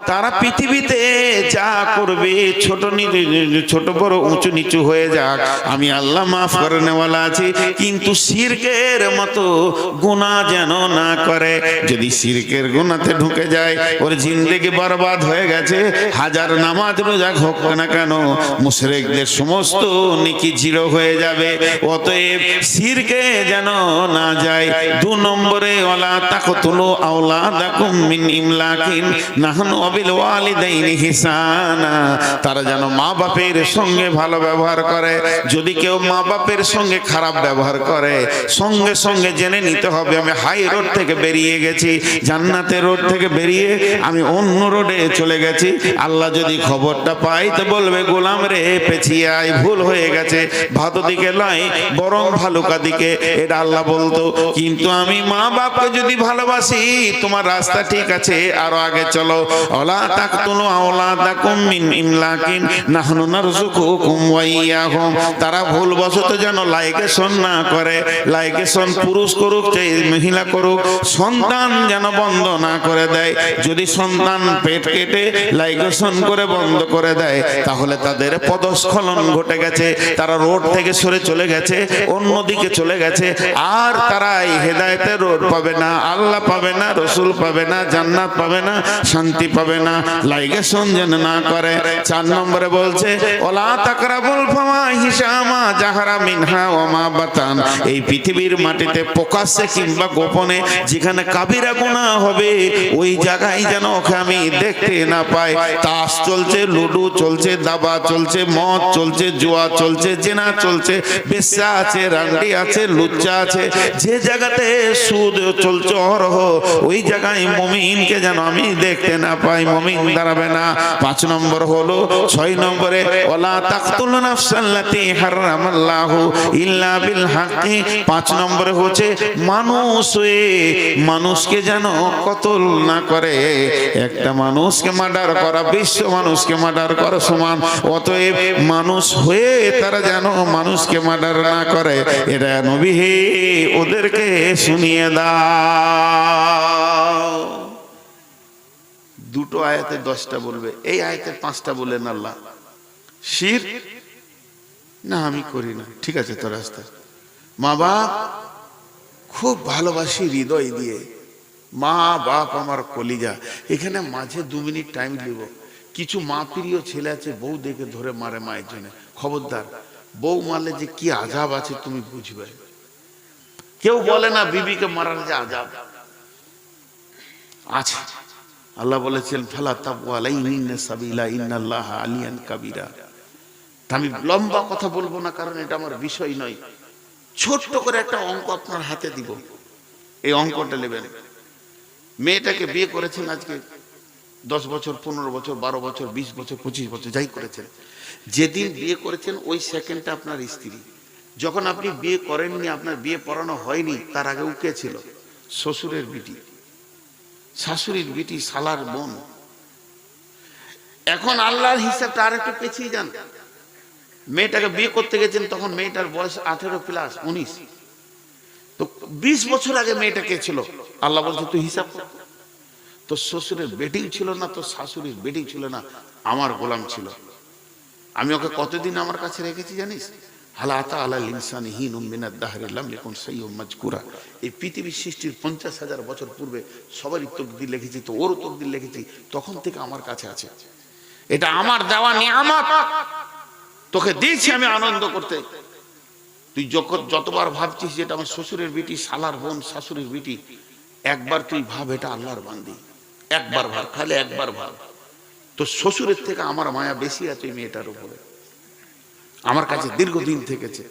তারা পৃথিবীতে যা করবে, ছোট বড় উঁচু নিচু হয়ে যাক, আমি আল্লাহ মাফ করে নেওয়ালা আছি, কিন্তু শিরকের মতো গুনাহ যেন না করে। যদি শিরকের গুনাতে ঢুকে যায়, ওর জিন্দেগি বরবাদ হয়ে গেছে। হাজার নামাজ রোজা হোক না কেন, মুশরিকদের সমস্ত নেকি জিরো হয়ে যাবে। অতএব শিরকে যেন না যায়। 2 নম্বরে, ওয়ালা তাকতুলু আওলাদাকুম মিন ইমলাকিন নাহনু বিল ওয়ালিদাইনি হিসানা, তারা যেন মা বাপের সঙ্গে ভালো ব্যবহার করে। যদি কেউ মা বাপের সঙ্গে খারাপ ব্যবহার করে, সঙ্গে সঙ্গে জেনে নিতে হবে আমি হাই রোড থেকে বেরিয়ে গেছি, জান্নাতের রোড থেকে বেরিয়ে আমি অন্য রোডে চলে গেছি। আল্লাহ যদি খবরটা পাই তো বলবে, গোলাম রে পেছিয়ে আয়, ভুল হয়ে গেছে, ভালো দিকে নয় বরং ভালুকা দিকে, এটা আল্লাহ বলতো। কিন্তু আমি মা বাপকে যদি ভালোবাসি, তোমার রাস্তা ঠিক আছে, আরো আগে চলো। ওয়ালা তাকতুলু আওলাদাকুম মিন ইমলাকিন নাহনু নারযুকুকুম ওয়া ইয়াহুম, তারা ভুলবশত যেন লাইগেশন না করে। লাইগেশন পুরুষ করুক চাই মহিলা করুক, সন্তান যেন বন্ধ না করে দেয়। যদি সন্তান পেট কেটে লাইগেশন করে বন্ধ করে দেয়, তাহলে তাদের পদস্খলন ঘটে গেছে, তারা রোড থেকে সরে চলে গেছে, অন্যদিকে চলে গেছে। আর তারা এই হেদায়েতের রোড পাবে না, আল্লাহ পাবে না, রসুল পাবে না, জান্নাত পাবে না, শান্তি পাবে না। লাইগেশন যেন না করে। 4 নম্বরে বলছে, ওয়ালা তাকরাবুল ফাওয়াহিশা মা জাহারা মিনহা ওয়া মা বাতান, এই পৃথিবীর মাটিতে প্রকাশ্যে কিংবা গোপনে যেখানে কাবিরা গুনাহ হবে, ওই জায়গায় যেন ওকে আমি দেখতে না পাই। তাস চলছে, লুডু চলছে, দাবা চলছে, মদ চলছে, জুয়া চলছে, জেনা চলছে, বেশ্যা আছে, রান্ডি আছে, লুচ্চা আছে, যে জায়গাতে সুদ চলছে অহরহ, ওই জায়গায় মুমিনকে যেন আমি দেখতে না পাই, মুমিন দাঁড়াবে না। 5 নম্বর হলো, 6 নম্বরে, ওয়ালা তাকতুলু নাফসাল্লাতী হারামাল্লাহু ইল্লা বিল হাক্কি। 5 নম্বরে হচ্ছে মানুষকে যেন কতল না করে। একটা মানুষকে মার্ডার করা বিশ্ব মানুষকে মার্ডার করা সমান। অতএব মানুষ হয়ে তারা যেন মানুষকে মার্ডার না করে। এটা নবী হে ওদেরকে শুনিয়ে দাও। দুটো আয়াতে 10টা বলবে, এই আয়াতে 5টা বলেন আল্লাহ। শির না আমি করি না, ঠিক আছে তোর রাস্তা। মা বাপ খুব ভালোবাসি হৃদয় দিয়ে, মা বাপ আমার কলিজা। এখানে মাঝে 2 মিনিট টাইম দিব। কিছু মা প্রিয় ছেলে আছে, বউ দেখে ধরে মারে মায়ের জন্য। খবরদার, বউ মারলে যে কি আযাব আছে তুমি বুঝবে। কেউ বলে না বিবিকে মারার যে আযাব আছে। আল্লাহ বলেছেন, ফালা তাবু আলাইহিন্না সাবিলা ইন্নাল্লাহা আলিয়ান কাবীরা। আমি লম্বা কথা বলবো না, কারণ এটা আমার বিষয় নয়। ছোট্ট করে একটা অঙ্ক আপনার হাতে দিব, এই অঙ্কটা নেবেন। মেয়েটাকে বিয়ে করেছেন আজকে 10 বছর, 15 বছর, 12 বছর, 20 বছর, 25 বছর, যাই করেছেন। যেদিন বিয়ে করেছেন ওই সেকেন্ডটা আপনার স্ত্রী। যখন আপনি বিয়ে করেননি, আপনার বিয়ে পড়ানো হয়নি, তার আগে উকে ছিল শ্বশুরের বিটি, শাশুড়ির বিটি, শালার বোন। এখন আল্লাহর হিসাবটা আর একটু পেছিয়ে যান। মেয়েটাকে বিয়ে করতে গেছেন, তখন মেয়েটার বয়স 18 প্লাস 19। তো 20 বছর আগে মেয়েটা কে ছিল? আল্লাহ বলছে তুই হিসাব কর। তো শ্বশুরের বেটিও ছিল না, তো শাশুড়ির বেটিও ছিল না, আমার গোলাম ছিল। আমি ওকে কতদিন আমার কাছে রেখেছি জানিস? হালাতা আলাল ইনসানি হিনুম মিনাদ দাহরি লাম ইয়াকুন শাইউম মাযকুরা। এই পৃথিবীর সৃষ্টির 50,000 বছর পূর্বে সবারই তকদির লিখেছি, তো ওরও তকদির লিখেছি, তখন থেকে আমার কাছে আছে। এটা আমার দেওয়া নিয়ামত, তোকে দিয়েছি আমি আনন্দ করতে। তুই যতবার ভাবছিস যেটা আমার শ্বশুরের বিটি, শালার বোন, শাশুড়ির বিটি, একবার তুই ভাব এটা আল্লাহর বান্দি। একবার ভাব, খালি একবার ভাব। তো শ্বশুরের থেকে আমার মায়া বেশি আছে এই মেয়েটার উপরে। আমার কাছে দীর্ঘদিন থেকেছে।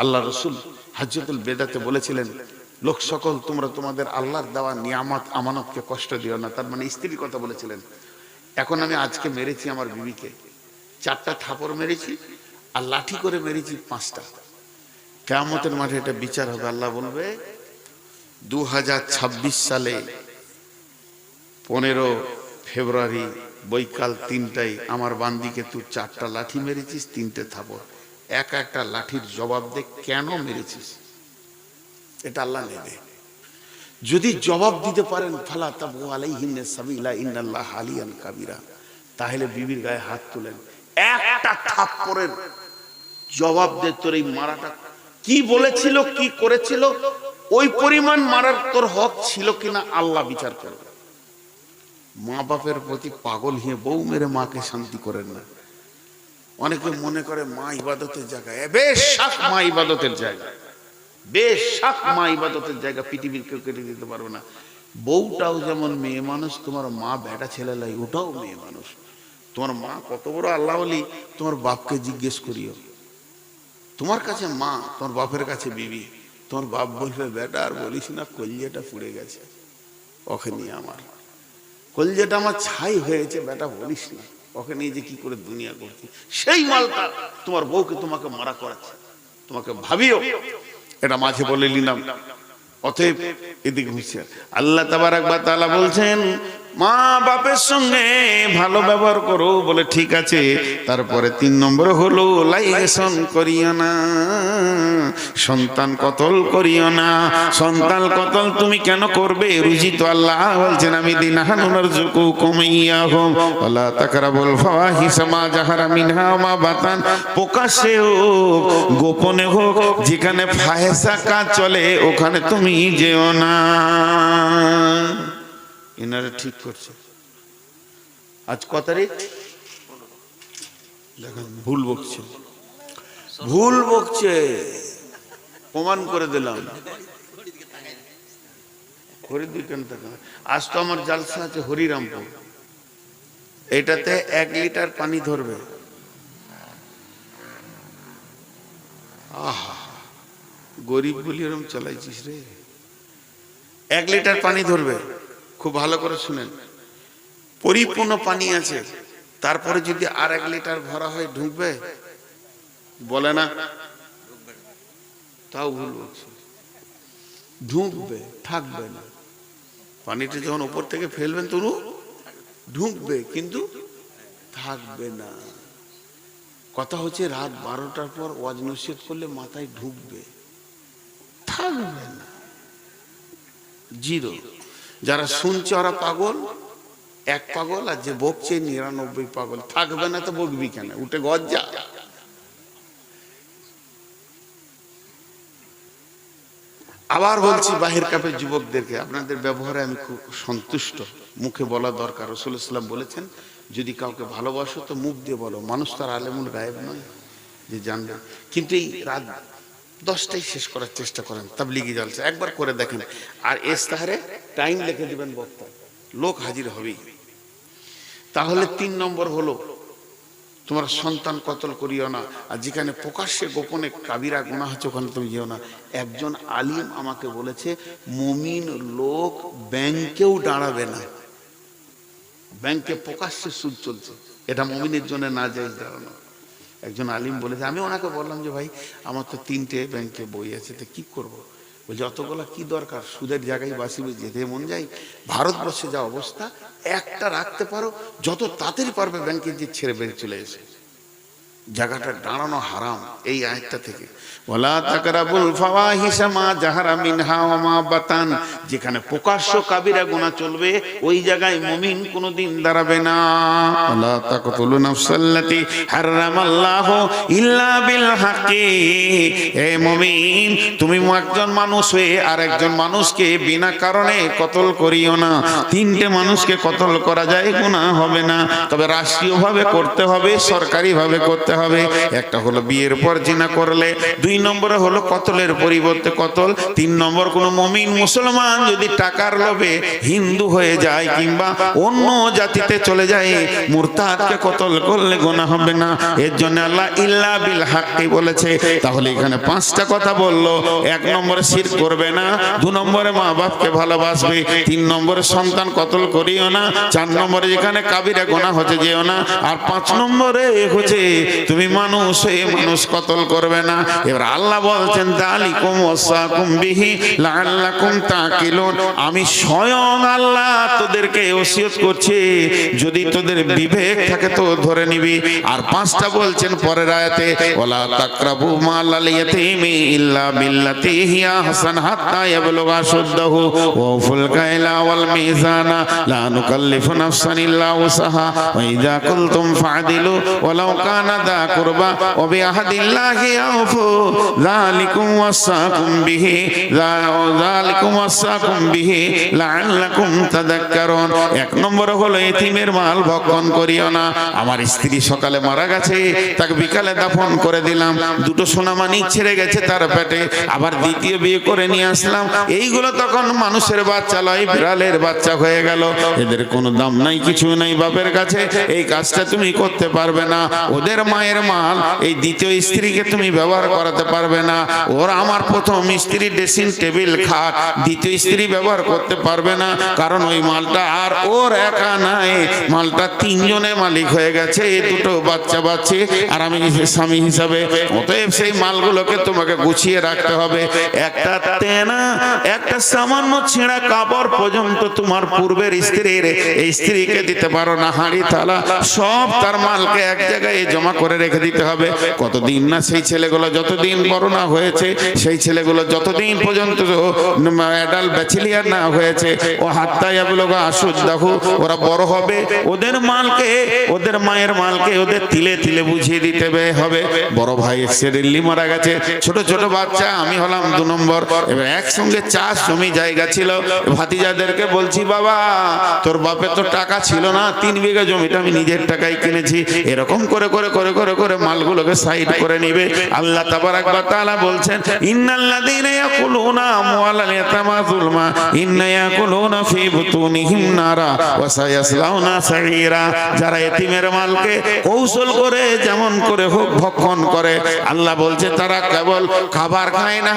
আল্লাহ রসুল হাজ্জাতুল বেদাতে বলেছিলেন, লোক সকল তোমরা তোমাদের আল্লাহর দেওয়া নিয়ামত আমানতকে কষ্ট দিও না। তার মানে স্ত্রীর কথা বলেছিলেন। এখন আমি আজকে মেরেছি আমার বিবিকে, 4টা থাপড় মেরেছি, আর লাঠি করে মেরেছি 5টা। কিয়ামতের মাঠে এটা বিচার হবে। আল্লাহ বলবে 2026 সালে 15 ফেব্রুয়ারি বৈকাল 3টায় আমার বান্দিকে তুই 4টা লাঠি মেরেছিস, 3টে থাপড়। একটা লাঠির জবাব দে, কেন মেরেছিস? এটা আল্লাহ নেবে। যদি জবাব দিতে পারেন ফালা তাবু আলাইহিন্না সাবিলা ইন্নাল্লাহ আলিয়ান কাবিরা, তাহলে বিবির গায়ে হাত তুলেন, একটা থাপ্পড়ের জবাব দে তোর এই মারাটা কি বলেছিল, কি করেছিল, ওই পরিমাণ মারার তোর হক ছিল কিনা আল্লাহ বিচার করবে। মা বাপের প্রতি পাগল হয়ে বউ মেরে মাকে শান্তি করেন না। অনেকে মনে করে মা ইবাদতের জায়গা, বেশ শাক মা ইবাদতের জায়গা, বেশ শাক মা ইবাদতের জায়গা, পৃথিবীর কেউ কেটে দিতে পারবে না। বউটাও যেমন মেয়ে মানুষ, তোমার মা বেটা ছেলে লাই ওটাও মেয়ে মানুষ। তোমার মা কত বড় আল্লাহ ওলি তোমার বাপকে জিজ্ঞেস করিও। তোমার কাছে মা, তোমার বাপের কাছে বিবি। তোমার বাপ বলবে বেটা আর বলিস না, কলিজাটা পুড়ে গেছে, ওকে নিয়ে আমার কলিজাটা আমার ছাই হয়েছে, বেটা বলিস না, ওকে নিয়ে যে কি করে দুনিয়া করছি। সেই মালটা তোমার বউকে তোমাকে মারা করাচ্ছে, তোমাকে ভাবিও। এটা মাঝে বলে নিলাম। অতএব এদিকে হুঁশিয়ার। আল্লাহ তাবারাক ওয়া তাআলা বলছেন মা বাপের সঙ্গে ভালো ব্যবহার করো, বলে ঠিক আছে। তারপরে 3 নম্বর হলো লাইগেশন করিও না, সন্তান কতল করিও না। সন্তান কতল তুমি কেন করবে? রুজি তো আল্লাহ বলছেন আমি দিনাহান নারযুকুকুম ইয়াহুম ওয়ালা তাকরাবুল ফাওয়াহিশা মা জাহারা মিনহা মা বাতান। প্রকাশ্যে হোক গোপনে হোক, যেখানে ফাহেসা কাজ চলে ওখানে তুমি যেও না। এনারা ঠিক করছে। আজ কত তারিখ? দেখেন ভুল বকছে, ভুল বকছে, প্রমাণ করে দিলাম। আজ তো আমার জালসা আছে হরিরামপুর, এটাতে 1 লিটার পানি ধরবে। আহা, গরিব বলি এরকম চালাইছিস রে। 1 লিটার পানি ধরবে, খুব ভালো করে শুনেন। পরিপূর্ণ পানি আছে, তারপরে যদি আর 1 লিটার ভরা হয় ঢুকবে? বলে না, তাও ভুল বলছে। ঢুকবে, থাকবে না। পানিটা যখন উপর থেকে ফেলবেন তনু ঢুকবে, কিন্তু থাকবে না। কথা হচ্ছে রাত 12টার পর ওয়াজ নসিহত করলে মাথায় ঢুকবে, থাকবে না, জিরো। যারা শুনছে ওরা পাগল, 1 পাগল, আর যে বকছে 99 পাগল। থাকবে না তো বকবি কেন? উঠে ঘর যা। আবার বলছি বাহির কাপের যুবকদেরকে, আপনাদের ব্যবহারে আমি খুব সন্তুষ্ট। মুখে বলা দরকার। রাসূলুল্লাহ সাল্লাল্লাহু আলাইহি ওয়াসাল্লাম বলেছেন যদি কাউকে ভালোবাসো তো মুখ দিয়ে বলো। মানুষ তার আলেমুল গায়েব নয় যে জানবে। কিন্তু এই রাত 10টায় শেষ করার চেষ্টা করেন তাবলীগি জলসা, একবার করে দেখেন। আর ইস্তাহারে টাইম লিখে দিবেন বক্তা, লোক হাজির হবেই। তাহলে 3 নম্বর হলো তোমার সন্তান কতল করিও না। আর যেখানে প্রকাশ্যে গোপনে কাবিরা গুনাহ হচ্ছে ওখানে তুমি যেও না। একজন আলিম আমাকে বলেছে মুমিন লোক ব্যাংকেও দাঁড়াবে না। ব্যাংকে প্রকাশ্যে সুদ চলছে, এটা মুমিনের জন্য নাজায়েজ দাঁড়ানো। একজন আলিম বলেছে, আমি ওনাকে বললাম যে ভাই আমার তো 3টে ব্যাংকে বই আছে, তো কি করব? বলছে অতগুলা কি দরকার, সুদের জায়গায় বাসিবে যেতে মন যায়। ভারতবর্ষে যা অবস্থা, একটা রাখতে পারো, যত তাড়াতাড়ি পারবে ব্যাংকে যে ছেড়ে বেরিয়ে চলে এসে। জায়গাটা দাঁড়ানো হারাম এই আয়াতটা থেকে। ওয়ালা তাকরাবুল ফাওয়াহিশা মা জাহারা মিনহা ওয়া মা বাতান। যেখানে প্রকাশ্য কাবিরা গুনাহ চলবে ওই জায়গায় মুমিন কোনোদিন দাঁড়াবে না। ওয়ালা তাকতুলু নাফসাল্লাতী হারামাল্লাহু ইল্লা বিল হাক্কি। হে মুমিন, তুমি একজন মানুষ হয়ে আরেকজন মানুষকে বিনা কারণে কতল করিও না। 3টে মানুষকে কতল করা যায়, গুনাহ হবে না, তবে রাষ্ট্রীয়ভাবে করতে হবে, সরকারিভাবে করতে হবে। একটা হলো বিয়ের পর জিনা করলে, 2 নম্বরে হলো কতলের পরিবর্তে কতল, 3 নম্বর কোন মুমিন মুসলমান যদি টাকার লোভে হিন্দু হয়ে যায় কিংবা অন্য জাতিতে চলে যায়, মুরতাদকে কতল করলে গুনাহ হবে না। এর জন্য আল্লাহ ইল্লা বিল হাক্কি বলেছে। তাহলে এখানে 5টা কথা বললো। 1 নম্বরে শিরক করবে না, 2 নম্বরে মা বাপকে ভালোবাসবে, 3 নম্বরে সন্তান কতল করিও না, 4 নম্বরে যেখানে কাবিরা গুনাহ হচ্ছে যেও না, আর 5 নম্বরে হচ্ছে তুমি মানুষ হয়ে মানুষ কতল করবে না। এবার আল্লাহ বলছেন যালিকুম ওয়াসাকুম বিহি লাআল্লাকুম তাকিলুন, আমি স্বয়ং আল্লাহ তোদেরকে ওসিয়ত করছি, যদি তোদের বিবেক থাকে তো ধরে নিবি। আর পাঁচটা বলছেন পরের আয়াতে, ওয়ালা তাকরাবু মালাল ইয়াতীমি ইল্লা বিল্লাতি হিয়া হাসান হাত্তা ইয়াবলুগা শুদ্দাহু ওয়া ফুল কাইলা ওয়াল মিজানা লা নুকাল্লিফু নাফসান ইল্লা উসাহা ওয়া ইযা কুলতুম ফা'দিলু ওয়ালাউ কানা দা কুরবা ওয়া বিআহদিল্লাহি আউফু যালিকুম ওয়াসাকুম বিহি যালিকুম ওয়াসাকুম বিহি লাআল্লাকুম তাযাক্কারুন। এক নম্বর হলো এতিমের মাল ভক্ষণ করিও না। আমার স্ত্রী সকালে মারা গেছে, তাকে বিকালে দাফন করে দিলাম, দুটো সোনামানিক ছেড়ে গেছে তার পেটে, আবার দ্বিতীয় বিয়ে করে নিয়ে আসলাম, এইগুলো তখন মানুষের বাচ্চা লয়, বিড়ালের বাচ্চা হয়ে গেল, এদের কোনো দাম নাই, কিছু নাই বাপের কাছে, এই কাজটা তুমি করতে পারবে না। ওদের মায়ের মাল এই দ্বিতীয় স্ত্রীকে তুমি ব্যবহার করাতে পারবে না। ওর আমার প্রথম স্ত্রী ড্রেসিং টেবিল খাট দ্বিতীয় স্ত্রী ব্যবহার করতে পারবে না, কারণ ওই মালটা আর ওর একা নাই, মালটা তিনজনে মালিক হয়ে গেছে, দুটো বাচ্চা বাচ্চা আর আমি স্বামী হিসাবে। অতএব সেই মালগুলোকে তোমাকে গুছিয়ে রাখতে হবে। একটা তেনা, একটা সামান্য ছেঁড়া কাপড় পর্যন্ত তোমার পূর্বের স্ত্রীর এই স্ত্রীকে দিতে পারো না। হাঁড়ি থালা সব তার মালকে এক জায়গায় জমা করে রেখে দিতে হবে। কতদিন না সেই ছেলেগুলো যতদিন বড় না হয়েছে, সেই ছেলেগুলো যতদিন পর্যন্ত অ্যাডাল্ট ব্যাচেলিয়ার না হয়েছে, ও হাত্তা ইয়াবলুগা আশুদ্দাহু, ওরা বড় হবে, ওদের মালকে, ওদের মায়ের মালকে ওদের তিলে তিলে বুঝিয়ে দিতে হবে। বড় ভাই সেদিল্লি মারা গেছে, ছোট ছোট বাচ্চা, আমি হলাম 2 নম্বর। এবার একসঙ্গে চাষ জমি জায়গা ছিল, ভাতিজাদেরকে বলছি বাবা তোর বাপে তো টাকা ছিল না, 3 বিঘা জমিটা আমি নিজের টাকায় কিনেছি। এরকম করে করে করে করে করে মালগুলোকে সাইড করে নিবে। আল্লাহ তাবারাক ওয়া তাআলা বলছেন ইন্নাল্লাযীনা ইয়াকুলুনা আমওয়ালাল ইয়াতামা যুলমা ইন্না ইয়াকুলুনা ফি বুতুনিহিম নারা ওয়া সায়াসলাউনা সাঈরা, যারা এতিমের মালকে কৌশল করে যেমন করে হোক ভক্ষণ করে, আল্লাহ বলছে তারা কেবল খাবার খায় না,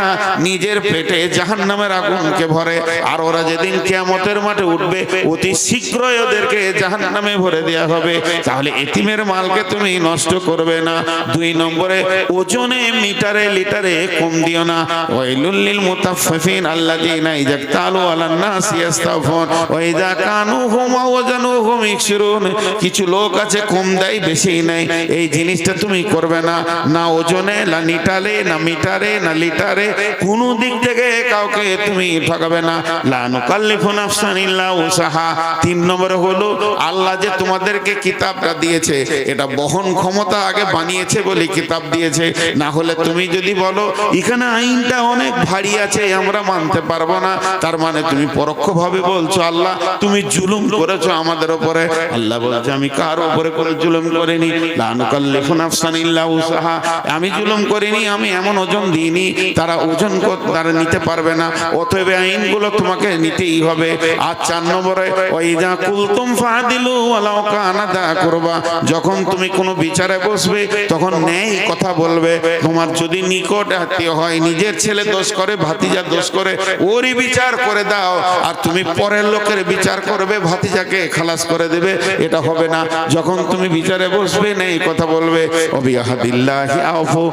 নিজের পেটে জাহান্নামের আগুনকে ভরে। আর ওরা যেদিন কিয়ামতের মাঠে উঠবে অতি শীঘ্রই ওদেরকে জাহান্নামে ভরে দেয়া হবে। তাহলে এতিমের মালকে তুমি নষ্ট করবে না। 2 নম্বরে ওজনে মিটারে লিটারে কম দিও না। ওয়াইলুল লিল মুতাফফিফিন আল্লাযীনা ইযা তালু আলান নাস ইস্তাফুন ওয়া ইযা কানুহুম ওয়া ওয়াজানুহুম ইখসিরুন। কিছু লোক আছে কম দেয় বেশি নেয়, এই জিনিসটা তুমি করবে না। না ওজনে, না নিটালে, না মিটারে, না লিটারে, কোন দিক থেকে কাউকে তুমি ঠকাবে না। লা নুকাল্লিফু নাফসান ইল্লা উসাহা। 3 নম্বরে হলো আল্লাহ যে তোমাদেরকে কিতাবটা দিয়েছে, এটা বহন ক্ষমতা আগে বানিয়েছে বলে কিতাব দিয়েছে। না হলে তুমি যদি বলো এখানে আইনটা অনেক ভারী আছে, আমরা মানতে পারবো না, তার মানে তুমি পরোক্ষভাবে বলছো আল্লাহ তুমি জুলুম করেছো আমাদের উপরে। আল্লাহ বলছে আমি কার উপরে করে জুলুম করিনি, লা নুকাল্লিফু নাফসান ইল্লা উসাহা, আমি জুলুম করিনি, আমি এমন ওজন দিইনি তারা ওজন তারা নিতে পারবে না। অতএব আইনগুলো তোমাকে নিতেই হবে। আর 4 নম্বরে ওয়াইজা কুলতুম ফাদিলু ওয়ালাউ কানা দা কুরবা, যখন তুমি কোনো বিচারে বসবে তখন ন্যায় কথা বলবে। তোমার যদি নিকট আত্মীয় হয়, নিজের ছেলে দোষ করে, ভাতিজা দোষ করে, ওরই বিচার করে দাও। আর তুমি পরের লোকের বিচার করবে, ভাতিজাকে খালাস করে দেবে, এটা হবে না। যখন তুমি বিচারে বসবে ন্যায় কথা বলবে। ওবিয়াহাদিল্লাহি আউফু,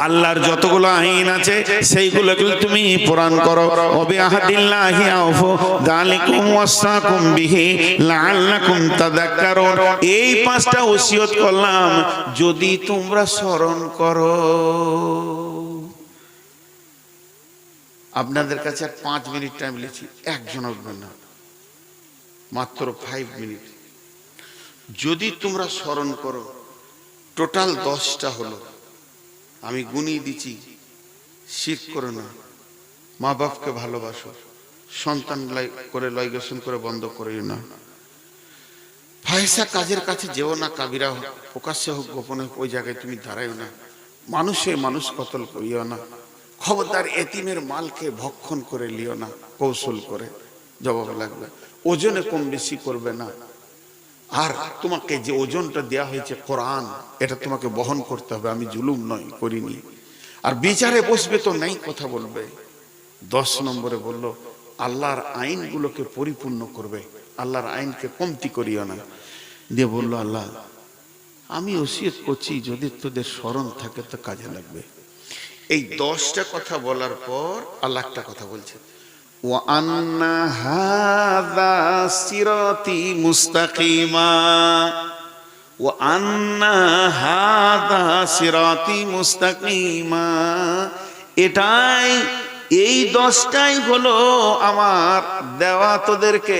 আল্লাহর যতগুলো আইন আছে সেইগুলোকে তুমি পূরণ করো। ওবিআহাদিল্লাহি আউফু যালিকুম ওয়াসাকুম বিহি লাআল্লাকুম তাযাক্কারুন। এই 5টা ওসিয়ত করলাম যদি তোমরা স্মরণ করো। আপনাদের কাছে 5 মিনিট টাইম লিখি, একজন উঠবেন না, মাত্র 5 মিনিট। যদি তোমরা স্মরণ করো, টোটাল 10টা হলো। আমি গুনিয়ে দিচ্ছি, শিরক করো না, মা বাপকে ভালোবাসো, সন্তান করে লাইগেশন করে বন্ধ করিও না, ফাহিশা কাজের কাছে যেও না, কাবিরা প্রকাশ্যে হোক গোপনে ওই জায়গায় তুমি দাঁড়াইও না, মানুষে মানুষ কতল করিও না, খবরদার এতিমের মালকে ভক্ষণ করে লিও না, কৌশল করে জবাব লাগবে, ওজনে কম বেশি করবে না। আর তোমাকে যে ওজনটা দেয়া হয়েছে কোরআন, এটা তোমাকে বহন করতে হবে, আমি জুলুম নয় করিনি। আর বিচারে বসবে তো নাই কথা বলবে। 10 নম্বরে বলল আল্লাহর আমি ওসিয়ত করছি যদি তোদের স্মরণ থাকে তো কাজে লাগবে। এই 10টা কথা বলার পর আল্লাহ একটা কথা বলছেন, ওয়া আন্না হাযা সিরাতি মুস্তাকিমা, ওয়া আন্না হাযা সিরাতি মুস্তাকিমা। এটাই, এই 10টাই হলো আমার দেওয়া তোদেরকে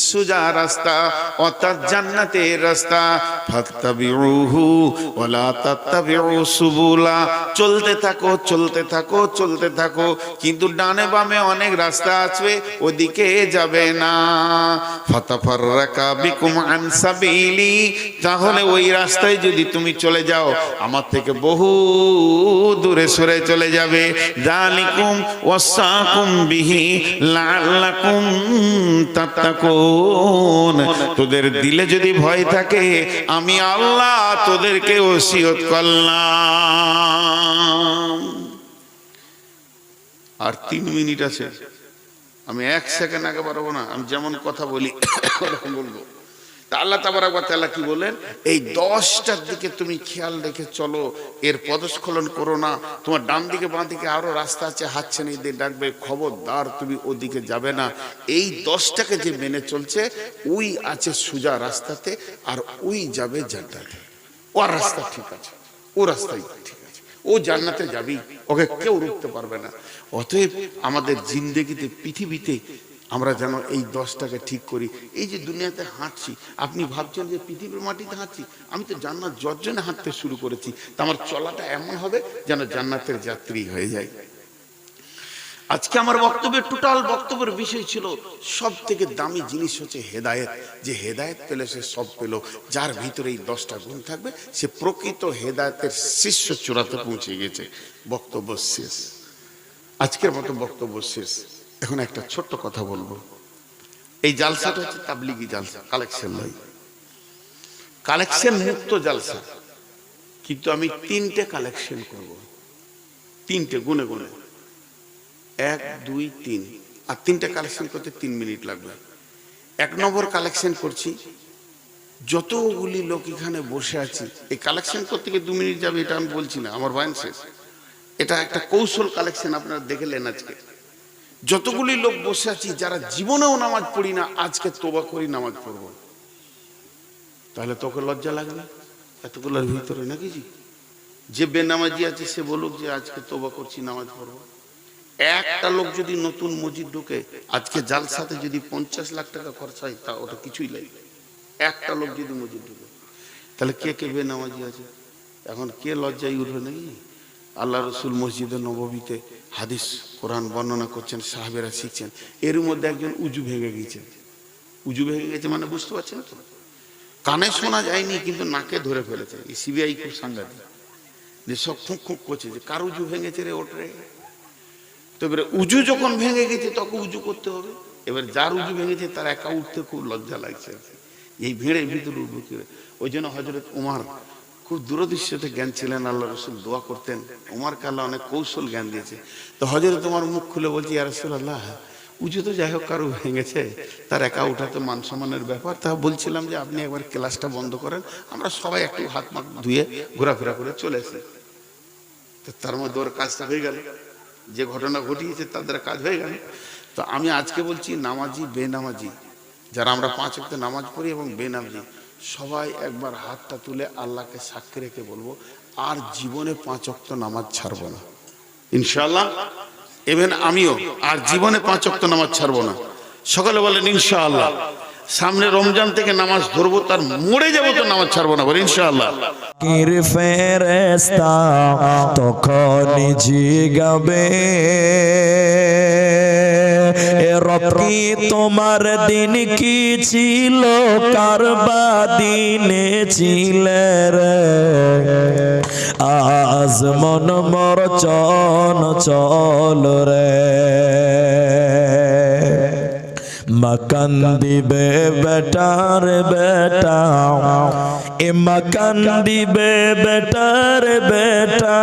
সোজা রাস্তা, অর্থাৎ জান্নাতের রাস্তা। ফাত্তাবিউহু ওয়ালা তাত্তাবিউ সুবুলা, চলতে থাকো চলতে থাকো চলতে থাকো, কিন্তু ডানে বামে অনেক রাস্তা আছে, ওদিকে যাবে না। ফাতাফাররাকা বিকুম আন সাবিলি, তাহলে ওই রাস্তায় যদি তুমি চলে যাও আমার থেকে বহু দূরে সরে চলে যাবে। যালিকুম ওয়াসাকুম বিহি লাআল্লাকুম তাত্তাকুন, তোদের দিলে যদি ভয় থাকে আমি আল্লাহ তোদেরকে ওসিয়ত করলাম। আর 3 মিনিট আছে, আমি 1 সেকেন্ড আগে পারবো না, আমি যেমন কথা বলি ওরকম বলবো। তা আল্লাহ তাবারক ওয়া তাআলা কি বলেন, এই 10টার দিকে তুমি খেয়াল রেখে চলো, এর পদস্খলন করো না। তোমার ডান দিকে বাঁ দিকে আরো রাস্তা আছে, হাতছানি দিয়ে ডাকবে, খবরদার তুমি ওদিকে যাবে না। এই 10টাকে যে মেনে চলছে ওই আছে সোজা রাস্তাতে, আর ওই যাবে জান্নাতে। ওর রাস্তা ঠিক আছে, ও রাস্তাই ঠিক আছে, ও জান্নাতে যাবেই, ওকে কেউ রুখতে পারবে না। অতএব আমাদের জিন্দেগিতে, পৃথিবীতে আমরা যেন এই 10টাকে ঠিক করি। এই যে দুনিয়াতে হাঁটছি, আপনি ভাবছেন যে পৃথিবীর মাটিতে হাঁটছি, আমি তো জান্নাত জর্জনে হাঁটতে শুরু করেছি। তা আমার চলাটা এমন হবে যেন জান্নাতের যাত্রী হয়ে যায়। আজকে আমার বক্তব্যের টোটাল বক্তব্যের বিষয় ছিল সব থেকে দামি জিনিস হচ্ছে হেদায়েত। যে হেদায়েত পেলে সে সব পেল, যার ভিতরে এই 10টা গুণ থাকবে সে প্রকৃত হেদায়েতের শীর্ষ চূড়াতে পৌঁছে গেছে। বক্তব্য শেষ, আজকের মতো বক্তব্য শেষ। এখন একটা ছোট্ট কথা বলবো। এই জালসাটা হচ্ছে তাবলিগি জালসা, কালেকশন নয়, কালেকশন মুক্ত জালসা। কিন্তু আমি 3টে কালেকশন করব, 3টে গুনে গুনে, 1 2 3, আর 3টে কালেকশন করতে 3 মিনিট লাগবে। 1 নম্বর কালেকশন করছি, যতগুলি লোক এখানে বসে আছি, এই কালেকশন করতে গিয়ে 2 মিনিট যাবে এটা আমি বলছি না, আমার বয়ান শেষ। এটা একটা কৌশল কালেকশন, আপনারা দেখলেন। আজকে যতগুলি লোক বসে আছি যারা জীবনেও নামাজ পড়ি না, আজকে তোবা করি নামাজ পড়বো, তাহলে তোকে লজ্জা লাগবে এতগুলোর ভিতরে নাকি? যে বেনামাজি আছে সে বলুক যে আজকে তোবা করছি, নামাজ পড়বো। একটা লোক যদি নতুন মসজিদ ঢুকে, আজকে জালসাতে যদি 50 লাখ টাকা খরচা হয়, তা ওটা কিছুই লাগে। একটা লোক যদি মসজিদ ঢুকে, তাহলে কে কে বেনামাজি আছে? এখন কে লজ্জায় উঠবে নাকি? আল্লাহ রসুল মসজিদে নববীতে হাদিস কোরআন বর্ণনা করছেন, সাহাবেরা শিখছেন। এর মধ্যে একজন উজু ভেঙে গেছেন। উজু ভেঙে গেছে মানে বুঝতে পারছেন তো? কানে শোনা যায়নি কিন্তু নাকে ধরে ফেলেছে। এই সিবিআই খুব সাংঘাতিক, যে সব খুব খুব করছে যে কার উজু ভেঙেছে রে, ওঠে। তো এবারে উজু যখন ভেঙে গেছে তখন উজু করতে হবে। এবার যার উজু ভেঙেছে তার একা উঠতে খুব লজ্জা লাগছে, এই ভিড়ের ভিতরে উঠবো কি? ওই জন্য হযরত উমর খুব দূরদৃশ্যতে জ্ঞান ছিলেন, আল্লাহ রসুল দোয়া করতেন। উমরকে আল্লাহ অনেক কৌশল জ্ঞান দিয়েছে। তো হযরত উমর মুখ খুলে বলছে, ইয়া রাসূলুল্লাহ, উজু তো যাই হোক কারো ভেঙেছে, তার একা উঠা তো মান সম্মানের ব্যাপার। তা বলছিলাম যে আপনি একবার ক্লাসটা বন্ধ করেন, আমরা সবাই একটু হাত মুখ ধুয়ে ঘোরাফেরা করে চলে আসি। তো তার মধ্যে ওর কাজটা হয়ে গেল, যে ঘটনা ঘটিয়েছে তাদের কাজ হয়ে গেল। তো আমি আজকে বলছি নামাজি বেনামাজি যারা আমরা 5 ওয়াক্ত নামাজ পড়ি এবং বেনামাজি সবাই একবার হাতটা তুলে আল্লাহকে সাক্ষী রেখে বলবো, আর জীবনে 5 ওয়াক্ত নামাজ ছাড়বো না ইনশাআল্লাহ। এবেন আমিও আর জীবনে 5 ওয়াক্ত নামাজ ছাড়বো না। সকালে বলেন ইনশাআল্লাহ। সামনে রমজান থেকে নামাজ ধরবো, তার মরে যাবো তো নামাজ ছাড়বো না, বলে ইনশাআল্লাহ। কির ফেরেশতা তখন জিগাবে, এ রব কি তোমার দিন কি ছিল, কারবা দিনে ছিলে রে, আজ মন মর চল রে। মকান দিবে বেটার বেটা, এ মকান দিবে বেটার বেটা,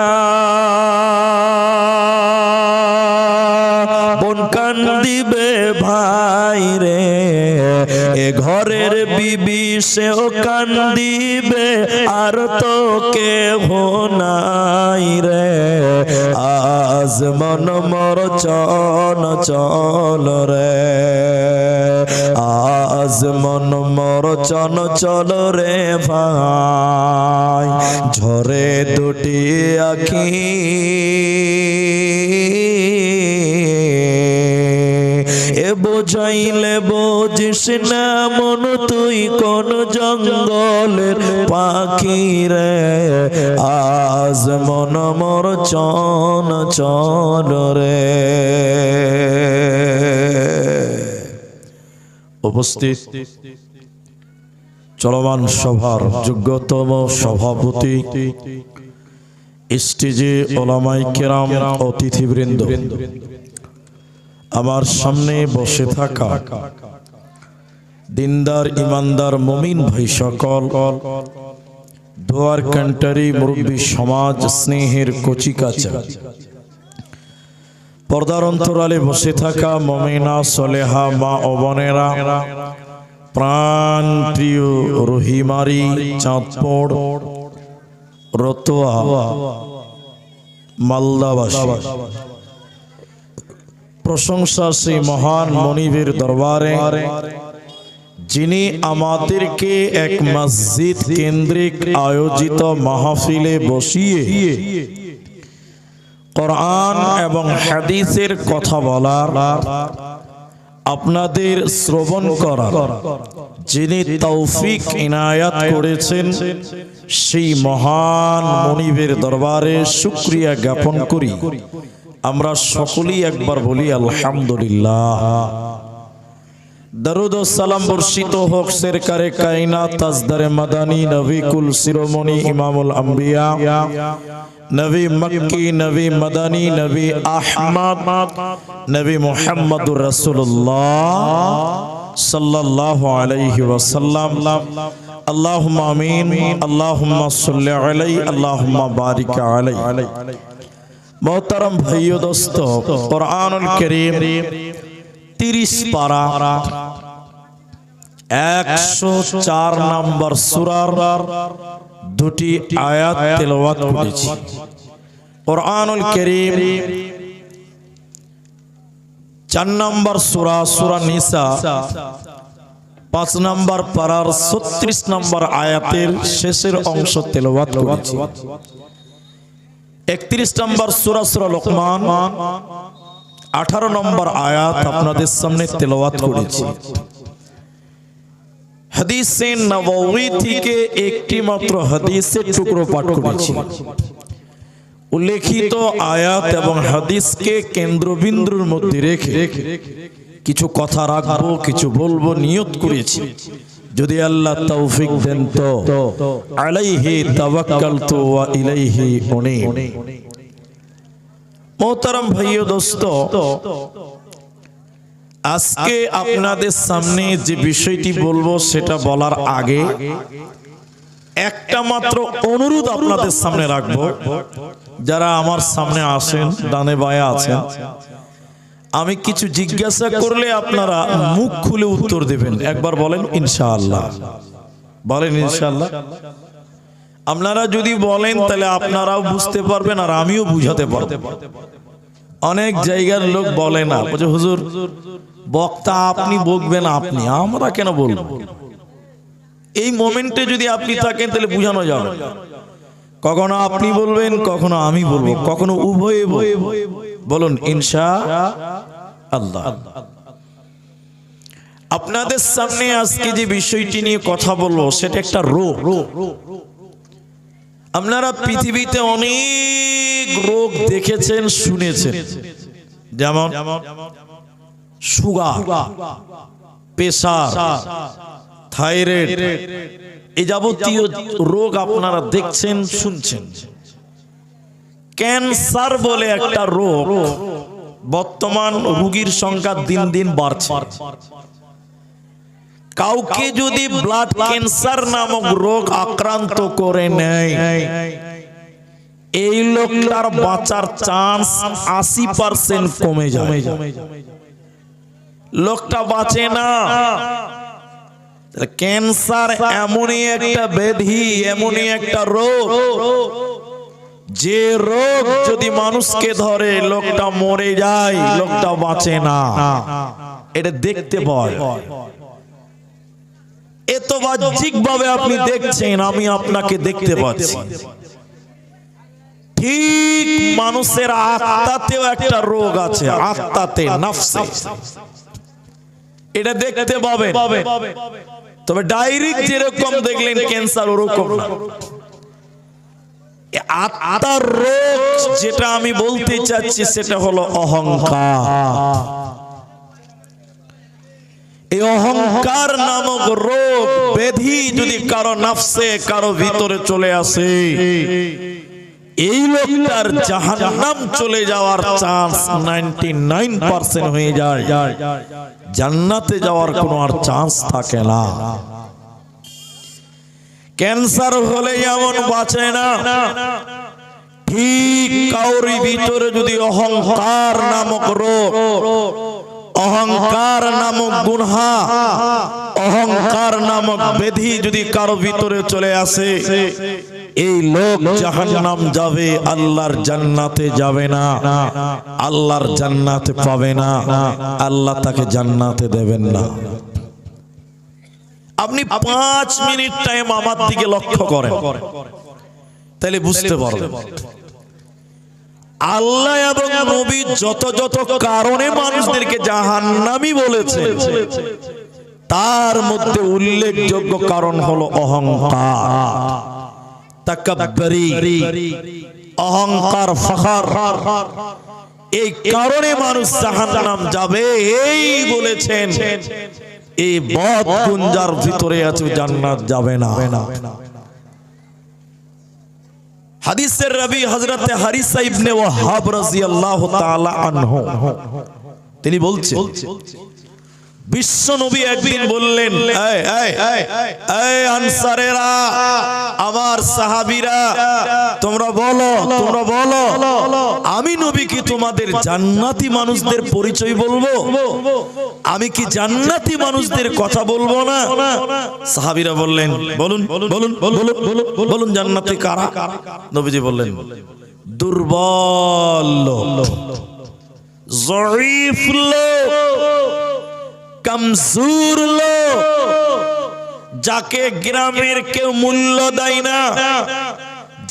বোন কান দিবে ভাই রে, এ ঘরের বিবি সেও কান্দিবে আর তো কেহ নাই রে আজ মন মোর চন চল রে আজ মন মোর চন চল রে ভাই ঝরে দুটি আখি এ বোঝাইলে বুঝিস না মন তুই কোন জঙ্গলের পাখি রে আজ মন মোর চন চল রে। উপস্থিত চলমান সভার যোগ্যতম সভাপতি স্টেজে ওলামায়ে কেরাম অতিথিবৃন্দ আমার সামনে বসে থাকা দিনদার ইমানদার মুমিন ভাই সকল দোয়ার কান্টারি মুরব্বী সমাজ স্নেহের কচিকাচা পর্দার অন্তরালে বসে থাকা মুমিনা সলেহা মা ও বোনেরা প্রাণ প্রিয় রহিমারি চাঁদপুর রতোয়া মালদাবাসী প্রশংসা সেই মহান মনিবের দরবারে যিনি আমাদেরকে এক মসজিদ কেন্দ্রিক আয়োজিত মাহফিলে বসিয়ে কোরআন এবং হাদিসের কথা বলার আপনাদের শ্রবণ করার যিনি তৌফিক ইনায়াত করেছেন সেই মহান মনিবের দরবারে শুকরিয়া জ্ঞাপন করি। আমরা সকলেই একবার বলি আলহামদুলিল্লাহ। দরুদ ও সালাম বর্ষিত হোক সরকারে কায়নাত তাজদারে মাদানী নবী কুল শিরোমণি ইমামুল আম্বিয়া নবী মক্কি নবী মাদানী নবী আহমদ নবী মুহাম্মদুর রাসূলুল্লাহ সাল্লাল্লাহু আলাইহি ওয়াসাল্লাম। আল্লাহুম্মা আমিন আল্লাহুম্মা সাল্লি আলাইহি আল্লাহুম্মা বারিক আলাইহি। मोहतरम भाइयों दोस्तों कुरानुल करीम 30 पारा 104 नंबर सूरार দুটি আয়াত তেলাওয়াত করেছি। কুরআনুল কারীম 4 নম্বর সূরা সূরা নিসা 5 নম্বর পারার 36 নম্বর আয়াতের শেষের অংশ তেলাওয়াত করেছি। 31 নম্বর সূরা সূরা লোকমান 18 নম্বর আয়াত আপনাদের সামনে তেলাওয়াত করেছি। হাদিসে নববী থেকে একটি মাত্র হাদিসের টুকরো পাঠ করেছি। উল্লেখিত আয়াত এবং হাদিসকে কেন্দ্রবিন্দুর মধ্যে রেখে কিছু কথা রাখবো, কিছু বলবো নিয়ত করেছি। যদি আল্লাহ তৌফিক দেন তো আলাইহি তাওয়াক্কালতু ওয়া ইলাইহি উনীব। মোহতারাম ভাইও দোস্ত, আজকে আপনাদের সামনে যে বিষয়টি বলবো সেটা বলার আগে একটা মাত্র অনুরোধ আপনাদের সামনে রাখবো। যারা আমার সামনে আসেন, ডানে বায়ে আছেন, আমি কিছু জিজ্ঞাসা করলে আপনারা মুখ খুলে উত্তর দেবেন। একবার বলেন ইনশাআল্লাহ। বলেন ইনশাআল্লাহ। আপনারা যদি বলেন তাহলে আপনারাও বুঝতে পারবেন আর আমিও বুঝাতে পারবো। অনেক জায়গার লোক বলে না, বলে হুজুর বক্তা আপনি বকবেন, আপনি, আমরা কেন বলবো? এই মোমেন্টে যদি আপনি থাকেন তাহলে বুঝানো যাবে। কখনো আপনি বলবেন, কখনো আমি বলবো, কখনো উভয়ে বলুন ইনশাআল্লাহ। আপনাদের সামনে আজকে যে বিষয়টি নিয়ে কথা বলবো সেটা একটা রোগ। আপনারা পৃথিবীতে অনেক রোগ দেখেছেন, শুনেছেন, যেমন সুগার, প্রেসার, থাইরয়েড, এই যাবতীয় রোগ আপনারা দেখছেন, শুনছেন। ক্যান্সার বলে একটা রোগ, বর্তমান রোগীর সংখ্যা দিন দিন বাড়ছে। কাউকে যদি ব্লাড ক্যান্সার নামক রোগ আক্রান্ত করে নেয়, এই লোকটার বাঁচার চান্স 80% কমে যায়। লোকটা বাঁচে না, ক্যান্সার এমনই একটা ব্যাধি, এমনই একটা রোগ, যে রোগ যদি মানুষকে ধরে লোকটা মরে যায়, লোকটা বাঁচে না। এটা দেখতে পায়, এত বাহ্যিক ভাবে আপনি দেখছেন, আমি আপনাকে দেখতে পাচ্ছি। ঠিক মানুষের আত্মাতেও একটা রোগ আছে, আত্মাতে, নাফসে, এটা দেখতে পাবেন। তবে ডাইরেক্ট যেরকম দেখলেন ক্যান্সার, ওরকম না। আত্মার রোগ যেটা আমি বলতে চাচ্ছি সেটা হলো অহংকার। এই অহংকার নামক রোগ ব্যাধি যদি কারো নাফসে, কারো ভিতরে চলে আসে, এই লোকটার জাহান্নাম চলে যাওয়ার চান্স 99% হয়ে যায়, জান্নাতে যাওয়ার কোনো আর চান্স থাকে না। ক্যান্সার হলে যেমন বাঁচে না, ঠিক কাউরি ভিতরে যদি অহংকার নামক রোগ, অহংকার নামক গুনাহ, অহংকার নামক ব্যাধি যদি কারো ভিতরে চলে আসে, এই লোক জাহান্নাম যাবে, আল্লাহর জান্নাতে যাবে না, আল্লাহর জান্নাতে পাবে না, আল্লাহ তাকে জান্নাতে দেবেন না। আপনি 5 মিনিট টাইম আমার দিকে লক্ষ্য করেন, তাহলে বুঝতে পারবেন আল্লাহ এবং নবী যত যত কারণে মানুষদেরকে জাহান্নামী বলেছে, তার মধ্যে উল্লেখযোগ্য কারণ হলো অহংকার, তাকাব্বুরি, অহংকার, ফখর। এই কারণে মানুষ জাহান্নাম যাবে, এই বলেছেন। এই বদগুণ যার ভিতরে আছে জান্নাত যাবে না। হাদিসের রাবী হযরতে হারিসা ইবনে ওয়াহাব রাদিয়াল্লাহু তাআলা আনহু তিনি বলছেন, বিশ্ব নবী একদিন বললেন, এই আনসারেরা, আমার সাহাবীরা, তোমরা বলো, আমি নবী কি তোমাদের জান্নাতি মানুষদের পরিচয় বলবো? আমি কি জান্নাতি মানুষদের কথা বলবো না? সাহাবীরা বললেন, বলুন জান্নাতি কারা? নবীজি বললেন, দুর্বল লোক, জয়ীফ লোক, কমজোর লোক, যাকে গ্রামের কেউ মূল্য দেয় না,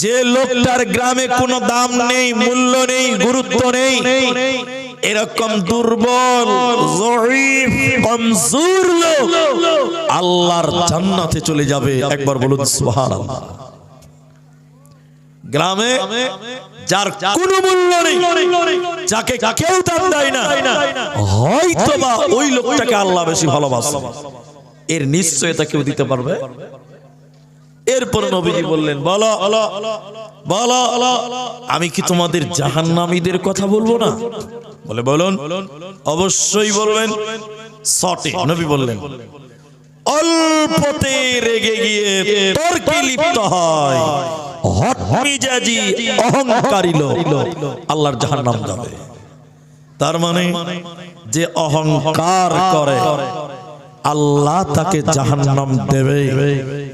যে লোকটার গ্রামে কোনো দাম নেই, মূল্য নেই, গুরুত্ব নেই, এরকম দুর্বল, জয়ীফ, কমজোর লোক আল্লাহর জান্নাতে চলে যাবে। একবার বলুন সুবহানাল্লাহ। গ্রামে যার কোনো মূল্য নেই, যাকে কেউ দাম দেয় না, হয়তোবা ওই লোকটাকে আল্লাহ বেশি ভালোবাসে, এর নিশ্চয়তা কেউ দিতে পারবে? এরপর নবীজি বললেন, বলো, আমি কি তোমাদের জাহান্নামীদের কথা বলবো না? বলে, বলুন। অবশ্যই বলবেন। শর্টে নবী বললেন, অল্পতে রেগে গিয়ে তর্কে লিপ্ত হয়, হঠমেজাজি, অহংকারী লোক আল্লাহর জাহান্নাম যাবে। তার মানে যে অহংকার করে আল্লাহ তাকে জাহান্নাম দেবে,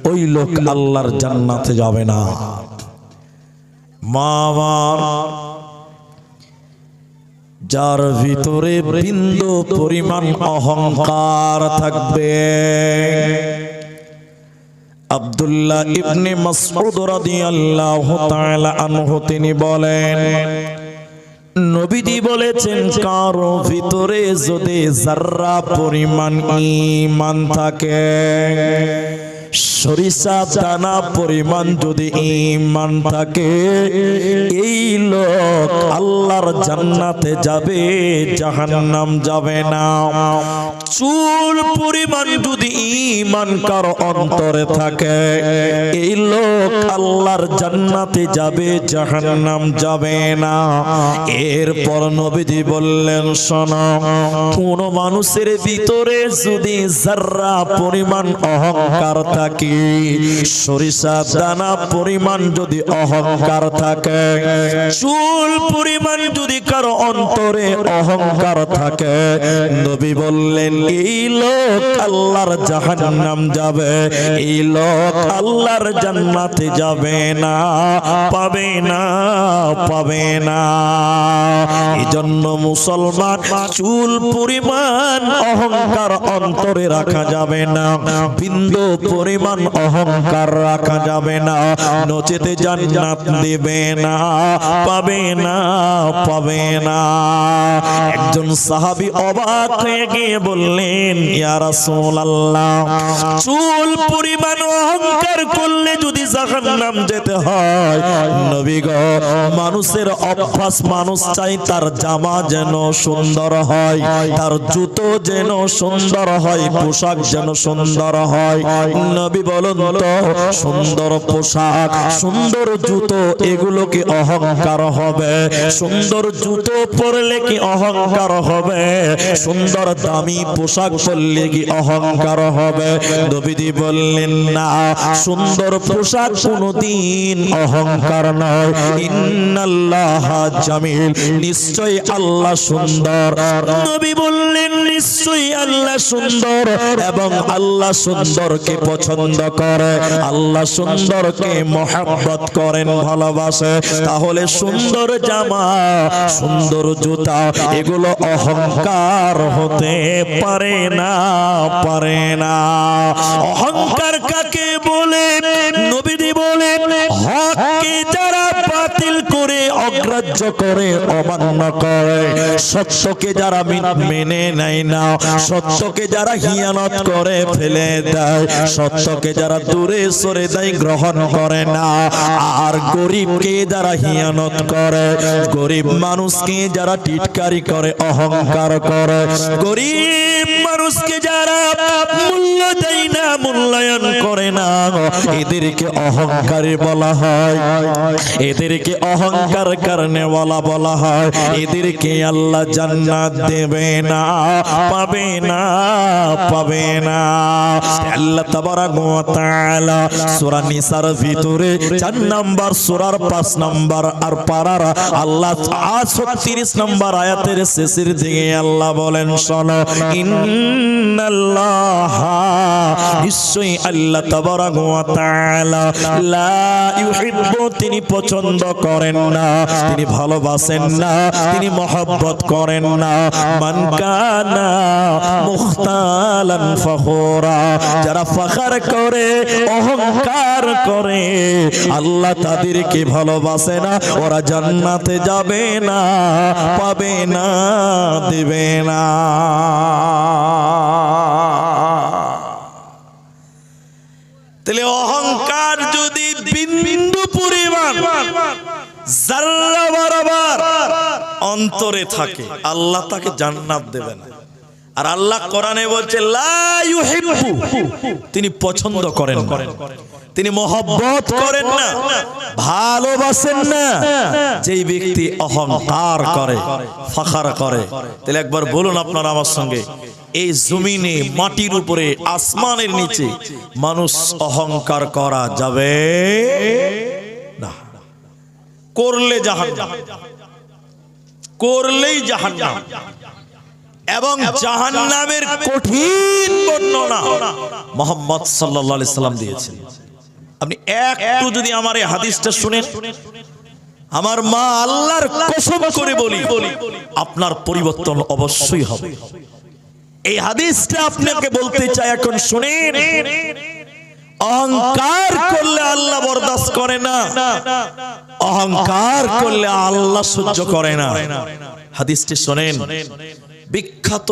ওই লোক আল্লাহর জান্নাতে যাবে না। মা আমার, যার ভিতরে বিন্দু পরিমাণ অহংকার থাকবে, আব্দুল্লাহ ইবনে মাসউদ রাদিয়াল্লাহু তাআলা আনহু তিনি বলেন, নবীজি বলেছেন, কারো ভিতরে যদি যারা পরিমাণ ঈমান থাকে, সরিষা দানা পরিমাণ যদি ঈমান থাকে, এই লোক আল্লাহর জান্নাতে যাবে, জাহান্নাম যাবে না। চুল পরিমাণ যদি ঈমান কারো অন্তরে থাকে, এই লোক আল্লাহর জান্নাতে যাবে, জাহান্নাম যাবে না। এরপর নবীজি বললেন, শোনো, কোন মানুষের ভিতরে যদি যারা পরিমাণ অহংকার থাকে, সরিষা দানা পরিমাণ যদি অহংকার থাকে, চুল পরিমাণ যদি কারো অন্তরে অহংকার থাকে, নবী বললেন এই লোক আল্লাহর জাহান্নাম যাবে, এই লোক আল্লাহর জান্নাতে যাবে না, পাবে না, পাবে না। এজন্য মুসলমান চুল পরিমাণ অহংকার অন্তরে রাখা যাবে না, বিন্দু পরিমাণ অহংকার রাখা যাবে না, নচেতে জান্নাত দেবে না, পাবে না, পাবে না। একজন সাহাবী অবাক হয়ে গিয়ে বললেন, ইয়া রাসূলুল্লাহ, চুল পরিমাণ অহংকার করলে যদি জাহান্নাম যেতে হয়, নবী গো, মানুষের অভ্যাস, মানুষ চাই তার জামা যেন সুন্দর হয়, তার জুতো যেন সুন্দর হয়, পোশাক যেন সুন্দর হয়। নবী বলেন তো, সুন্দর পোশাক, সুন্দর জুতো, এগুলো কি অহংকার হবে? সুন্দর জুতো পরলে কি অহংকার হবে? সুন্দর দামি পোশাক পরলে কি অহংকার হবে? নবীজি বললেন না, সুন্দর পোশাক কোনদিন অহংকার নয়। ইন্নাল্লাহা জামিল, নিশ্চয়ই আল্লাহ সুন্দর। নবী বললেন নিশ্চয়ই আল্লাহ সুন্দর, এবং আল্লাহ সুন্দরকে পছন্দ করে, আল্লাহ সুন্দরকে মহব্বত করেন, ভালোবাসে। তাহলে সুন্দর জামা, সুন্দর জুতা, এগুলো অহংকার হতে পারে না, পারে না। অহংকার কাকে বলে? নবীজি বলেন, হককে যারা বাতিল করে, অগ্রাহ্য করে, অমান্য করে, সত্যকে যারা মেনে নেয় না, সত্যকে যারা হিয়ানত করে ফেলে দেয়, সত্যকে যারা দূরে সরে দেয়, গ্রহণ করে না, আর গরিবকে যারা হিয়ানত করে, গরিব মানুষকে যারা টিটকারি করে, অহংকার করে, গরিব মানুষকে যারা মূল্য দেয় না, মূল্যায়ন করে না, এদেরকে অহংকারী বলা হয়, এদেরকে অহংকার কারণে বলা হয়। এদেরকে আল্লাহ জান্নাত দেবে না, পাবে না, পাবে না। আল্লাহ তাবারাক ওয়া তাআলা সূরা নিসার ভিতরে 4 নাম্বার সূরার 5 নাম্বার আর পারার আল্লাহ 36 নাম্বার আয়াতের শেষের দিকে আল্লাহ বলেন, শোনো, ইন্নাল্লাহা, নিশ্চয়ই আল্লাহ তাবারাক ওয়া তাআলা, লা ইউহিব্বু, তিনি পছন্দ করেন না, তিনি ভালোবাসেন না, তিনি মহব্বত করেন না, মান কানা মুখতালান ফখুরা, যারা ফখর করে, অহংকার করে, আল্লাহ তাদেরকে ভালোবাসে না, ওরা জান্নাতে যাবে না, পাবে না, দেবে না। তাহলে অহংকার যদি বিন্দু পরিমাণ, যারা বরাবর অন্তরে থাকে, আল্লাহ তাকে জান্নাত দেবে না। আর আল্লাহ কোরআনে বলছে, লা ইউহিব্বু, তিনি পছন্দ করেন না, তিনি মহব্বত করেন না, ভালোবাসেন না যেই ব্যক্তি অহংকার করে, ফখর করে। তাহলে একবার বলুন আপনারা আমার সঙ্গে, এই জমিনে, মাটির উপরে, আসমানের নিচে মানুষ অহংকার করা যাবে না। করলে জাহান্নাম, করলেই জাহান্নাম, এবং জাহান্নামের কঠিন বর্ণনা মুহাম্মদ সাল্লাল্লাহু আলাইহি সাল্লাম দিয়েছেন। আপনি একটু যদি আমার এই হাদিসটা শুনেন, আমার মা আল্লাহর কসম করে বলি, আপনার পরিবর্তন অবশ্যই হবে। এই হাদিসটা আপনাকে বলতে চাই, এখন শুনেন। অহংকার করলে আল্লাহ বরদাস্ত করে না, অহংকার করলে আল্লাহ সহ্য করে না। হাদিসটি শুনেন। বিখ্যাত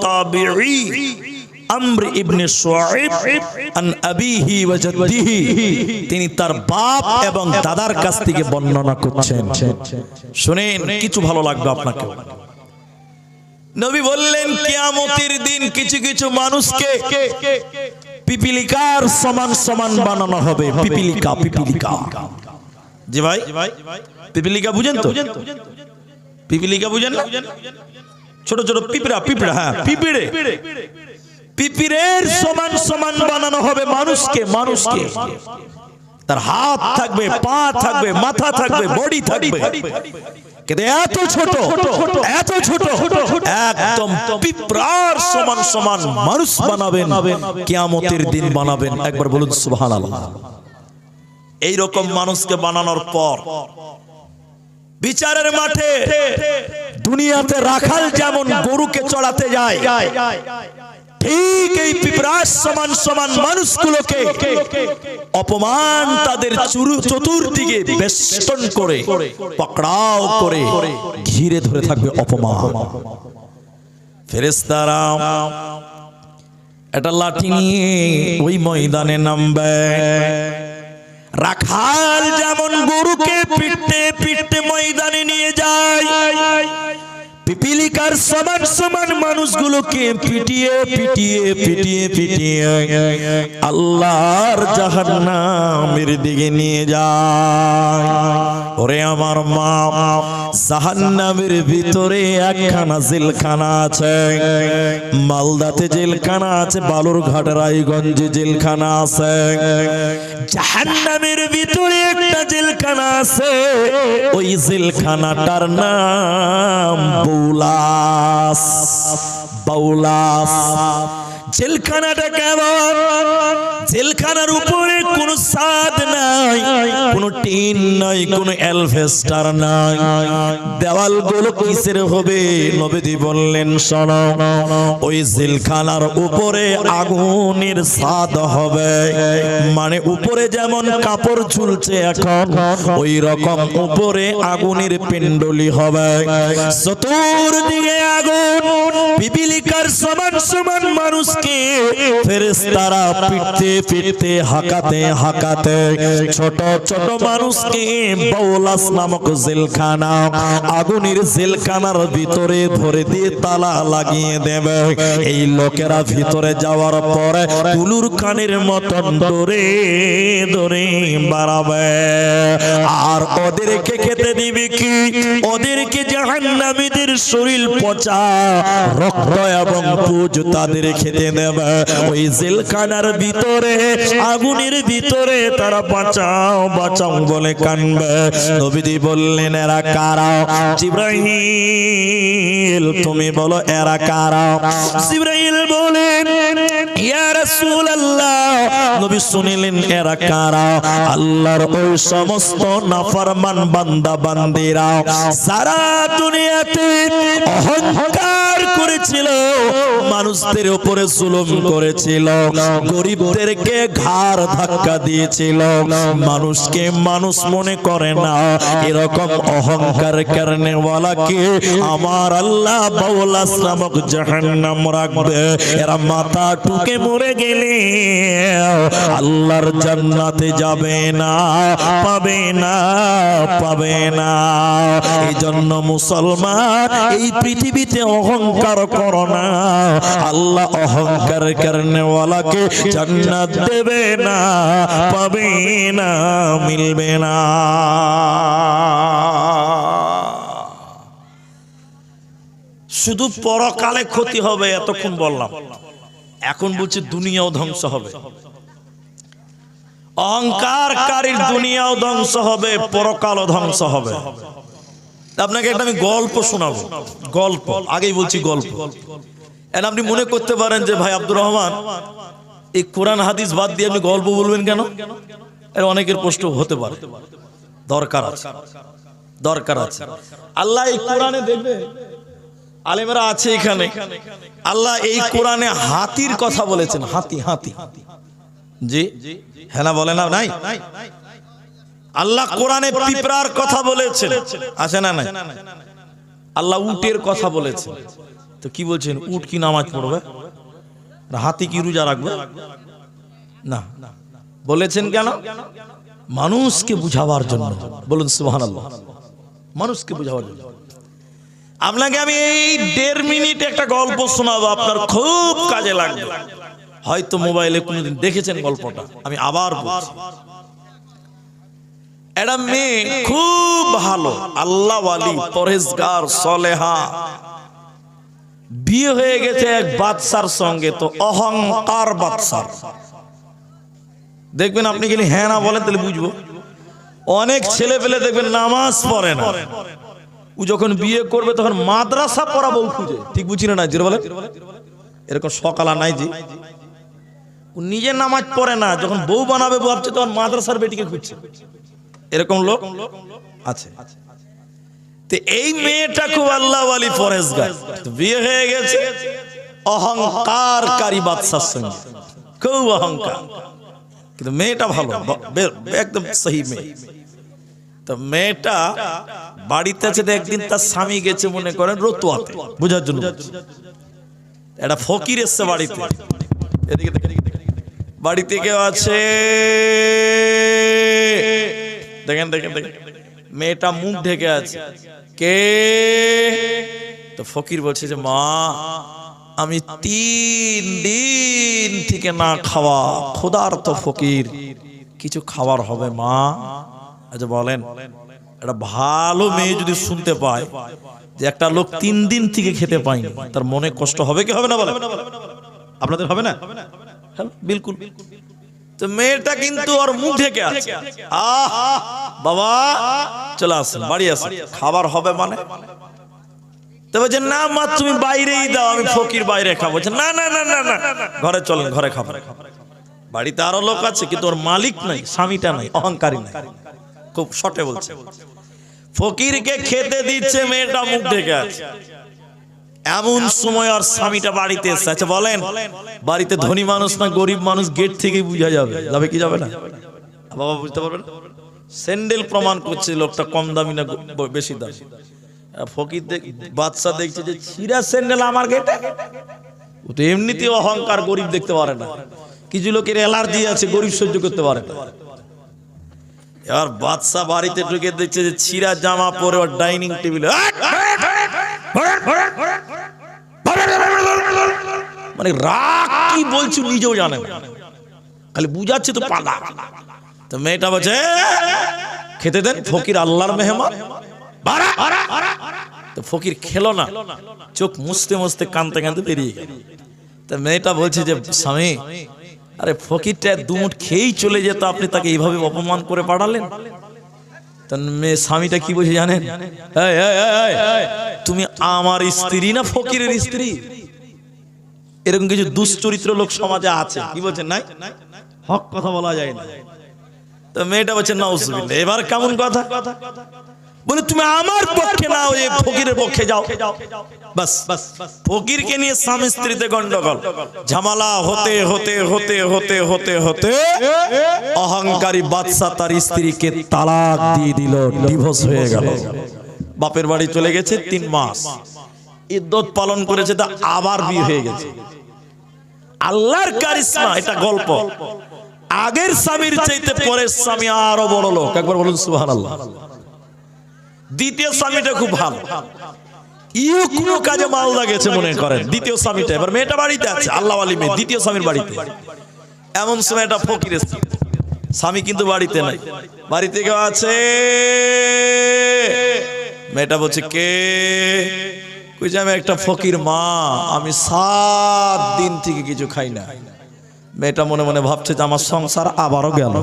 তাবিঈ আমর ইবনে শুআইব আন আবিহি ওয়া জাদ্দিহি, তিনি তার বাপ এবং দাদার কাছ থেকে বর্ণনা করছেন। শুনেন, কিছু ভালো লাগবে আপনাকে। নবী বললেন, কিয়ামতের দিন কিছু কিছু মানুষকে পিপিলিকার সমান সমান বানানো হবে। পিপিলিকা, পিপিলিকা, জি ভাই, পিপিলিকা বুঝেন তো? পিপিলিকা বুঝেন না? ছোট ছোট পিঁপড়া, পিঁপড়া, হ্যাঁ পিঁপড়ে, পিপিরের সমান সমান বানানো হবে মানুষকে। মানুষকে তার হাত থাকবে, পা থাকবে, মাথা থাকবে, বডি থাকবে, কিন্তু এত ছোট, এত ছোট, একদম পিঁপড়ার সমান সমান মানুষ বানাবেন, কিয়ামতের দিন বানাবেন। একবার বলুন সুবহানাল্লাহ। এই রকম মানুষকে বানানোর পর বিচারের মাঠে দুনিয়াতে রাখাল যেমন গরুকে চড়াতে যায়, ঠিক এই পিঁপড়ার সমান সমান মানুষগুলোকে অপমান তাদের চতুর্দিকে বেষ্টন করে, পাকড়াও করে ঘিরে ধরে থাকবে অপমান। ফেরেশতারা একটা লাঠি নিয়ে ওই ময়দানে নামবে। রাখাল যেমন গরুকে পিটতে পিটতে ময়দানে নিয়ে যায়, পিপিলিকার সমান সমান মানুষগুলোকে পিটিয়ে পিটিয়ে পিটিয়ে পিটিয়ে আল্লাহর জাহান্নামের দিকে নিয়ে যায়। ওরে আমার মা, জাহান্নামের ভিতরে একখানা জেলখানা আছে। মালদাতে জেলখানা আছে, বালুরঘাট রায়গঞ্জে জেলখানা আছে। জাহান্নামের ভিতরে একটা জেলখানা আছে, ওই জেলখানাটার নাম বাউলাস। বাউলাস জেলখানাটা কেমন? জেলখানার উপরে কোনো ছাদ নাই, কোনো টিন নাই, কোনো অ্যালভেস্টার নাই। দেওয়ালগুলো কিসের হবে? নবীজি বললেন শোনো, ওই জেলখানার উপরে আগুনের ছাদ হবে। মানে উপরে যেমন কাপড় ঝুলছে এখন, ওই রকম উপরে আগুনের পিণ্ডলি হবে। চতুর্দিকে আগুন, পিপিলিকার সমান সমান মানুষকে ফেরেশতারা পিটতে পিটতে হাঁকাতে হাঁকাতে ছোট ছোট মানুষকে বাউলাস নামক জেলখানা, আগুনের জেলখানার ভিতরে ধরে দিয়ে তালা লাগিয়ে দেবে। এই লোকেরা ভিতরে যাওয়ার পরে কুলুর খানের মতন দৌড়ে দৌড়ে বাড়াবে। আর ওদেরকে খেতে দিবে কি? ওদেরকে জাহান্নামীদের শরীর পচা রক্ত এবং পুজ তাদের খেতে দেবে। ওই জেলখানার ভিতরে আগুনের ভিতরে তারা বাঁচাও বাঁচাও বলে কানবে। নবীজি বললেন এরা কারা? জিবরাইল তুমি বলো এরা কারা? জিবরাইল বলেন ইয়া রাসূলুল্লাহ। নবী শুনিলেন এরা কারা? আল্লাহর ওই সমস্ত নাফরমান বান্দা বান্দিরা সারা দুনিয়াতে অহংকার করেছিল, মানুষদের উপরে জুলুম করেছিল, গরিবদেরকে ঘাড় ধাক্কা দিয়েছিল, মানুষকে মানুষ মনে করে না, এরকম অহংকার কারণে ওয়ালাকে আমার আল্লাহ বাউলাস নামক জাহান্নাম রাখবে। এরা মাথা টুকে মরে গেলে আল্লাহর জান্নাতে যাবে না, পাবে না, পাবে না। এই জন্য মুসলমান এই পৃথিবীতে অহংকার করো না, আল্লাহ অহংকার করনে ওয়ালাকে জান্নাত দেবে না, পাবে না, মিলবে না। শুধু পরকালে ক্ষতি হবে এতক্ষণ বললাম, এখন বলছে দুনিয়াও ধ্বংস হবে। অহংকারকারীর দুনিয়াও ধ্বংস হবে, পরকালও ধ্বংস হবে। আপনাকে একটা আমি গল্প শোনাবো। গল্প আগেই বলছি গল্প। আপনি মনে করতে পারেন যে ভাই আব্দুর রহমান এই কোরআন হাদিস বাদ দিয়ে আপনি গল্প বলবেন কেন? এর অনেকের প্রশ্ন হতে পারে। দরকার আছে, দরকার আছে। আল্লাহ এই কোরআনে দেখবে, আলেমেরা আছে এখানে, আল্লাহ এই কোরআনে হাতির কথা বলেছেন। হাতি, হাতি, জি হ্যাঁ না বলে না? নাই। আল্লাহ কোরআনে পিঁপড়ার কথা বলেছেন, আছে না? নাই। আল্লাহ উটের কথা বলেছেন। তো কি বলছেন? উট কি নামাজ পড়বে? হাতি কি রোজা রাখবে? না। বলেছেন কেন? মানুষকে বুঝাবার জন্য। বলুন সুবহানাল্লাহ। মানুষকে বুঝাবার জন্য। আপনাকে আমি এই 1.5 মিনিট একটা গল্প শোনাবো, আপনার খুব কাজে লাগবে। হয়তো মোবাইলে কোনোদিন দেখেছেন গল্পটা, আমি আবার বলছি। একটা মেয়ে খুব ভালো, আল্লাহওয়ালি, পরহেজগার, সলেহা, বিয়ে হয়ে গেছে এক বাদশার সঙ্গে, তো অহংকার বাদশার। দেখবেন আপনি গেলে হ্যাঁ না বলেন তাহলে বুঝবো। অনেক ছেলে পেলে দেখবেন নামাজ পড়ে না, ও যখন বিয়ে করবে তখন মাদ্রাসা পড়া বউ খুঁজে। ঠিক বুঝি না? যেটা বলে এরকম সকালা নাই যে ও নিজে নামাজ পড়ে না, যখন বউ বানাবে ভাবছে তখন মাদ্রাসার বেটিকে খুঁজছে। এরকম লোক আছে। তো এই মেয়েটা খুব আল্লাহওয়ালি পরেজগার, বিয়ে হয়ে গেছে অহংকারী বাদশার সঙ্গে, খুব অহংকার। কিন্তু মেয়েটা ভালো, একদম সহি মেয়ে। তো মেয়েটা বাড়িতে আছে, একদিন তার স্বামী গেছে মনে করেন রতুয়াতে, বোঝার জন্য একটা ফকির এসছে বাড়িতে। এদিকে বাড়িতে কেউ আছে? দেখেন দেখেন দেখেন, মেয়েটা মুখ ঢেকে আছে। কে? তো ফকির বলছে যে মা, আমি 3 দিন থেকে না খাওয়া, ক্ষুধার্ত ফকির, কিছু খাবার হবে মা? আচ্ছা বলেন, একটা ভালো মেয়ে যদি শুনতে পায় যে একটা লোক 3 দিন থেকে খেতে পায়নি, তার মনে কষ্ট হবে কি হবে না? বলেন, আপনাদের হবে না? বিলকুল। তো মেয়েটা কিন্তু ওর মুখ ঢেকে আছে। বাবা চলে আসেন, বাড়ি আসেন, খাবার হবে মানে? তো বলছে না মা, তুমি বাইরেই দাও, আমি ফকির বাইরে খাবো। না না না না না, ঘরে চলেন, ঘরে খাবো। বাড়িতে আরো লোক আছে কিন্তু ওর মালিক নাই, স্বামীটা নাই, অহংকারী নাই, খুব শর্টে বলছে। ফকিরকে খেতে দিচ্ছে, মেয়েটা মুখ ঢেকে আছে। এমন সময় আর স্বামীটা বাড়িতে এসেছে। আচ্ছা বলেন, বাড়িতে ধনী মানুষ না গরিব মানুষ গেট থেকেই বুঝা যাবে, যাবে কি যাবে না? বাবা বুঝতে পারবেন? স্যান্ডেল প্রমাণ করছে লোকটা কম দামি না বেশি দামি। ফকির বাদশা দেখছে যে ছিঁড়া স্যান্ডেল আমার গেটে। ও তো এমনিতেই অহংকার, গরিব দেখতে পারে না। কিছু লোকের অ্যালার্জি আছে, গরিব সহ্য করতে পারে না। এবার বাদশা বাড়িতে ঢুকে দেখছে যে ছিঁড়া জামা পরে ওর ডাইনিং টেবিলে, মানে রাগ কি বলছো নিজেও জানে না, খালি বুঝাচ্ছে তো পালা। তো মেয়েটা বলছে খেতে দেন, ফকির আল্লাহর মেহমান। তো ফকির খেলো না, চোখ মুছতে মুছতে কাঁদতে কাঁদতে বেরিয়ে গেল। তো মেয়েটা বলছে যে স্বামী, আরে ফকিরটা 2 মুঠ খেয়েই চলে যেত, আপনি তাকে এইভাবে অপমান করে পাঠালেন। স্বামীটা কি বলছে জানেন? তুমি আমার স্ত্রী না ফকিরের স্ত্রী? এরকম কিছু দুশ্চরিত্র লোক সমাজে আছে। কি বলছেন? নাই, হক কথা বলা যায় না। তো মেয়েটা বলছে নাউজুবিল্লাহ। এবার কেমন কথা? বলে তুমি আমার পক্ষে না, ওই ফকিরের পক্ষে যাও। বাস ফকিরকে নিয়ে স্বামী স্ত্রীতে গন্ডগোল, ঝামেলা হতে হতে হতে হতে হতে হতে অহংকারী বাদশা তার স্ত্রীকে তালাক দিয়ে দিল, ডিভোর্স হয়ে গেল। বাপের বাড়ি চলে গেছে, 3 মাস ইদ্দত পালন করেছে, তা আবার বিয়ে হয়ে গেছে। আল্লাহর কারিশমা, এটা গল্প। আগের স্বামীর চাইতে পরের স্বামী আরো বড় লোক। একবার বলুন সুবহানাল্লাহ। দ্বিতীয় স্বামীটা খুব ভালো, ইউ কোনো কাজে মাল লাগেছে মনে করেন। দ্বিতীয় স্বামীটা, এবার মেয়েটা বাড়িতে আছে, আল্লাহ আলী মেয়ে, দ্বিতীয় স্বামীর বাড়িতে। এমন সময় একটা ফকির এসেছে, স্বামী কিন্তু বাড়িতে নাই। বাড়িতে কেউ আছে? মেয়েটা বলছে কে? কইছে আমি একটা ফকির মা, আমি 7 দিন থেকে কিছু খাই না। মেয়েটা মনে মনে ভাবছে যে আমার সংসার আবারও গেল।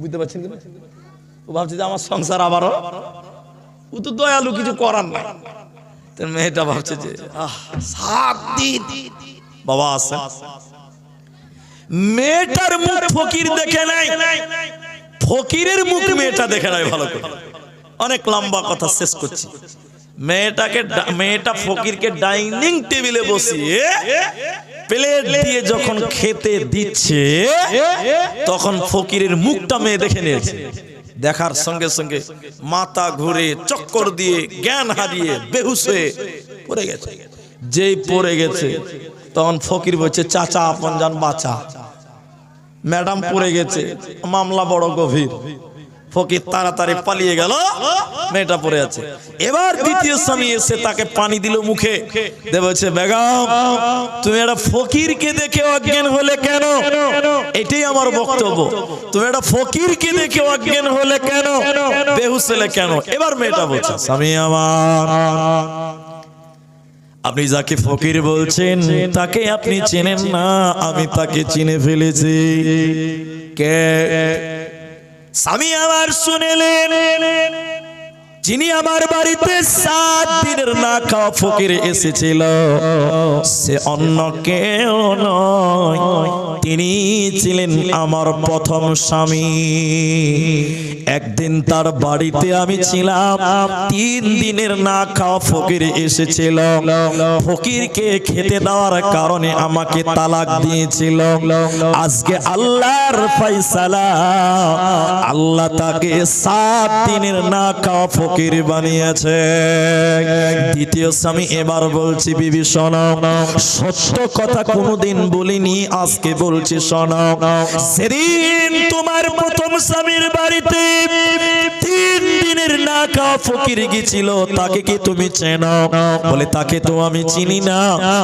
বুঝতে পারছেন? ও ভাবছে যে আমার সংসার আবারও, ও তো দয়ালু, কিছু করার নাই। মেয়েটা ভাবছে যে 7 দিন বাবা আছে। মেয়েটার মুখ ফকির দেখে নাই, ফকিরের মুখ মেয়েটা দেখে নাই ভালো করে। অনেক লম্বা কথা, শেষ করছি। মেয়েটা ফকিরকে ডাইনিং টেবিলে বসিয়ে প্লেট দিয়ে যখন খেতে দিচ্ছে, তখন ফকিরের মুখটা মেয়ে দেখে নিয়েছে। দেখার সঙ্গে সঙ্গে মাথা ঘুরে, চক্কর দিয়ে, জ্ঞান হারিয়ে বেহুশ হয়ে পড়ে গেছে। যেই পড়ে গেছে তখন ফকির বলছে চাচা আপন জান বাঁচা। ম্যাডাম পড়ে গেছে, মামলা বড় গভীর। ফকির তাড়াতাড়ি পালিয়ে গেল, মেয়েটা পড়ে আছে। এবার দ্বিতীয় স্বামী এসে তাকে পানি দিল মুখে, বলছে বেগম তুমি একটা ফকিরকে দেখে অজ্ঞান হলে কেন? এটাই আমার বক্তব্য। তুমি একটা ফকিরকে দেখে অজ্ঞান হলে কেন, বেহুশ হলে কেন? এবার মেয়েটা বলছে স্বামী আমার আপনি যাকে ফকির বলছেন তাকে আপনি চেনেন না, আমি তাকে চিনে ফেলেছি। কে? স্বামী আমার শুনেলেন, যিনি আমার বাড়িতে 7 দিনের না খাওয়া ফকির এসেছিল সে অন্য কেউ নয়, তিনি ছিলেন আমার প্রথম স্বামী। একদিন তার বাড়িতে আমি ছিলাম, 3 দিনের না খাওয়া ফকির এসেছিল। ফকিরকে খেতে দেওয়ার কারণে আমাকে তালাক দিয়েছিল। আজকে আল্লাহর ফয়সালা, আল্লাহ তাকে 7 দিনের না খাওয়া ফকির বানিয়েছে। দ্বিতীয় স্বামী এবার বলছি, বিবি শোনো, সত্য কথা কোনোদিন বলিনি, আজকে বলছি শোনো। সেদিন তোমার প্রথম স্বামীর বাড়িতে 3 দিনের না খাওয়া ফকির গিয়েছিল, তাকে কি তুমি চেনো? বলে তাকে তো আমি চিনি না।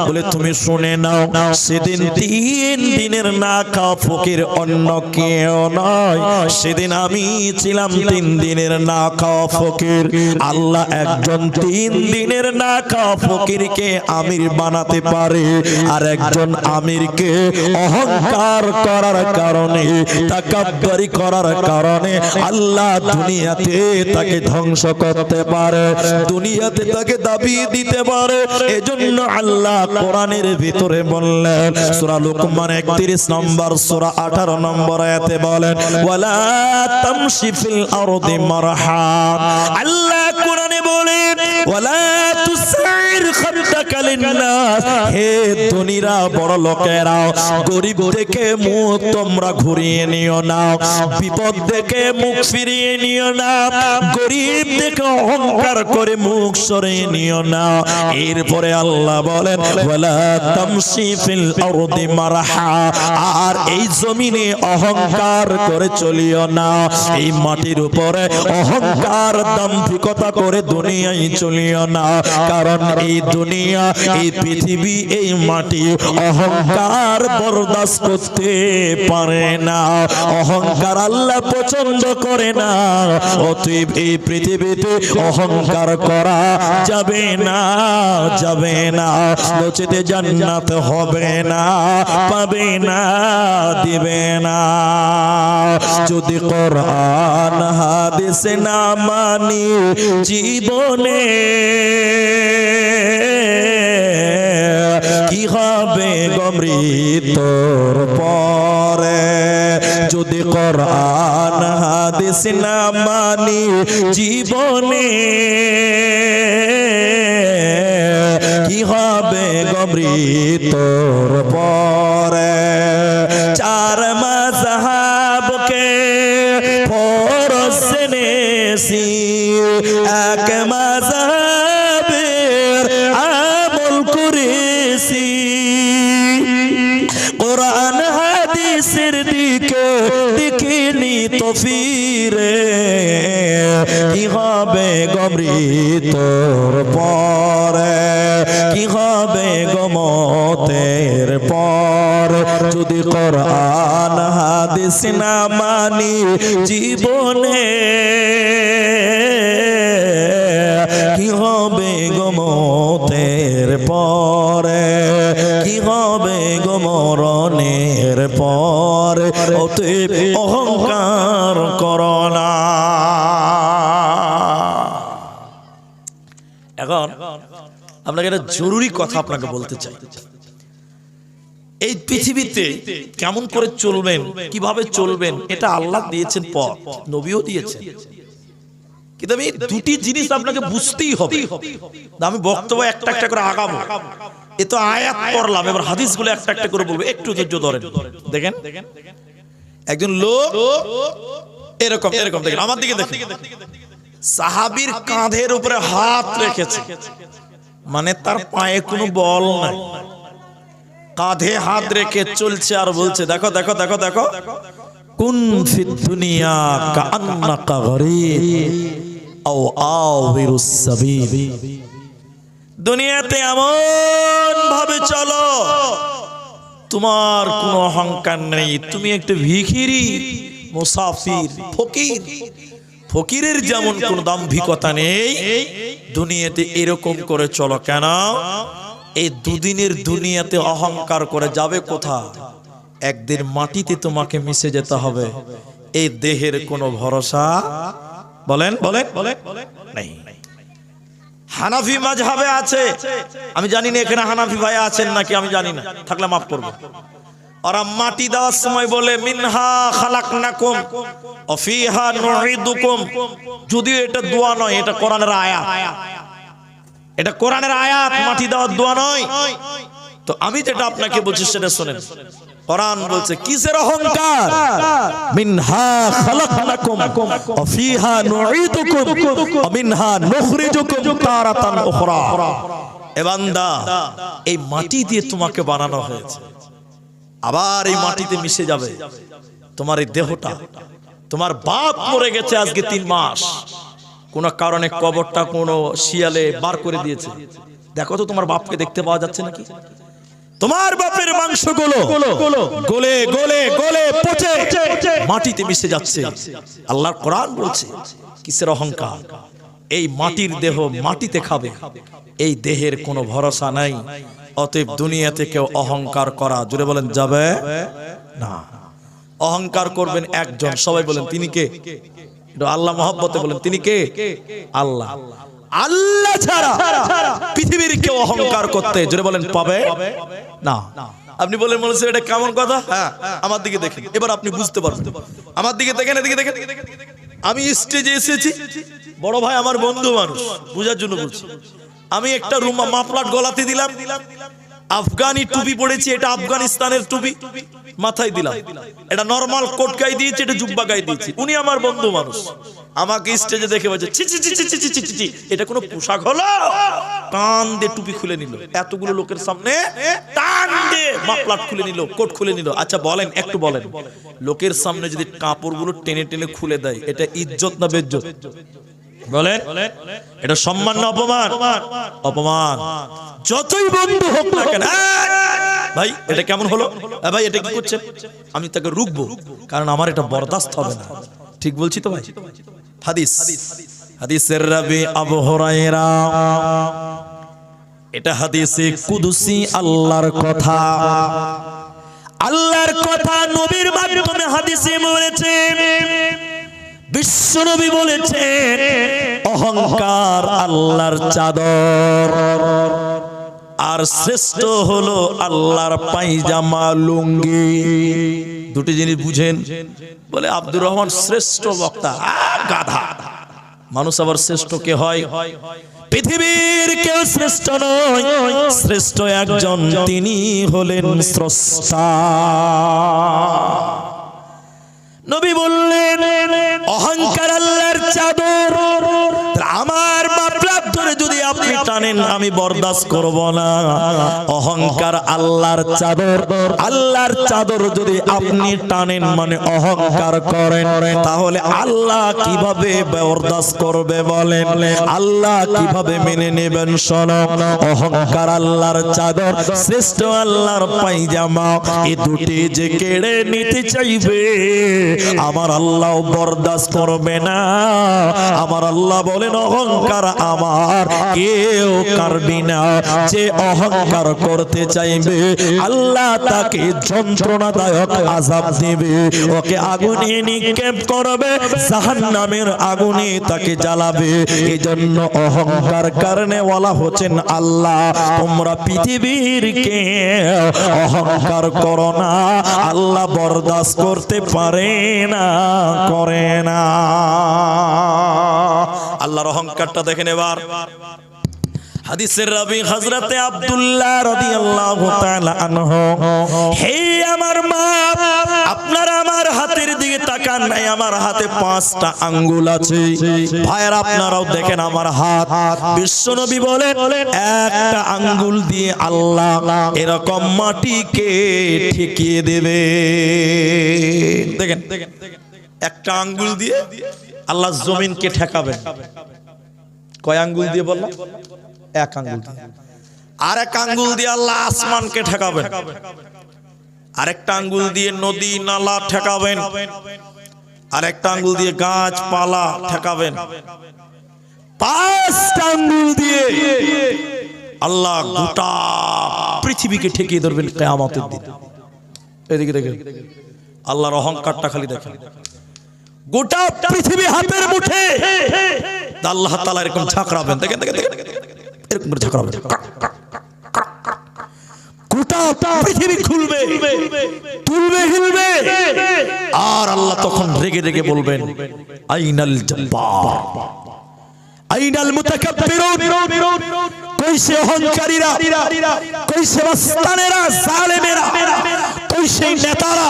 বলে তুমি শুনে নাও, সেদিন 3 দিনের না খাওয়া ফকির অন্য কেউ নয়, সেদিন আমি ছিলাম 3 দিনের না খাওয়া ফকির। আল্লাহ একজন 3 দিনের না খাওয়া ফকিরকে আমির বানাতে পারে, আর একজন আমিরকে অহংকার করার কারণে, তাকাব্বুরি করার কারণে আল্লাহ দুনিয়াতে তাকে ধ্বংস করতে পারে, দুনিয়াতে তাকে দাবিয়ে দিতে পারে। এজন্য আল্লাহ কোরআনের ভিতরে বললেন, সূরা লুকমান 31 নম্বর সূরা 18 নম্বর আয়াতে বলেন, ওয়ালা তামশি ফিল আরদি মারহা। আল্লাহ কোরআনে বলেন, ওয়ালা তুসাইর খাদ্দাকা লিন্নাস, হে ধনীরা বড় লোকেরা, গরিব দেখে মুখ তোমরা ঘুরিয়ে নিও না, বিপদ দেখে মুখ ফিরিয়ে নিও না, গরিব দেখে অহংকার করে মুখ সরিয়ে নিও না। এরপরে আল্লাহ বলেন, ওয়ালা তামশি ফিল আরদি মারহা, আর এই জমিনে অহংকার করে চলিও না, এই মাটির উপরে অহংকার দাম্ভিকতা করে দুনিয়ায় চলিও না। কারণ এই দুনিয়া, এই পৃথিবী, এই মাটি অহংকার বরদাস্ত করতে পারে না, অহংকার আল্লাহ পছন্দ করে না। অতএব এই পৃথিবীতে অহংকার করা যাবে না, যাবে না, নচেতে জান্নাত হবে না, পাবে না, দিবে না। যদি কোরআন হাদিস না মানি জীবনে, কি হবে গো মৃত্যুর পরে? যদি কোরআন হাদিস না মানি জীবনে, কি হবে গো মৃত্যুর পরে? 4 মাযহাবকে ফরজ জেনেছি, এক মাযহাবের আমল করেছি, কোরআন হাদিসের দিকে দেখিনি তো ফিরে, কি হবে গো মৃত্যুর পরে? কি হবে গো মতের পর? যদি কোরআন হাদিস না মানি জীবনে, কি হবে গো মতের পরে? কি হবে গো মরণের পরে? অতএব অহংকার করো না। এখন আপনাকে একটা জরুরি কথা আপনাকে বলতে চাই। এই পৃথিবীতে কেমন করে চলবেন, কিভাবে চলবেন, এটা আল্লাহ দিয়েছেন পথ, নবীও দিয়েছেন, কিন্তু আমি 2টি জিনিস আপনাকে বুঝতেই হবে। আমি বক্তব্য একটা একটা করে আগাবো, এ তো আয়াত পড়লাম, এবার হাদিসগুলো একটা একটা করে বলবো, একটু ধৈর্য ধরেন। দেখেন একজন লোক এরকম এরকম, দেখেন আমার দিকে, দেখেন সাহাবীর কাঁধের উপরে হাত রেখেছে, মানে তার পায়ে কোনো বল নাই, কাঁধে হাত রেখে চলছে আর বলছে, দেখো দেখো দেখো দেখো, কুন ফিদ দুনিয়া কাআন্নাকা গরীব আও আবিরুস সাবিল। দুনিয়াতে এমন ভাবে চলো তোমার কোনো অহংকার নেই, তুমি একটা ভিখিরি, মুসাফির, ফকির। ফকিরের যেমন কোনো দাম্ভিকতা নেই, দুনিয়াতে এরকম করে চলো। কেন? এই দুদিনের দুনিয়াতে অহংকার করে যাবে কোথা? একদিন মাটিতে তোমাকে মিশে যেতে হবে। এই দেহের কোনো ভরসা বলেন বলেন নেই। হানাফি মাযহাবে আছে, আমি জানি না এখানে হানাফি ভাই আছেন নাকি, আমি জানি না, থাকলে মাফ করবেন। ওরা মাটি দেওয়ার সময় বলে মিনহা খালাকনাকুম ওয়া ফিহা নুঈদুকুম। যদিও এটা দোয়া নয়, এটা কোরআনের আয়াত, এটা কোরআনের আয়াত, মাটি দেওয়ার দোয়া নয়। তো আমি যেটা আপনাকে বলছি সেটা শুনেন। কোরআন বলছে কিসের অহংকার? মিনহা খালাকনাকুম ওয়া ফিহা নুঈদুকুম ওয়া মিনহা নুখরিজুকুম তারাতান উখরা। এ বান্দা, এই মাটি দিয়ে তোমাকে বানানো হয়েছে, আবার এই মাটিতে মিশে যাবে তোমার এই দেহটা। তোমার বাপ মরে গেছে আজকে 3 মাস, কোন কারণে কবরটা কোন শিয়ালে বার করে দিয়েছে। দেখো তো তোমার বাপকে দেখতে পাওয়া যাচ্ছে নাকি? তোমার বাপের মাংসগুলো গলে গলে গলে পচে মাটিতে মিশে যাচ্ছে। আল্লাহর কোরআন বলছে কিসের অহংকার? এই মাটির দেহ মাটিতে খাবে, এই দেহের কোনো ভরসা নাই। অতএব দুনিয়াতে কেউ অহংকার করা, জুড়ে বলেন, যাবে না। অহংকার করবেন একজন, সবাই বলেন তিনি কে? আল্লাহ মহব্বতে বলেন তিনি কে? আল্লাহ। আল্লাহ ছাড়া পৃথিবীর কেউ অহংকার করতে, জোরে বলেন, পাবে না। আপনি বলেন মনে হচ্ছে এটা কেমন কথা? হ্যাঁ, আমার দিকে দেখেন, এবার আপনি বুঝতে পারবেন। আমার দিকে দেখেন, এদিকে দেখেন। আমি স্টেজে এসেছি, বড় ভাই আমার বন্ধু মানুষ, বুঝার জন্য বলছি। আমি একটা রুমা মাফলাট গলাতে দিলাম, আফগানি টুপি পড়েছি, এটা আফগানিস্তানের টুপি মাথায় দিলাম, এটা নরমাল কোট গায়ে দিয়েছি, এটা জুব্বা গায়ে দিয়েছি। উনি আমার বন্ধু মানুষ, আমাকে স্টেজে দেখে বলছে ছি ছি ছি ছি ছি ছি ছি, এটা কোনো পোশাক হলো? টান দিয়ে টুপি খুলে নিল, এতগুলো লোকের সামনে টান দিয়ে মাফলাট খুলে নিল, কোট খুলে নিল। আচ্ছা বলেন, একটু বলেন, লোকের সামনে যদি কাপড়গুলো টেনে টেনে খুলে দেয়, এটা ইজ্জত না বেজ্জত? বলেন, এটা সম্মান না অপমান? অপমান। যতই বন্ধু হোক না কেন, ভাই এটা কেমন হলো, ভাই এটা কি করছে, আমি তাকে রুখবো, কারণ আমার এটা বরদাস্ত হবে না। ঠিক বলছি তো ভাই? হাদিস, হাদিসের রাবি আবু হুরায়রা, এটা হাদিসে কুদসি, আল্লাহর কথা। আল্লাহর কথা নবীর মাধ্যমে হাদিসে বলেছেন। বিশ্বনবী বলেছেন অহংকার আল্লাহর চাদর, আর শ্রেষ্ঠ হলো আল্লাহর পায়জামা, লুঙ্গি। দুটি জিনিস বুঝেন। বলে আব্দুর রহমান শ্রেষ্ঠ বক্তা, গাধা। মানুষ আবার শ্রেষ্ঠ কে হয়? পৃথিবীর কেউ শ্রেষ্ঠ নয়, শ্রেষ্ঠ একজন, তিনি হলেন স্রষ্টা। নবী বললেন অহংকার আল্লাহর চাদর, আমার মাফলাক ধরে যদি আপনি টানেন আমি বরদাস্ত করব না। অহংকার আল্লাহর চাদর, আল্লাহর চাদর যদি আপনি টানেন মানে অহংকার করেন, তাহলে আল্লাহ কিভাবে বরদাস্ত করবে বলেন? আল্লাহ কিভাবে মেনে নেবেন? শোনো, অহংকার আল্লাহর চাদর, শ্রেষ্ঠ আল্লাহর পায়জামা, এই দুটি যে কেড়ে নিতে চাইবে আমার আল্লাহ বরদাস্ত করবে না। আমার আল্লাহ বলেন অহংকার আমার কেউ কারবি না। যে অহংকার করতে চাইবে আল্লাহ তাকে যন্ত্রণাদায়ক আযাব দেবে, ওকে আগুনে নিক্ষেপ করবে, জাহান্নামের আগুনে তাকে জ্বালাবে। এজন্য অহংকার কারণে ওয়ালা হচ্ছেন আল্লাহ। তোমরা পৃথিবীর কেউ অহংকার করো না, আল্লাহ বরদাস্ত করতে পারে না, করে না। আল্লাহর অহংকারটা দেখেন। এবার হাদিসের রাবি হযরতে আব্দুল্লাহ রাদিয়াল্লাহু তাআলা আনহু, হে আমার মা, আপনারা আমার হাতের দিকে তাকান নাই, আমার হাতে 5টা আঙ্গুল আছে। ভাইয়ের আপনারাও দেখেন আমার হাত। বিশ্বনবী বলেন একটা আঙ্গুল দিয়ে আল্লাহ এরকম মাটিকে ঠেকিয়ে দেবে। দেখেন, একটা আঙ্গুল দিয়ে আল্লাহ জমিনকে ঠেকাবেন। কয় আঙ্গুল দিয়ে বললাম? এক আঙ্গুল দিয়ে। আর এক আঙ্গুল দিয়ে আল্লাহ আসমানকে ঠেকাবেন। আরেকটা আঙ্গুল দিয়ে নদী নালা ঠেকাবেন। আরেকটা আঙ্গুল দিয়ে গাছপালা ঠেকাবেন। 5টা আঙ্গুল দিয়ে আল্লাহ গোটা পৃথিবীকে ঠেকিয়ে ধরবেন কিয়ামতের দিন। এদিকে দেখেন আল্লাহর অহংকারটা খালি দেখেন, গোটা পৃথিবী হাতের মুঠে আল্লাহ তাআলা এরকম ঝাঁকড়াবেন, দেখেন দেখেন দেখেন এরকম করে ঝাঁকড়াবেন, গোটা পৃথিবী খুলবে, তুলবে হিলবে, আর আল্লাহ তখন রেগে রেগে বলবেন আইনাল জব্বার আইনাল মুতাকাব্বিরুন, কই সে অহংকারীরা, কই সে মাস্তানেরা, জালেমেরা, কই সেই নেতারা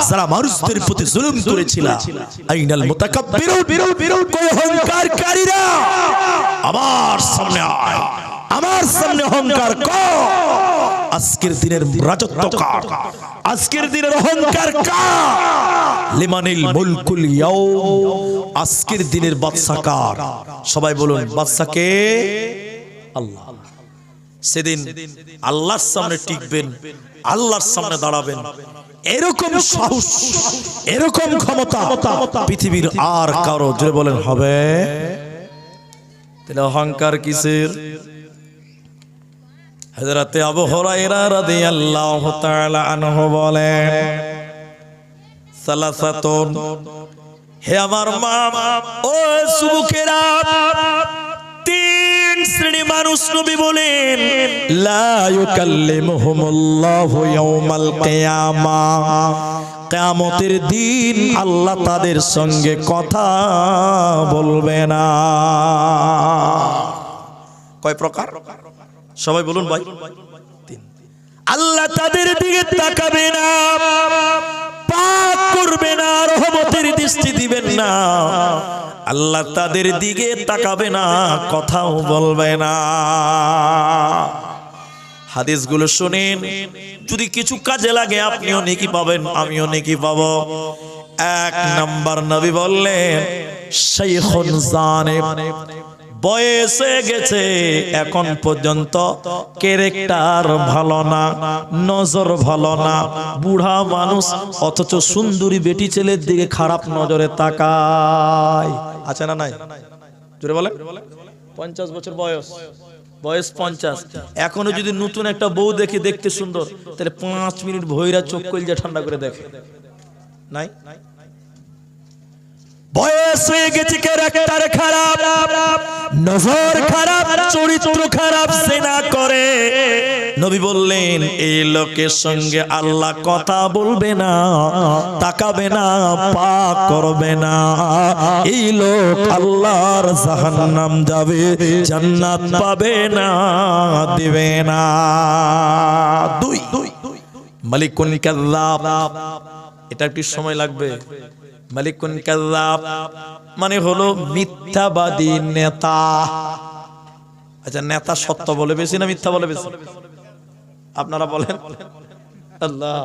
যারা মানুষদের প্রতি জুলুম করেছিল, আইনাল মুতাকাব্বিরুন, কই অহংকারকারীরা আমার সামনে আয়, আমার সামনে অহংকার কর। আজকের দিনের রাজত্ব কার, আজকের দিনের অহংকার কার? লিমানিল মুলকুল ইয়াউম, আজকের দিনের বাদশা কার? সবাই বলুন বাদশা কে? আল্লাহ। সেদিন আল্লাহর সামনে টিকবেন, আল্লাহর সামনে দাঁড়াবেন, এরকম সাহস, এরকম ক্ষমতা পৃথিবীর আর কারো, জোরে বলেন, হবে? তাহলে অহংকার কিসের? হযরতে আবু হুরায়রা রাদিয়াল্লাহু তাআলা আনহু বলেন, সালাসাতুন, হে আমার মা ও যুবকেরা, তিন শ্রেণী মানুষ নবী বলেন, লা ইউকাল্লিমুহুমুল্লাহু ইয়াউমাল কিয়ামাহ, কিয়ামতের দিন আল্লাহ তাদের সঙ্গে কথা বলবে না। কয় প্রকার? সবাই বলুন ভাই। তিন। আল্লাহ তাদের দিকে তাকাবে না, পাক করবে না, রহমতের দৃষ্টি দিবেন না, আল্লাহ তাদের দিকে তাকাবে না, কথাও বলবে না। হাদিসগুলো শুনেন, যদি কিছু কাজে লাগে আপনিও নেকি পাবেন, আমিও নেকি পাবো। এক নাম্বার নবী বললেন, শাইখুন জানিব, বয়স হয়ে গেছে, এখন পর্যন্ত ক্যারেক্টার ভালো না, নজর ভালো না, বুড়া মানুষ অথচ সুন্দরী বেটি ছেলের দিকে খারাপ নজরে তাকায়। আছে না নাই? জোরে বলেন। 50 বছর বয়স, বয়স 50, এখনো যদি নতুন একটা বউ দেখে দেখতে সুন্দর, তাহলে 5 মিনিট ভৈরা চোখ কইলজা ঠান্ডা করে দেখে। নাই? বয়স হয়ে গেছে, ক্যারেক্টার খারাপ, নজর খারাপ, চরিত্র খারাপ, জিনা করে। নবী বললেন, এই লোকের সঙ্গে আল্লাহ কথা বলবে না, তাকাবে না, পাক করবে না, এই লোক আল্লাহর জাহান্নাম যাবে, জান্নাত পাবে না, দিবে না। দুই, মালিকুন কাযযাব, এটা একটু সময় লাগবে। মালিকুন কাযযাব মানে হলো মিথ্যাবাদী নেতা। আচ্ছা, নেতা সত্য বলে বেশি না মিথ্যা বলে বেশি? আপনারা বলেন। আল্লাহ,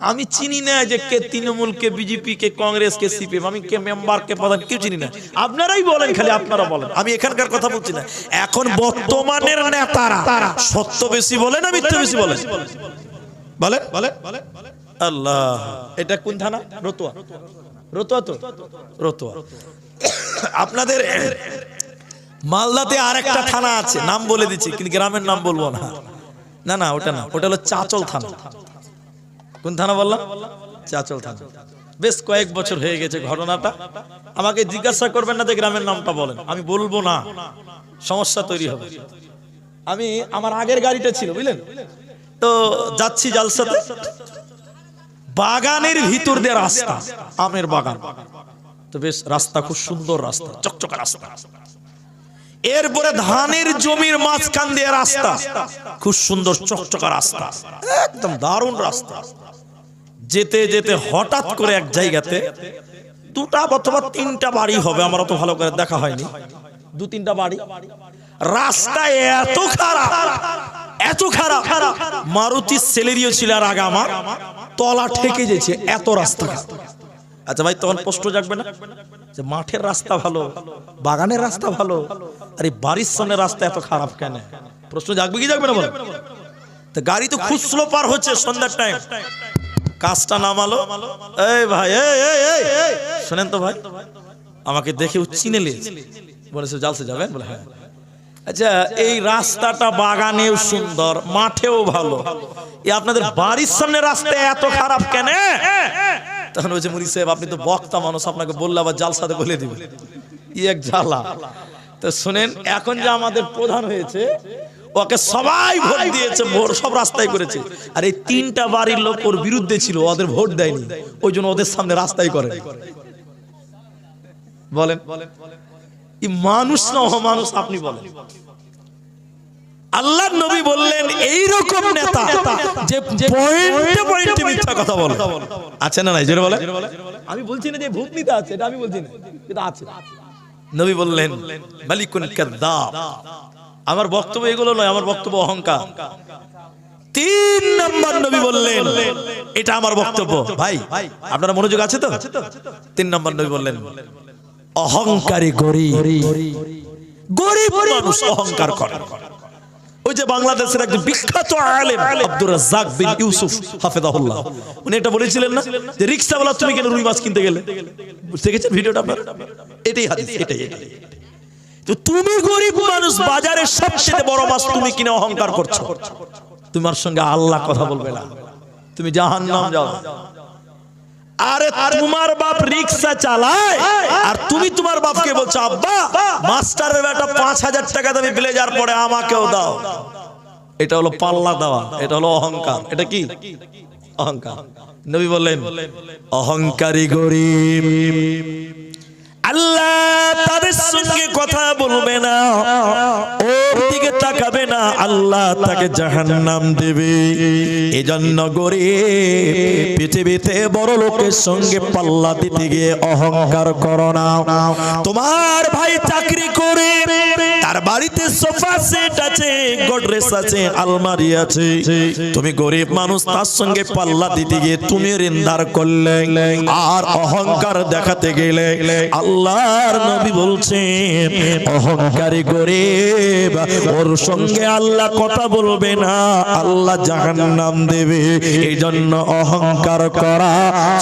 আমি চিনি না যে কে তৃণমূল, কে বিজেপি, কে কংগ্রেস, কে সিপিএম, আমি কে মেম্বার, কে প্রধান, কেউ চিনি না। আপনারাই বলেন, খালি আপনারা বলেন, আমি এখানকার কথা বলছি না। এখন বর্তমানের নেতারা সত্য বেশি বলে না মিথ্যা বেশি বলে? বলেন বলেন। আল্লাহ, এটা কোন থানা? রতুয়া। রতুয়া তো রতুয়া। আপনাদের মালদাতে আরেকটা থানা আছে, নাম বলে দিচ্ছি, কিন্তু গ্রামের নাম বলবো না। না না, ওটা না, ওটা হলো চাচল থানা। কোন থানা বললাম? চাচল থানা। বেশ কয়েক বছর হয়ে গেছে ঘটনাটা। আমাকে জিজ্ঞাসা করবেন না যে গ্রামের নামটা বলেন, আমি বলবো না, সমস্যা তৈরি হবে। আমি আমার আগের গাড়িটা ছিল, বুঝলেন তো, যাচ্ছি জালসাতে, বাগানের ভিতর দিয়ে রাস্তা, আমের বাগান তো, বেশ রাস্তা খুব সুন্দর, রাস্তা চকচকা রাস্তা। এরপরে ধানের জমির মাঝখান দিয়ে রাস্তা, খুব সুন্দর চকচকা রাস্তা, একদম দারুণ রাস্তা। যেতে যেতে হঠাৎ করে এক জায়গাতে দুটা অথবা তিনটা বাড়ি হবে, আমার অত ভালো করে দেখা হয়নি, 2-3টা বাড়ি। রাস্তা এত খারাপ, এত খারাপ, মারুতি সেলেরিও ছিল আর আগে আমার তলা ঠেকে যেছে, এত রাস্তা। আচ্ছা ভাই, তখন প্রশ্ন জাগবে না যে মাঠের রাস্তা ভালো, বাগানের রাস্তা ভালো, আর এই বাড়ির সামনে রাস্তা এত খারাপ কেন? প্রশ্ন জাগবে কি জাগবে না বলো? তো গাড়ি তো খুব স্লো পার হচ্ছে, সন্ধ্যার টাইম। কাজটা নামালো, এই ভাই, এই শোনেন তো ভাই, আমাকে দেখে চিনে নিয়েছে, বলেছে জালসে যাবেন? বলে হ্যাঁ। আচ্ছা, এই রাস্তাটা বাগানেও সুন্দর, মাঠেও ভালো, এই আপনাদের বাড়ির সামনে রাস্তা এত খারাপ কেন? তখন বলছে মুরি সাহেব আপনি তো বক্তা মানুষ, আপনাকে বললে আবার জালসাতে বলে দিবে, ই এক জ্বালা। তো শুনেন, এখন যে আমাদের প্রধান হয়েছে, ওকে সবাই ভোট দিয়েছে, ভোট সব রাস্তায় করেছে, আর এই 3টা বাড়ির লোক ওর বিরুদ্ধে ছিল, ওদের ভোট দেয়নি, ওই জন্য ওদের সামনে রাস্তায় করে। বলেন এই মানুষ না অমানুষ? আপনি বলেন। আল্লাহর নবী বললেন এইরকম নেতা যে পয়েন্টে পয়েন্টে মিথ্যা কথা বলে, আছে না নাই? জোরে বলে। আমি বলছি না যে ভূত নিতে আছে, এটা আমি বলছি না, এটা আছে। নবী বললেন মালিকুন কাযযাব। আমার বক্তব্য এগুলো নয়, আমার বক্তব্য অহংকার। 3 নাম্বার নবী বললেন, এটা আমার বক্তব্য। ভাই আপনারা মনোযোগ আছে তো? 3 নাম্বার নবী বললেন অহংকারী গরিব, গরিব মানুষ অহংকার করে। ওই যে বাংলাদেশের একজন বিখ্যাত আলেম আব্দুর রাজ্জাক বিন ইউসুফ হাফেজাহুল্লাহ, উনি এটা বলেছিলেন না যে রিকশাওয়ালা তুমি কেন রুই মাছ কিনতে গেলে? দেখেছেন ভিডিওটা আপনারা? এটাই হাদিস, এটাই। তো তুমি গরিব মানুষ, বাজারে সবচেয়ে বড় মাছ তুমি কিনে অহংকার করছো, তোমার সঙ্গে আল্লাহ কথা বলবে না, তুমি জাহান্নাম যাও। আরে তোমার বাপ রিকশা চালায় আর তুমি তোমার বাপকে বলছো আব্বা মাস্টারের বেটা 5000 টাকা দামি ব্লেজার পরে আমাকেও দাও। এটা হলো পাল্লা দেওয়া, এটা হলো অহংকার। এটা কি অহংকার? নবী বললেন অহংকারী গরিব, আল্লাহ তাদের সঙ্গে কথা বলবে না, ওর দিকে তাকাবে না, আল্লাহ তাকে জাহান্নাম দেবে। এজন্য গরিব পৃথিবীতে বড় লোকের সঙ্গে পাল্লা দিতে গিয়ে অহংকার করো না। তোমার ভাই চাকরি করে, তার বাড়িতে সোফা সেট আছে, গডরেজ আছে, আলমারি আছে, তুমি গরিব মানুষ, তার সঙ্গে পাল্লা দিতে গিয়ে তুমি ঋণদার করলে আর অহংকার দেখাতে গেলে আল্লাহর নবী বলছেন অহংকারী গরিব, ওর সঙ্গে আল্লাহ কথা বলবে না, আল্লাহ জাহান্নাম দেবে। এই জন্য অহংকার করা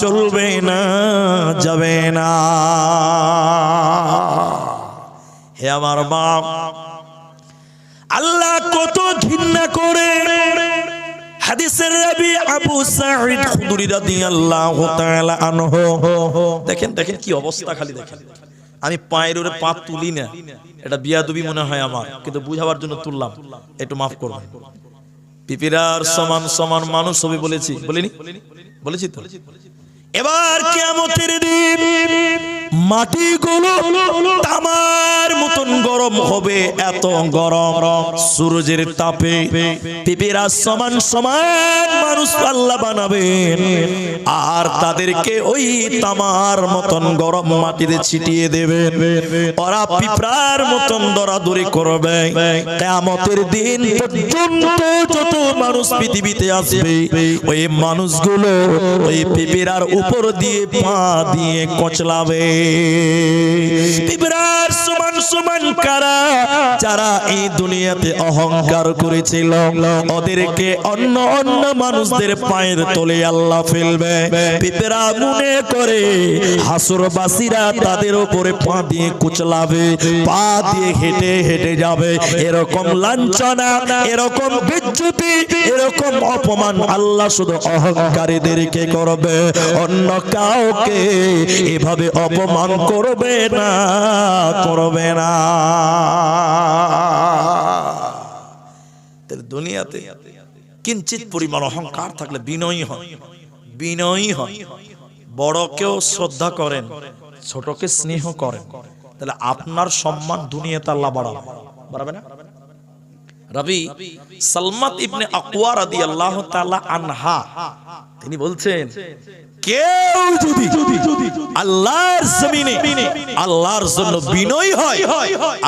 চলবে না, যাবে না। হে আমার বাপ, আল্লাহ কত ঘৃণা করে। হাদিসের রাবি আবু সাঈদ খুদরি রাদিয়াল্লাহু তাআলা আনহু, দেখেন দেখেন কি অবস্থা, খালি দেখেন। আমি পায়ের উপরে পা তুলি না, এটা বিয়াদবি মনে হয় আমার, কিন্তু বুঝাবার জন্য তুললাম, একটু মাফ করবেন। পিপিরার সমান সমান মানুষ হবে বলেছি, বলিনি? বলেছি তো। এবার কিয়ামতের দিন মাটিগুলো তামার মতন গরম হবে, এত গরম সূর্যের তাপে পিপিরা সমান সমান মানুষ আল্লাহ বানাবেন, আর তাদেরকে ওই তামার মতন গরম মাটিতে ছিটিয়ে দেবেন। ওরা পিঁপড়ার মতন দৌড়াদৌড়ি করবে। কিয়ামতের দিন পর্যন্ত যত মানুষ পৃথিবীতে আসবে, ওই মানুষগুলো ওই পিঁপড়ার উপর দিয়ে পা দিয়ে কচলাবে। পিঁপড়ার সমান সমান কারা? যারা এই দুনিয়াতে অহংকার করেছিল, ওদেরকে অন্য অন্য মানুষদের পায়ের তলে আল্লাহ ফেলবে। পিঁপড়া মনে করে হাসরবাসীরা তাদের উপরে পা দিয়ে কুচলাবে, পা দিয়ে হেঁটে হেঁটে যাবে। এরকম লাঞ্ছনা, এরকম বেজ্জতি, এরকম অপমান আল্লাহ শুধু অহংকারীদেরকে করবে, অন্য কাউকে এভাবে অপমান করবে না, করবে না। দুনিয়াতে কিঞ্চিত পরিমাণ অহংকার থাকলে বিনয়ী হন, বিনয়ী হন। বড়কেও শ্রদ্ধা করেন, ছোটকে স্নেহ করেন, তাহলে আপনার সম্মান দুনিয়াতে আল্লাহ বাড়াবে, বাড়াবে না? রাবি সালমাত ইবনে আকওয়া রাদিয়াল্লাহু তাআলা আনহা তিনি বলছেন, কেউ যদি আল্লাহর জমিনে আল্লাহর জন্য বিনয়ী হয়,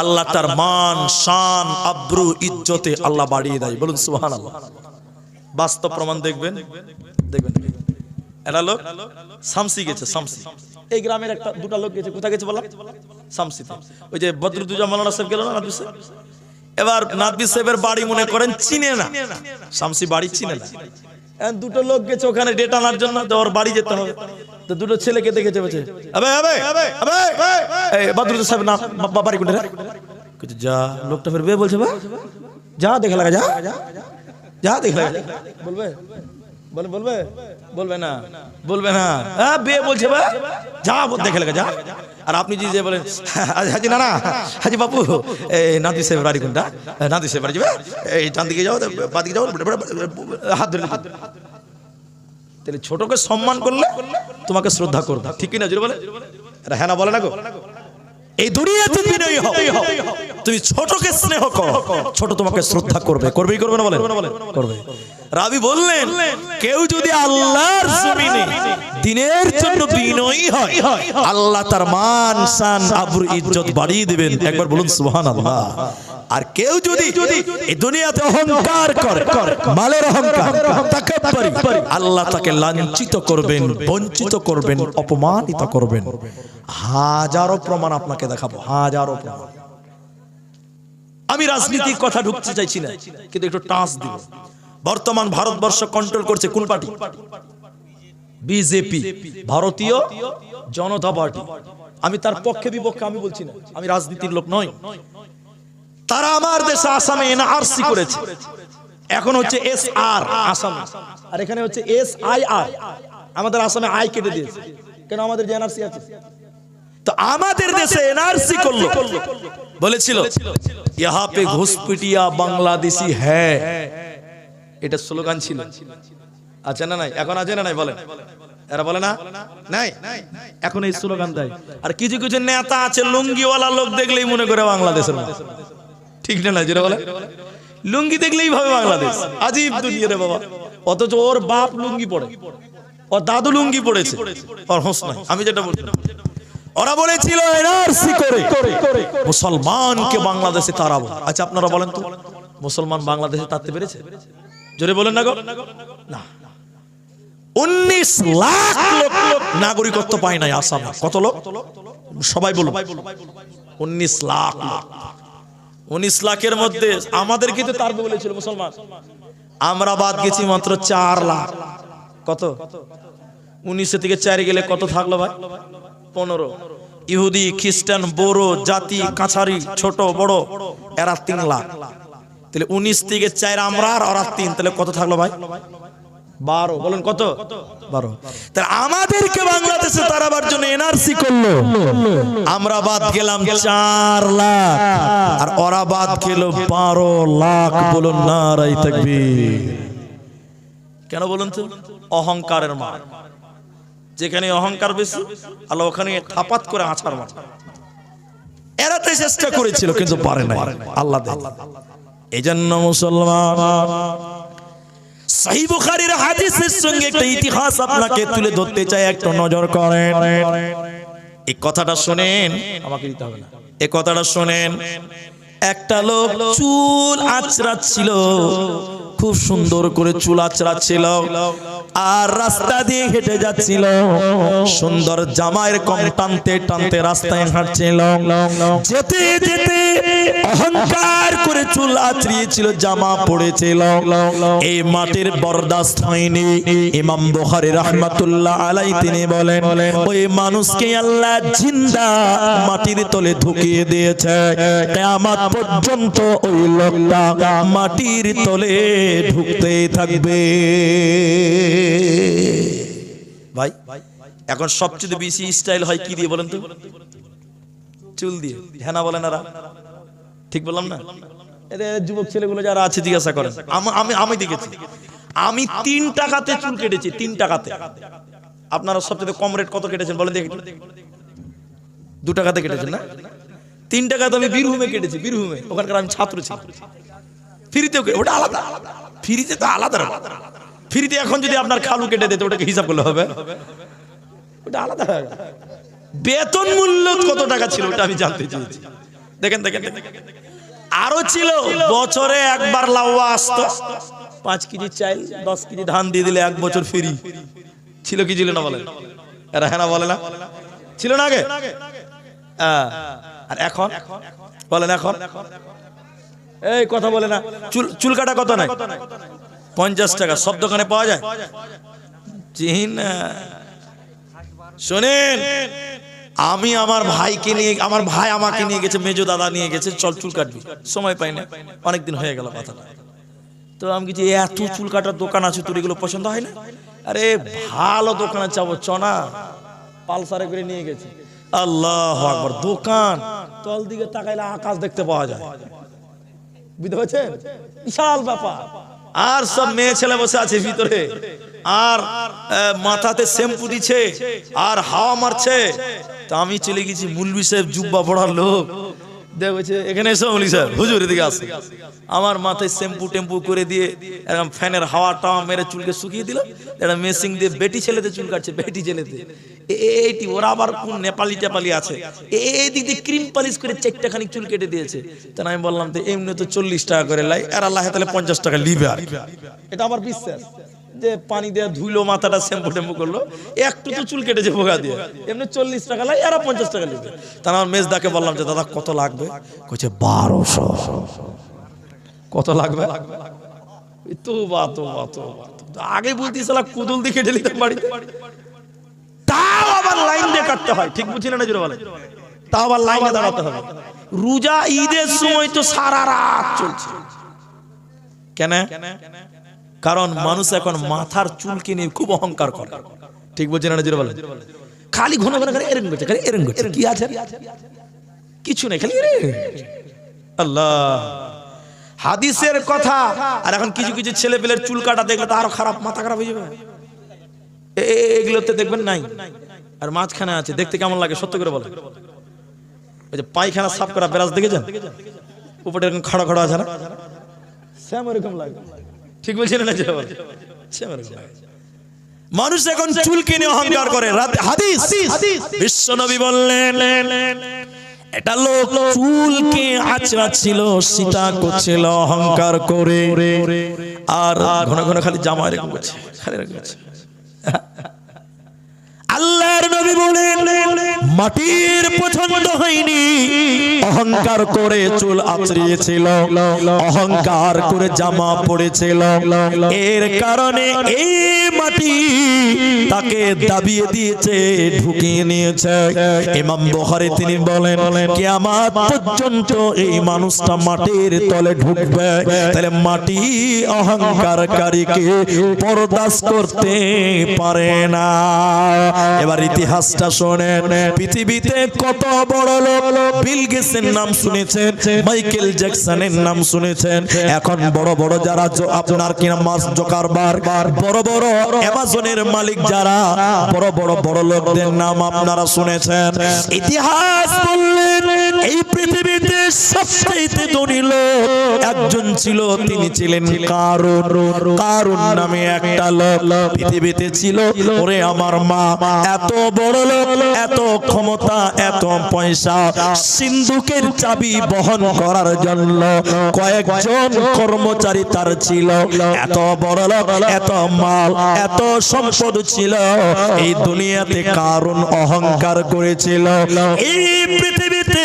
আল্লাহ তার মান, শান, আব্রু, ইজ্জতে আল্লাহ বাড়িয়ে দেয়। বলুন সুবহানাল্লাহ। বাস্তব প্রমাণ দেখবেন, দেখবেন। একটা লোক শামসি গেছে, শামসি এই গ্রামের একটা দুটা লোক গেছে, কোথায় গেছে বলা? শামসিতে। ওই যে বদরুদ্দোজা মাওলানা সাহেব গেল না নাদবি সাহেব, এবার নাদবি সাহেবের বাড়ি মনে করেন চিনে না, শামসি বাড়ি চিনে না। দুটো লোক গেছে ওখানে ডেট আনার জন্য, তো ওর বাড়ি যেতে হবে। তো দুটো ছেলেকে দেখেছে, বলছে আবে আবে আবে এই বদরুদ্দোজা সাহেব না বাড়ি কোনটা? যা লোকটা ফের বে বলছে, যা দেখে লাগা, যা যা দেখে লাগা, বলবে বলবে বলবে না, বলবে না, বে বলছে যা দেখে লাগা, যা। আর আপনি যদি যে বলেন হাজি না না হাজি বাবু এই নাতি সাহেব বাড়ি কোনটা, নাতি সাহেব বাড়ি যাবে, এই ডান দিকে যাও বাঁ দিকে যাও, হাত ধরে, তাহলে ছোটকে সম্মান করলে তোমাকে শ্রদ্ধা করবে, ঠিক কিনা জোরে বলে? হ্যাঁ না বলে না গো? এই দুনিয়াতে বিনয়ী হও, তুমি ছোটকে স্নেহ করো, ছোট তোমাকে শ্রদ্ধা করবে, করবেই করবে না বলেন? করবে। রাবি বললেন কেউ যদি আল্লাহর জমিনে দিনের জন্য বিনয়ী হয়, আল্লাহ তার মান শান আবরু ইজ্জত বাড়িয়ে দিবেন। একবার বলুন সুবহানাল্লাহ। আর কেউ যদি এই দুনিয়াতে অহংকার করে, মালের অহংকার, তাকাব্বুরি, আল্লাহ তাকে লাঞ্ছিত করবেন, বঞ্চিত করবেন, অপমানিত করবেন। হাজারো প্রমাণ আপনাকে দেখাবো, হাজারো প্রমাণ। আমি রাজনীতির কথা ঢুকতে চাইছি না, কিন্তু একটু টাচ দিব। বর্তমান ভারতবর্ষ কন্ট্রোল করছে কোন পার্টি? বিজেপি, ভারতীয় জনতা পার্টি। আমি তার পক্ষে বিপক্ষে আমি বলছি না, আমি রাজনীতির লোক নই। তারা আমার দেশে আসামে এনআরসি করেছে, এখন হচ্ছে এসআর আসামে, আর এখানে হচ্ছে এসআইআর। আমাদের আসামে আই কেটে দিয়েছে, কেন? আমাদের যে এনআরসি আছে। তো আমাদের দেশে এনআরসি করলো, বলেছিল ইহা পে ঘুসপিটিয়া বাংলাদেশি হ্যায়, এটা স্লোগান ছিল। আছে না নাই? এখন আছে না নাই? বলেন, এরা বলে না নাই? এখন এই স্লোগান দেয়। আর কিছু কিছু নেতা আছে লুঙ্গিওয়ালা লোক দেখলেই মনে করে বাংলাদেশের মানুষ, ঠিক না? যেটা বলে লুঙ্গি দেখলেই ভাবে বাংলাদেশ। আজীব দুনিয়া রে বাবা। অথচ ওর বাপ লুঙ্গি পড়ে, ওর দাদু লুঙ্গি পড়েছে, ওর হোস নাই। আমি যেটা বলছি, ওরা বলেছিল এনআরসি করে মুসলমানকে বাংলাদেশে তাড়াবো। আচ্ছা আপনারা বলেন তো, মুসলমান বাংলাদেশে তাড়তে পেরেছে? জোরে বলেন না গো? না। 19 লাখ লোক নাগরিকত্ব পায় নাই আসামে। কত লোক? সবাই বলুন। 19 লাখ লোক। 19 লাখের মধ্যে আমাদের কিন্তু তাড়বে বলেছিল মুসলমান, আমরা বাদ গেছি মাত্র 4 লাখ। কত? 19 থেকে 4 গেলে কত থাকলো ভাই? 15। ইহুদি, খ্রিস্টান, বড় জাতি, কাছারি, ছোট বড়, এরা 3 লাখ। তাহলে 19 থেকে 4 আমরা আর ওরা 3, তাহলে কত থাকলো ভাই? 12। বলেন কত? 12। তাহলে আমাদেরকে বাংলাদেশে তাড়াবার জন্য এনআরসি করলো, আমরা বাদ গেলাম 4 লাখ, আর ওরা বাদ গেল 12 লাখ। বলুন নারায়ে তাকবীর। কেন বলুন তো? অহংকারের মার। যেখানে অহংকার বেশি, আল্লাহ ওখানে থাপাত করে আছাড় মারে। এরা তো চেষ্টা করেছিল কিন্তু পারে না, আল্লাহ দেয়। এজন্য মুসলমান, সহিহ বুখারীর হাদিসের সঙ্গে একটা ইতিহাস আপনাকে তুলে ধরতে চাই, একটু নজর করেন। এই কথাটা শুনেন, আমাকে দিতে হবে না, এই কথাটা শুনেন। একটা লোক চুল আঁচড়াচ্ছিল, খুব সুন্দর করে চুল আঁচড়াচ্ছিল, আর রাস্তা দিয়ে হেঁটে যাচ্ছিল, সুন্দর জামা এরকম টানতে টানতে রাস্তায় হাঁটছিল। যেতে যেতে অহংকার করে চুল আঁচড়িয়েছিল, জামা পড়েছিল। এই মাটির বরদাস্ত হয়নি। ইমাম বুখারী রাহমাতুল্লাহ আলাইহি তিনি বলেন, ওই মানুষকে আল্লাহ জিন্দা মাটির তলে ঢুকিয়ে দিয়েছে। কিয়ামত পর্যন্ত ওই লোকটা মাটির তলে ঢুকতেই থাকবে। ভাই এখন সবচেয়ে বেশি স্টাইল হয় কি দিয়ে বলেন তো? চুল দিয়ে। হ্যাঁ না বলেন? এরা ঠিক বললাম না? এদের যুবক ছেলেগুলো যারা আছে জিজ্ঞাসা করেন, আমি দেখেছি, আমি 3 টাকাতে চুল কেটেছি, 3 টাকাতে। আপনারা সবচেয়ে কম রেট কত কেটেছেন বলেন দেখি? 2 টাকাতে কেটেছেন না? 3 টাকাতে আমি বীরভূমে কেটেছি, বীরভূমে। ওখানকার আমি ছাত্র ছিলাম। ফ্রিতেও, ওটা আলাদা, ফ্রিতে তো আলাদা। ফ্রিতে এখন যদি আপনার খালু কেটে দিতে, ওটাকে হিসাব করলে হবে, ওটা আলাদা। বেতন মূল্য কত টাকা ছিল ওটা আমি জানতে চেয়েছি। দেখেন দেখেন, আরো ছিল বছরে একবার লাউয়া আসতো, 5 কেজি চাল 10 কেজি ধান দিয়ে দিলে 1 বছর ফ্রি। ছিল কি ছিল না বলেন? এরা হ্যাঁ না বলে না? ছিল না আগে? আর এখন বলেন, এখন এই কথা বলে না। চুল কাটা কত নাই? 50 টাকা। সব দোকানে পাওয়া যায়? শোনেন, আমি আমার ভাইকে নিয়ে, আমার ভাই আমাকে নিয়ে গেছে, মেজো দাদা নিয়ে গেছে, চল চুল কাটবি, সময় পাই না, অনেকদিন হয়ে গেল কথাটা। তো আমি কিছু এত চুল কাটার দোকান আছে, তোর এগুলো পছন্দ হয় না? আরে ভালো দোকানে যাবো, চনা পালসারে করে নিয়ে গেছে। আল্লাহু আকবার, দোকান তল দিকে তাকাইলে আকাশ দেখতে পাওয়া যায়, বুঝতে পারছেন? বিশাল ব্যাপার। আর সব মেয়ে ছেলে বসে আছে ভিতরে, আর মাথাতে শ্যাম্পু দিচ্ছে আর হাওয়া মারছে। তা আমি চলে গেছি, মুলবি সাহেব জুব্বা পড়ার লোক দেখছে, এখানে এসো মৌলী সাহেব, হুজুর এদিকে আসে। আমার মাথায় শ্যাম্পু টেম্পু করে দিয়ে এরকম ফ্যানের হাওয়া টাওয়া মেরে চুলকে শুকিয়ে দিল। একটা মেশিন দিয়ে বেটি ছেলেদের চুল কাটছে, বেটি ছেলেদের। এইটি ওরা আবার কোন নেপালি টেপালি আছে, এই দিক দিয়ে ক্রিম পালিশ করে 4টা খানিক চুল কেটে দিয়েছে। তা আমি বললাম তো এমনি তো 40 টাকা করে লাই, আর আল্লাহ তাহলে 50 টাকা লিবে। আর এটা আমার বিশ্বাস যে পানি দিয়ে ধুইলো মাথাটা, শ্যাম্পু টেম্পু করলো, একটু তো চুল কেটেছে পোকা দিয়ে, এমনি 40 টাকা লাই, এরা 50 টাকা লিবে। তার আমার মেজদাকে বললাম যে দাদা কত লাগবে? কইছে 1200। কত লাগবে? আগে বলতিস কুদুল দিয়ে কেটে নিতে পারি, তাও আবার লাইন দিয়ে কাটতে হয়, ঠিক বুঝছি না জোরে বলে, তাও আবার লাইনে দাঁড়াতে হবে। রোজা ঈদের সময় তো সারা রাত চলছে, কেন? কারণ মানুষ এখন মাথার চুলকে নিয়ে খুব অহংকার করে, ঠিক বুঝছি না জোরে বলে। খালি ঘন ঘন করে এরকম করছে, খালি এরকম করছে, কি আছে? কিছু নেই, খালি আল্লাহ হাদিসের কথা। আর এখন কিছু কিছু ছেলে পেলের চুল কাটা দেখলে তো আরো খারাপ, মাথা খারাপ হয়ে যাবে। এগুলোতে দেখবেন নাই, আর মাঝখানে আছে, দেখতে কেমন লাগে সত্য করে বলে? ওই যে পায়খানা সাফ করা ব্রাশ দেখেছেন, উপরে এরকম খাড়া খাড়া আছে না, সেম এরকম লাগে, ঠিক বলছেন না? সেম এরকম লাগে। মানুষ এখন চুলকে নিয়ে অহংকার করে। হাদিস বিশ্বনবী বললেন, এটা লোক চুলকে আঁচড়া ছিল, সীতা করছিল অহংকার করে, আর ঘন ঘন খালি জামা এরকম করছে, খালি এরকম করছে। আল্লাহর নবী বলেন, মাটির পছন্দ হয়নি, অহংকার করে চুল আঁচড়িয়েছিল, অহংকার করে জামা পড়েছিল, এর কারণে এই মাটি তাকে দাবিয়ে দিয়েছে, ঢুকিয়ে নিয়েছে। ইমাম বুখারী তিনি বলেন, কিয়ামত পর্যন্ত এই মানুষটা মাটির তলে ঢুকবে। তাহলে মাটি অহংকারকারীকে বরদাস্ত করতে পারে না। এবার ইতিহাসটা শোনেন, পৃথিবীতে কত বড় লোক, বিল গেটসের নাম শুনেছেন, মাইকেল জ্যাকসনের নাম শুনেছেন, এখন বড় বড় যারা আপনার কিনা মার্ক জুকারবার্গ, বড় বড় অ্যামাজনের মালিক যারা, বড় বড় বড় লোকদের নাম আপনারা শুনেছেন। ইতিহাস বললেন এই পৃথিবীতে সবচেয়ে ধনী লোক একজন ছিল, তিনি ছিলেন কারুন। কারুন নামে একটা লোক পৃথিবীতে ছিল। ওরে আমার মা, এত বড় লোক, এত ক্ষমতা, এত পয়সা, সিন্ধুকের চাবি বহন করার জন্য কয়েকজন কর্মচারী তার ছিল। এত বড় লোক, এত মাল, এত সম্পদ ছিল। এই দুনিয়াতে কারুন অহংকার করেছিল, এই পৃথিবীতে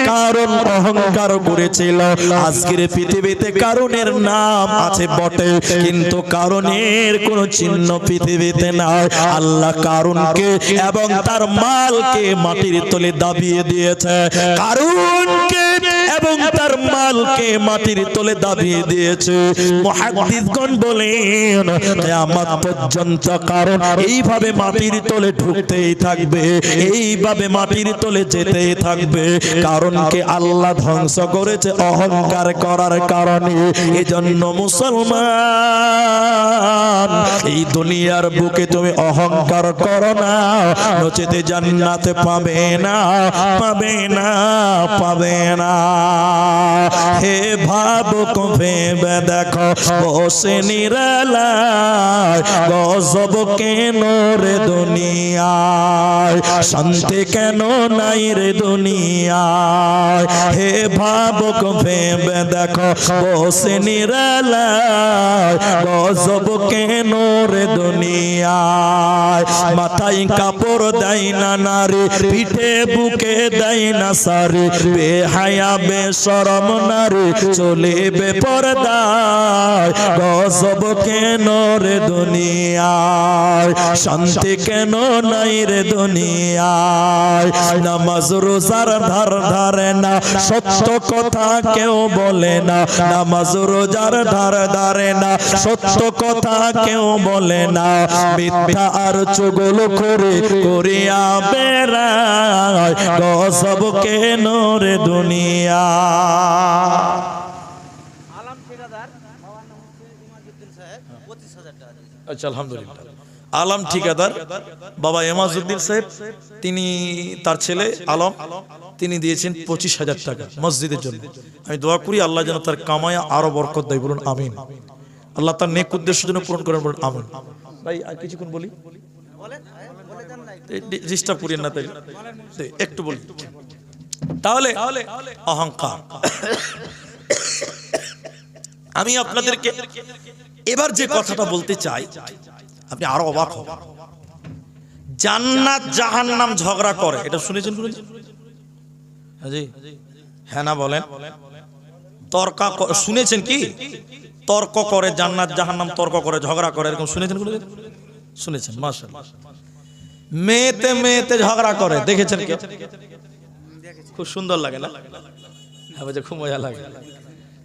কারুন অহংকার করেছিল। আজকের পৃথিবীতে কারুনের নাম আছে বটে, কিন্তু কারুনের কোন চিহ্ন পৃথিবীতে নাই। আল্লাহ কারুনকে এবং তার মালকে মাটির তলে দাবিয়ে দিয়েছে। কারুনকে এবং তার মালকে মাটির তলে দাবিয়ে দিয়েছে। মুহাদ্দিসগণ বলেন, কিয়ামত পর্যন্ত কারণ এইভাবে মাটির তলে ঢুকতেই থাকবে, এইভাবে মাটির তলে যেতেই থাকবে। কারণকে আল্লাহ ধ্বংস করেছে অহংকার করার কারণে। এজন্য মুসলমান, এই দুনিয়ার বুকে তুমি অহংকার করো না, নচেতে জান্নাতে পাবে না, পাবে না, পাবে না। হে ভাবুক ভেবে দেখো, বসে নিরালায় গজব কেন রে দুনিয়ায়, শান্তি কেন নাই রে দুনিয়ায়। হে ভাবুক ভেবে দেখো, বসে নিরালায় গজব কেন রে দুনিয়ায়, মাথায় কাপড় দেয় না নারী, পিঠে বুকে দেয় না সারি, বেহায়া বেশরম নারী চলে বেপরদায়, গজব কেন রে দুনিয়ায়, শান্তি কেন নাই রে দুনিয়ায়, নামাজ রোজার ধার ধারে না, সত্য কথা কেউ বলে না, নামাজ রোজার ধার ধারে না, সত্য কথা কেউ বলে না, মিথ্যা আর চুগল করে করিয়া বেড়ায়, গজব কেন রে দুনিয়া। আচ্ছা, আলহামদুলিল্লাহ। আলম ঠিকাদার বাবা এমাজউদ্দিন সাহেব, তিনি তার ছেলে আলম, তিনি দিয়েছেন 25,000 টাকা মসজিদের জন্য। আমি দোয়া করি আল্লাহ যেন তার কামায়া আরো বরকত দেয়, বলুন আমিন। আল্লাহ তার নেক উদ্দেশ্যের জন্য পূরণ করেন, বলুন আমিন। ভাই আর কিছুক্ষণ বলি, ডিস্টার্ব করিয়েন না, তাই একটু বলি তাহলে। অহংকার, আমি আপনাদেরকে এবার যে কথাটা বলতে চাই, আপনি আরো অবাক হবেন। জান্নাত জাহান্নাম ঝগড়া করে, এটা শুনেছেন? হ্যাঁ না বলেন? তর্ক শুনেছেন কি? তর্ক করে, জান্নাত জাহান্নাম তর্ক করে, ঝগড়া করে, এরকম শুনেছেন? শুনেছেন? মাশাআল্লাহ। মেয়েতে মেয়েতে ঝগড়া করে, দেখেছেন কি? খুব সুন্দর লাগে না? হ্যাঁ, খুব মজা লাগে।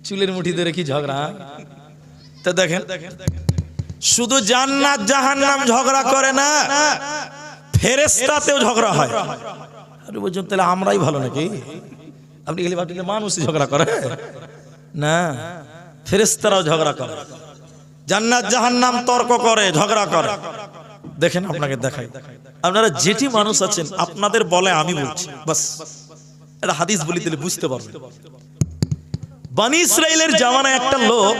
চুলের মুঠি ধরে কি ঝগড়া! তো দেখেন, শুধু জান্নাত জাহান্নাম ঝগড়া করে না, ফেরেশতাতেও ঝগড়া হয়। আরে বুঝুন, তাহলে আমরাই ভালো নাকি? আপনি গেলে ভাবছেন মানুষই ঝগড়া করে না, ফেরেশতারাও ঝগড়া করে, জান্নাত জাহান্নাম তর্ক করে, ঝগড়া করে। দেখেন, আপনাকে দেখাই, আপনারা যেটি মানুষ আছেন আপনাদের বলে আমি বলছি, বাস এটা হাদিস বলি, দিলে বুঝতে পারবেন। বনি ইসরাইলের জামানায় একটা লোক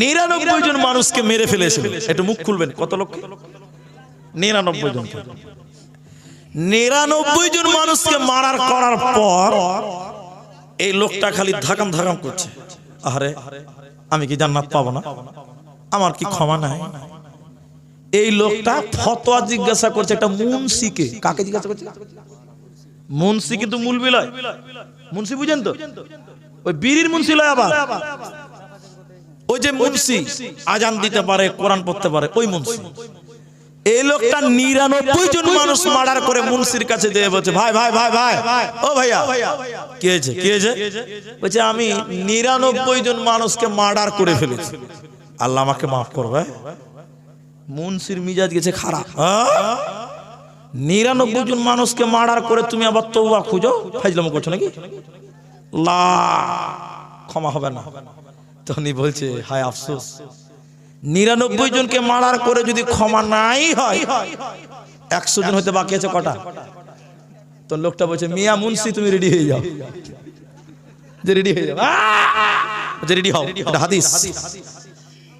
99 জন মানুষকে মেরে ফেলেছিল। একটু মুখ খুলবেন, কত লোক? 99 জন। 99 জন মানুষকে মারার করার পর এই লোকটা খালি ধাকাম ধাকাম করছে, আরে আমি কি জান্নাত পাবো না? আমার কি ক্ষমা নাই? এই লোকটা ফতোয়া জিজ্ঞাসা করছে একটা মুন্সিকে। কাকে জিজ্ঞাসা করছে? মুন্সি, কিন্তু মুলবি লয়। মুন্সি বুঝেন তো? ওই বীরির মুন্সি লয়, আবার ওই যে মুন্সি আজান দিতে পারে, কোরআন পড়তে পারে, ওই মুন্সি। এই লোকটা 99 জন মানুষ মার্ডার করে মুন্সির কাছে যেয়ে বলছে, ভাই ভাই ভাই ভাই, ও ভাইয়া, কি হয়েছে? কি হয়েছে? বলছে, আমি 99 জন মানুষকে মার্ডার করে ফেলেছি, আল্লাহ আমাকে মাফ করবে। মুন্সির মিজাজ গেছে খারাপ। 99 জন মানুষকে মার্ডার করে তুমি আবার তওবা খুঁজো, ফাজলামো করছো নাকি? লা, ক্ষমা হবে না। তখনই বলছে, হায় আফসোস, 99 জনকে মার্ডার করে যদি ক্ষমা নাই হয়, 100 জন হতে বাকি আছে কটা? তো লোকটা বলছে, মিয়া মুন্সি তুমি রেডি হয়ে যাও, যে রেডি হয়ে যাও, যে রেডি হও। এটা হাদিস।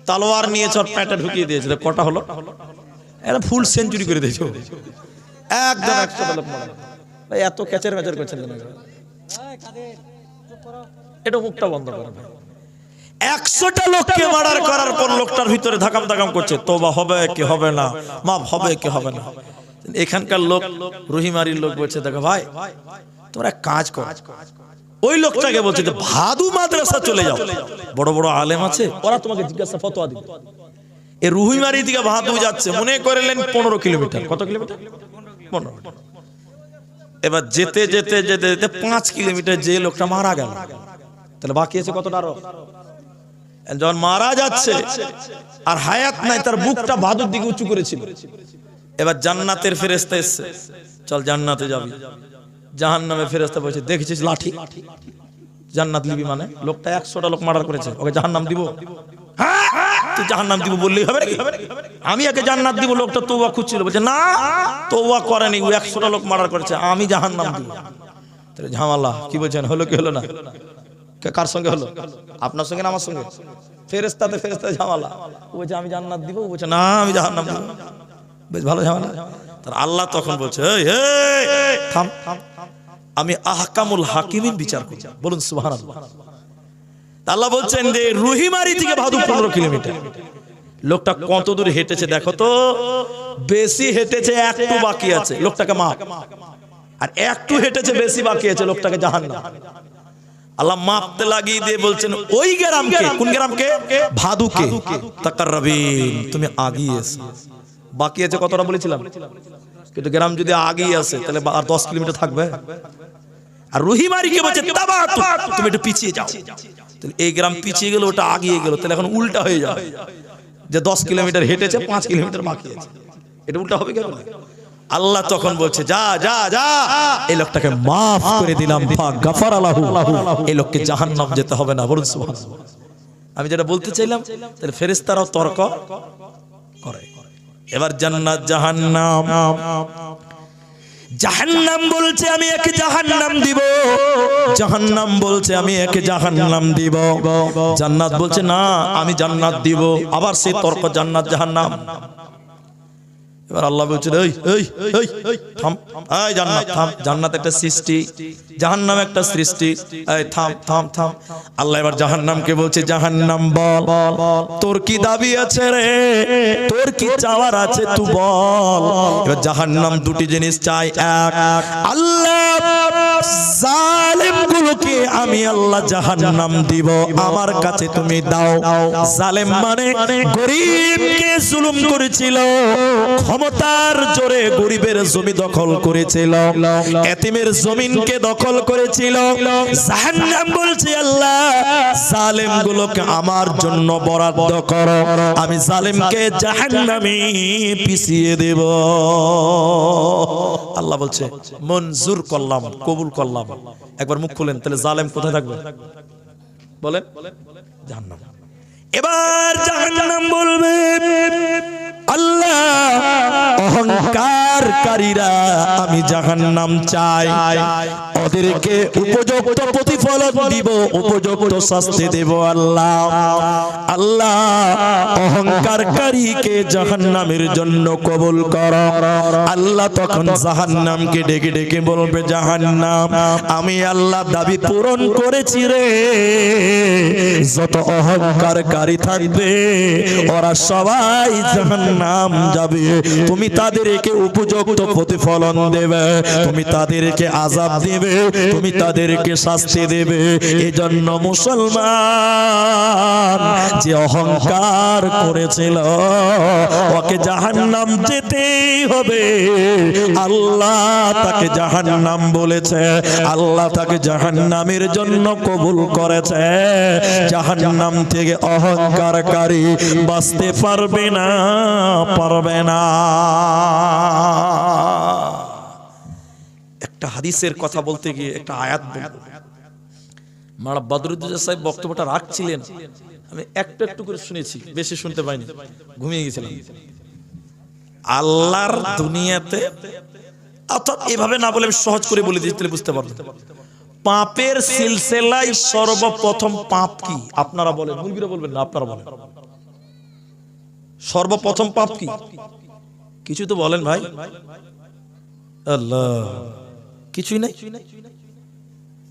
তলোয়ার নিয়ে চট প্যাটে ঢুকিয়ে দিয়েছে। কটা হলো? এটা ফুল সেঞ্চুরি করে দিয়েছে একদম। 100টা লোক মারা। ভাই এত ক্যাচার ম্যাচার করছেন কেন? এটা মুখটা বন্ধ করেন। 100টা লোককে মার্ডার করার পর লোকটার ভিতরে ধাকাম ধাকাম করছে, তওবা হবে কি হবে না, মাফ হবে কি হবে না। এখানকার লোক, রহিমারির লোক বলছে, দেখো ভাই, তোমরা কাজ কর। ওই লোকটাকে বলছে যে ভাদু মাদ্রাসা চলে যাও, বড় বড় আলেম আছে, ওরা তোমাকে জিজ্ঞাসা ফতোয়া দিবে। এই রহিমারি থেকে ভাদু যাচ্ছে, মনে করলেন 15 কিলোমিটার। কত কিলোমিটার? 15। এবার যেতে যেতে যেতে যেতে 5 কিলোমিটার যে লোকটা মারা গেল, তাহলে বাকি আছে কতটা? আরো যখন মারা যাচ্ছে আর হায়াত নাই, তার বুকটা ভাদুর দিকে উঁচু করেছিল। এবার জান্নাতের ফেরেশতা এসেছে, চল জান্নাতে যাবি। জাহান্নামের ফেরেশতা বলছে, দেখেছিস লাঠি, জান্নাত নিবি মানে? লোকটা 100টা লোক মার্ডার করেছে, ওকে জাহান্নাম দিব? তুই জাহান্নাম দিব বললেই হবে নাকি? আমি একে জান্নাত দিব। লোকটা তওবা খুঁজছিল, বলছে না, তওবা করেনি, ও 100টা লোক মার্ডার করেছে, আমি জাহান্নাম দিব। তাহলে ঝামেলা। কি বলছেন, হলো কি হলো না? কার সঙ্গে হলো? আপনার সঙ্গে না আমার সঙ্গে? ফেরেশতাতে ফেরেশতাতে ঝামেলা। ও বলছে আমি জান্নাত দিব, ও বলছে না আমি জাহান্নাম দিব। বেশ ভালো ঝামেলা। তার আল্লাহ তখন বলছে, এই থাম, আমি আহকামুল হাকিমিন বিচার করি। বলুন সুবহানাল্লাহ। আল্লাহ বলছেন যে রহিমারি থেকে ভাদু 15 কিলোমিটার। লোকটা কত দূর হেঁটেছে দেখো তো, বেশি হেঁটেছে, একটু বাকি আছে, লোকটাকে মাপ। আর একটু হেঁটেছে, বেশি বাকি আছে, লোকটাকে জাহান্নাম। আল্লাহ মাপতে লাগিয়ে দিয়ে বলছেন ওই গ্রামকে, কোন গ্রামকে? ভাদুকে, তাকাররাবিন, তুমি আগিয়ে এসো। বাকি আছে কতটা বলেছিলাম, কিন্তু গ্রাম যদি আগিয়ে আসে তাহলে আর 10 কিলোমিটার থাকবে। আর রহিমারিকে বলছে তাবাতু, তুমি একটু পিছিয়ে যাও। তাহলে এই গ্রাম পিছিয়ে গেল, ওটা আগিয়ে গেল, তাহলে এখন উল্টা হয়ে যাবে, যে 10 কিলোমিটার হেঁটেছে, 5 কিলোমিটার বাকি আছে, এটা উল্টা হবে কেন? আল্লাহ তখন বলছে যা যা যা, এই লোকটাকে মাফ করে দিলাম, ফাগাফারা লাহু, এই লোককে জাহান্নাম যেতে হবে না। বলুন সুবহানাল্লাহ। আমি যেটা বলতে চাইলাম, তাহলে ফেরেশতারাও তর্ক করে। এবার জান্নাত জাহান্নাম, জাহান্নাম বলছে আমি একে জাহান্নাম দিব, জাহান্নাম বলছে আমি একে জাহান্নাম দিব, জান্নাত বলছে না আমি জান্নাত দিব। আবার সেই তর্ক, জান্নাত জাহান্নাম। এবার আল্লাহ বলছেন এই এই এই থাম, এই জান্নাত থাম, জান্নাত একটা সৃষ্টি, জাহান্নাম একটা সৃষ্টি, এই থাম থাম থাম। আল্লাহ এবার জাহান্নামকে বলছে জাহান্নাম বল, তোর কি দাবি আছে রে, তোর কি চাওয়ার আছে তুই বল। এবার জাহান্নাম দুটি জিনিস চাই, এক আল্লাহ জালেমগুলোকে আমি আল্লাহ জাহান্নাম দিব, আমার কাছে তুমি দাও। জালেম মানে গরীবকে জুলুম করেছিল, ক্ষমতার জোরে গরিবের জমি দখল করেছিল, এতিমের জমিনকে দখল করেছিল। জাহান্নাম বলছে আল্লাহ জালেমগুলোকে আমার জন্য বরাদ্দ করো, আমি জালেমকে জাহান্নামে পিছিয়ে দেব। আল্লাহ বলছে মঞ্জুর করলাম, কবুল করলাম। একবার মুখ খুলেন, তাহলে জালেম কোথায় থাকবে বলেন? জাহান্নাম। এবার জাহান্নাম বলবে আল্লাহ অহংকারকারীরা আমি জাহান্নাম চাই, ওদেরকে উপযুক্ত প্রতিফলন দিব, উপযুক্ত শাস্তি দেব। আল্লাহ আল্লাহ অহংকারকারীকে জাহান্নামের জন্য কবুল করো। আল্লাহ তখন জাহান্নামকে ডেকে ডেকে বলবে জাহান্নাম আমি আল্লাহ দাবি পূরণ করেছি রে, যত অহংকারকারী থাকবে ওরা সবাই জাহান্নাম যাবে, তুমি তাদেরকে উপযুক্ত প্রতিফলন দেবে, তুমি তাদেরকে আযাব দেবে, তুমি তাদেরকে শাস্তি দেবে। এজন্য মুসলমান যে অহংকার করেছিল ওকে জাহান্নাম যেতেই হবে। আল্লাহ তাকে জাহান্নাম বলেছে, আল্লাহ তাকে জাহান্নামের জন্য কবুল করেছে। জাহান্নাম থেকে অহংকারকারী বাঁচতে পারবে না, পারবে না। একটা হাদিসের কথা বলতে গিয়ে একটা আয়াত বলবো। মাওলানা বদরুদ্দোজা সাহেব বক্তব্যটা রাখছিলেন, আমি একটু একটু করে শুনেছি, বেশি শুনতে পাইনি, ঘুমিয়ে গেছিলাম। আল্লাহর দুনিয়াতে, অর্থাৎ এভাবে না বলে আমি সহজ করে বলে দিচ্ছি, তাহলে বুঝতে পারবেন। পাপের সিলসিলায় সর্বপ্রথম পাপ কি আপনারা বলেন, মুরগিরা বলবেন না, আপনারা বলেন সর্বপ্রথম পাপ কি? কিছু তো বলেন ভাই। আল্লাহ কিছুই নাই,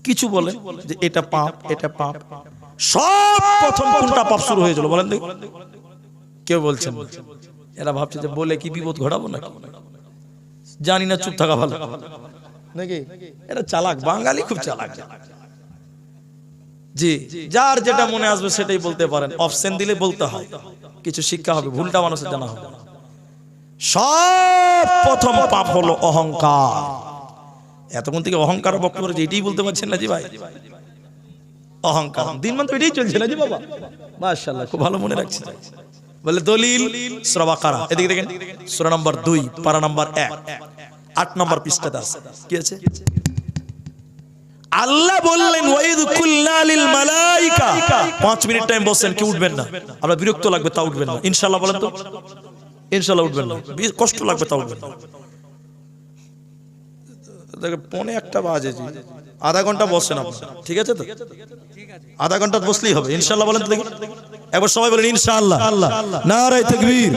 কিছু বলেন যে এটা পাপ, এটা পাপ। সব প্রথম কোনটা পাপ শুরু হয়েছিল বলেন দেখি? কেউ বলছেন? এরা ভাবছে যে বলে কি বিপদ ঘটাবো না, জানি না, চুপ থাকা ভালো নাকি? এটা চালাক, বাঙালি খুব চালাক। জি, যার যেটা মনে আসবে সেটাই বলতে পারেন, অপশন দিলে বলতে হয়, কিছু শিক্ষা হবে, ভুলটা মানুষের জানা হবে। সব প্রথম পাপ হলো অহংকার। এতক্ষণ থেকে অহংকার বক্তব্য করেছে, এটাই বলতে পারছেন না জি ভাই? অহংকার দিনমান তো এটাই চলছে না জি বাবা? মাশাআল্লাহ, খুব ভালো মনে রাখছি। বলে দলিল সূরা বাকারা, এদিকে দেখেন, সূরা নাম্বার 2 পারা নাম্বার 1 8 নম্বর পৃষ্ঠাতে আছে। কি আছে? আল্লাহ বললেন ওয়াইদ কুল্লা লিল মালাইকা, 5 মিনিট টাইম বসেন, কি উঠবেন না, আমরা বিরক্ত লাগবে তা উঠবেন না, ইনশাআল্লাহ বলেন তো, ইনশাআল্লাহ উঠবেন না, কষ্ট লাগবে তা উঠবেন না। দেখেন 1:45 বাজে, জি আধা ঘন্টা বসেন আপনারা, ঠিক আছে তো? আধা ঘন্টা বসলেই হবে, ইনশাআল্লাহ বলেন তো দেখি, একবার সবাই বলেন ইনশাআল্লাহ। নারায়ে তাকবীর।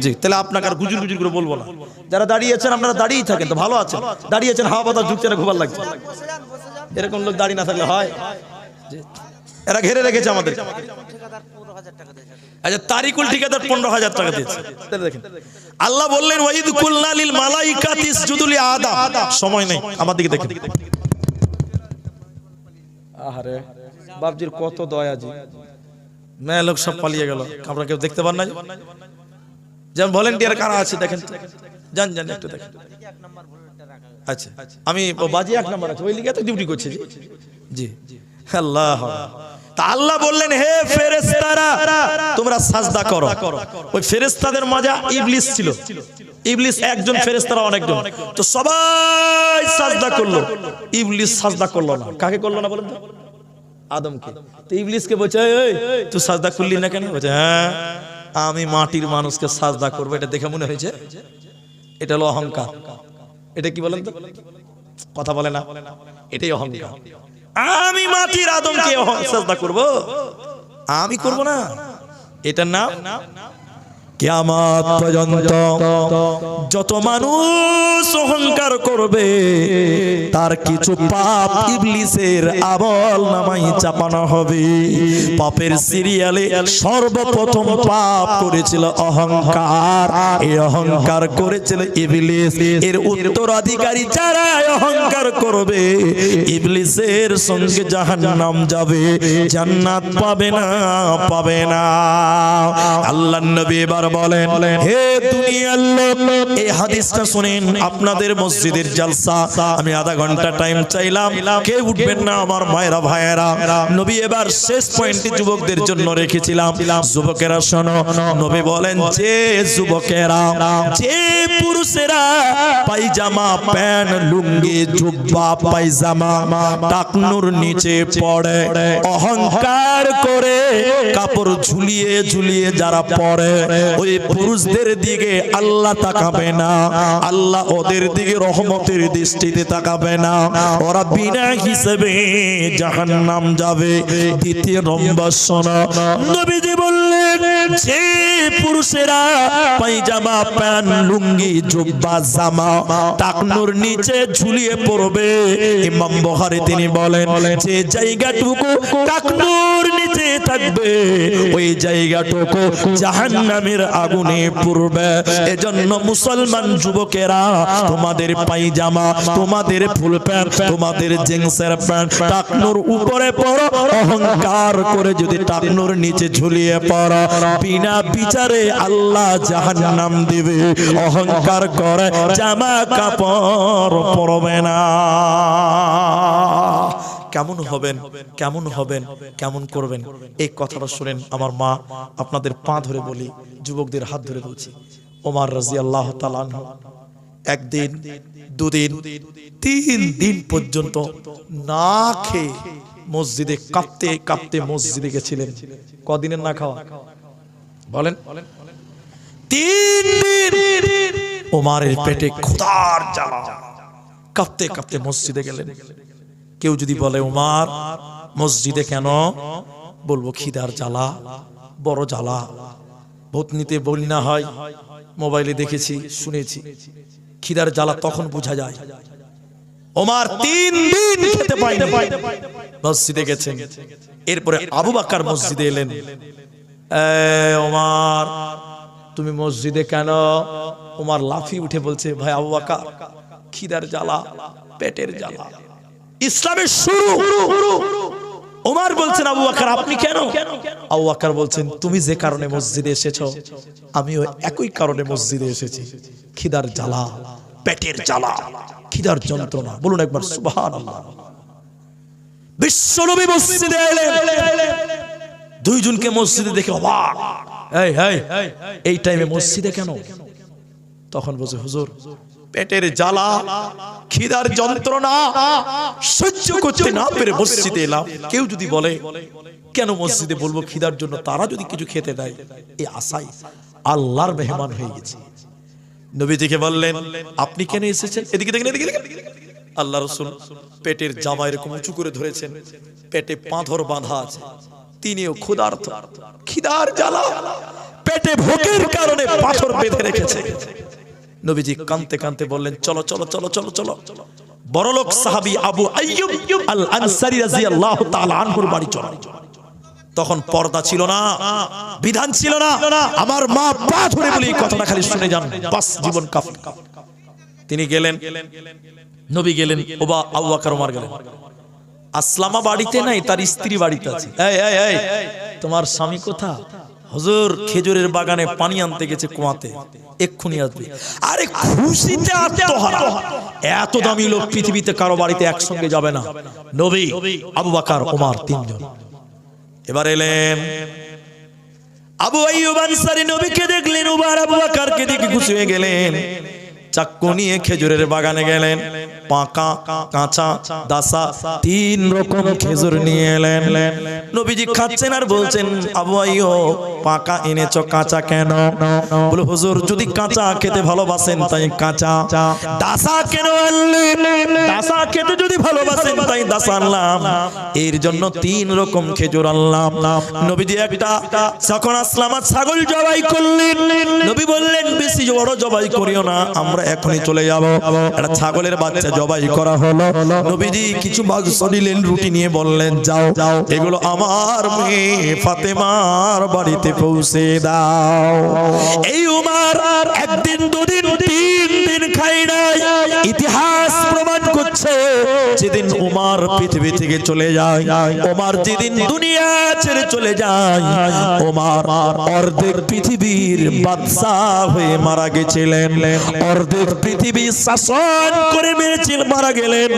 জি, তাহলে আপনাকে আর গুজুর গুজুর করে বলবো না। যারা দাঁড়িয়ে আছেন আপনারা দাঁড়িয়েই থাকেন, তো ভালো আছেন, দাঁড়িয়ে আছেন, হাওয়া বাতাস ঢুকছে না, খুব ভালো লাগছে। এরকম লোক দাঁড়িয়ে না থাকলে হয়? এরা ঘিরে রেখেছে আমাদের। আচ্ছা তারিকুল ঠিকাদার 15,000 টাকা দিয়েছে। তাহলে দেখেন আল্লাহ বললেন ওয়াইদ কুলনা লিল মালাইকাতি ইসজুদু লি আদম। সময় নেই, আমার দিকে দেখেন। আহারে বাপজির কত দয়া জি, মেয়ে লোক সব পালিয়ে গেল, আমরা কেউ দেখতে পান না। যেমন ভলেন্টিয়ার কারা আছে দেখেন তো, জান জান একটু দেখেন। আচ্ছা আমি বাজি 1 নাম্বার আছে, ওই লিগে তো ডিউটি করছে জি জি। আল্লাহ তা আল্লাহ বললেন হে ফেরেশতারা তোমরা সাজদা করো। ওই ফেরেশতাদের মাঝে ইবলিস ছিল, ইবলিস একজন, ফেরেশতারা অনেকজন, তো সবাই সাজদা করলো, ইবলিস সাজদা করলো না। কাকে করলো না বলেন তো? আদমকে। তো ইবলিসকে বলছে এই তুই সাজদা করলি না কেন? বলছে হ্যাঁ আমি মাটির মানুষকে সাজদা করবো, এটা দেখে মনে হয়েছে এটা হলো অহংকার। এটা কি বলেন তো, কথা বলে না, এটাই অহংকার। আমি মাটির আদমকে সাজদা করব, আমি করব না, এটার নাম কিয়ামত পর্যন্ত যত মানুষ অহংকার করবে তার কিছু পাপ ইবলিসের আমল নামায় চাপানো হবে। পাপের সিরিয়ালে সর্বপ্রথম পাপ করেছিল অহংকার, এই অহংকার করেছিল ইবলিস। এর উত্তরাধিকারী যারা অহংকার করবে ইবলিসের সঙ্গে জাহান্নাম যাবে, জান্নাত পাবে না, পাবে না। আল্লাহর নবী এবার বলেন হে দুনিয়ার লোক এই হাদিসটা শুনেন, আপনাদের মসজিদের জলসা আমি আধা ঘন্টা টাইম চাইলাম, কে উঠবেন না আমার মায়েরা ভাইয়েরা। নবী এবার শেষ পয়েন্টে যুবকদের জন্য রেখেছিলাম, যুবকেরা শোনো। নবী বলেন যে যুবকেরা, যে পুরুষেরা পায়জামা প্যান্ট লুঙ্গি জুব্বা পায়জামা টাকনুর নিচে পড়ে অহংকার করে কাপড় ঝুলিয়ে ঝুলিয়ে যারা পড়ে, ওই পুরুষদের দিকে আল্লাহ তাকাবে না, আল্লাহ ওদের দিকে রহমতের দৃষ্টিতে তাকাবে না, ওরা বিনা হিসেবে জাহান্নাম যাবে। দ্বিতীয় নম্বর শোনো, নবীজি বললেন যে পুরুষেরা পায়জামা প্যান্ট লুঙ্গি জুব্বা জামা টাকনুর নিচে ঝুলিয়ে পড়বে, ইমাম বুখারী তিনি বলেন যে জায়গাটুকু টাকনুর নিচে থাকবে ওই জায়গাটুকু জাহান্নামের আগুনে পুড়বে। এজন্য মুসলমান যুবকেরা তোমাদের পায়জামা, তোমাদের ফুল প্যান্ট, তোমাদের জিন্সের প্যান্ট টাকনুর উপরে পড়ো, অহংকার করে যদি টাকনুর নিচে ঝুলিয়ে পড়ো বিনা বিচারে আল্লাহ জাহান্নাম দিবে। অহংকার করে জামা কাপড় পরবে না। কেমন হবেন, কেমন হবেন, কেমন করবেন, এই কথাটা শুনেন। আমার মা আপনাদের পা ধরে বলি, যুবকদের হাত ধরে বলছি, ওমর রাদিয়াল্লাহু তাআলা আনহু একদিন, দুদিন, 3 দিন পর্যন্ত না খেয়ে মসজিদে কাঁপতে কাঁপতে মসজিদে গেছিলেন। কদিনের না খাওয়া বলেন? 3 দিন ওমরের পেটে ক্ষুধার জ্বালা, কাঁপতে কাঁপতে মসজিদে গেলেন। কেউ যদি বলে ওমর মসজিদে কেন, বলবো খিদার জ্বালা, বড় জ্বালা। ভূতনীতে বন্যা হয়, মোবাইলে দেখেছি, শুনেছি, খিদার জ্বালা তখন বোঝা যায়। ওমর 3 দিন খেতে পায়নি, মসজিদে গেছেন। এরপরে আবু বকর মসজিদে এলেন। ওমর তুমি মসজিদে কেন? ওমর লাফিয়ে উঠে বলছে ভাই আবু বকর খিদার জ্বালা, পেটের জ্বালা। ইসলামের শুরু। ওমর বলছেন আবু বকর আপনি কেন? আবু বকর বলছেন তুমি যে কারণে মসজিদে এসেছো আমিও একই কারণে মসজিদে এসেছি, খিদার জ্বালা, পেটের জ্বালা, খিদার যন্ত্রণা। বলুন একবার সুবহানাল্লাহ। বিশ্বনবী মসজিদে এলেন, দুইজনকে মসজিদে দেখে অবাক, এই টাইমে মসজিদে কেন? তখন বলছে হুজুর পেটের জ্বালা, খিদার যন্ত্রণা সহ্য করতে না পেরে মসজিদে এলাম। কেউ যদি বলে কেন মসজিদে, বলবো খিদার জন্য, তারা যদি কিছু খেতে দেয় এই আশায় আল্লাহর মেহমান হয়ে গেছে। নবীজিকে বললেন আপনি কেন এসেছেন? এদিকে দেখেন, এদিকে দেখেন। আল্লাহ রাসূল পেটের জামা এরকম উঁচু করে ধরেছেন, পেটে পাথর বাঁধা আছে, তিনিও ক্ষুধার্ত, খিদার জ্বালা, পেটে ভোকের কারণে পাথর বেঁধে রেখেছে। নবীজি কাঁদতে কাঁদতে বললেন চলো চলো চলো চলো চলো। বড়লোক সাহাবী আবু আইয়ুব আল আনসারী রাদিয়াল্লাহু তাআলা আনহুর বাড়ি চলো। তখন পর্দা ছিল না, বিধান ছিল না। আমার মা পা ধরে বলি কথাটা খালি শুনে যান, বাস জীবন কাফ। তিনি গেলেন, নবী গেলেন, ওবা আবু বকর ওমর গেলেন। আসলামা বাড়িতে নাই, তার স্ত্রী বাড়িতে আছে। এই এই এই তোমার স্বামী কোথায়? হুজুর খেজুরের বাগানে পানি আনতে গেছে কুয়াতে, এক্ষুনি আসবে। আরে খুশিতে আত্মহারা, এত দামি লোক পৃথিবীতে কারো বাড়িতে একসঙ্গে যাবে না। নবী, আবু বকর, ওমর, তিনজন এবার এলেন। আবু আইয়ুব আনসারী নবীকে দেখলেন, ওমর আবু বকরকে দেখে খুশি হয়ে গেলেন। চাক্কু নিয়ে খেজুরের বাগানে গেলেন, পাকা, কাঁচা, দাসা, তিন রকম খেজুর নিয়ে এলেন। নবীজি খাচ্ছেন আর বলছেন, আবু আইয়ুব পাকা এনেছো, কাঁচা কেন? বলে হুজুর যদি কাঁচা খেতে ভালোবাসেন তাই কাঁচা। দাসা কেন আনলেন? দাসা খেতে যদি ভালোবাসেন তাই দাসা আনলাম। এর জন্য তিন রকম খেজুর আনলাম। নবীজি একটা যখন আসলামা ছাগল জবাই করলেন, নবী বললেন বেশি বড় জবাই করিও না, আমরা এখনই চলে যাব। একটা ছাগলের বাচ্চা জবাই করা হলো। নবীজি কিছু মাংস নিলেন, রুটি নিয়ে বললেন যাও, এগুলো আমার মেয়ে ফাতেমার বাড়িতে পৌঁছে দাও। এই উমর একদিন, দুদিন, তিন দিন খাই নাই। ইতিহাস প্রমাণ করছে যেদিন উমর পৃথিবী থেকে চলে যায়, উমর যেদিন দুনিয়া ছেড়ে চলে যায়, উমর অর্ধেক পৃথিবীর বাদশা হয়ে মারা গেছিলেন, অর্ধেক পৃথিবী শাসন করে মেরেছিলেন, মারা গেলেন,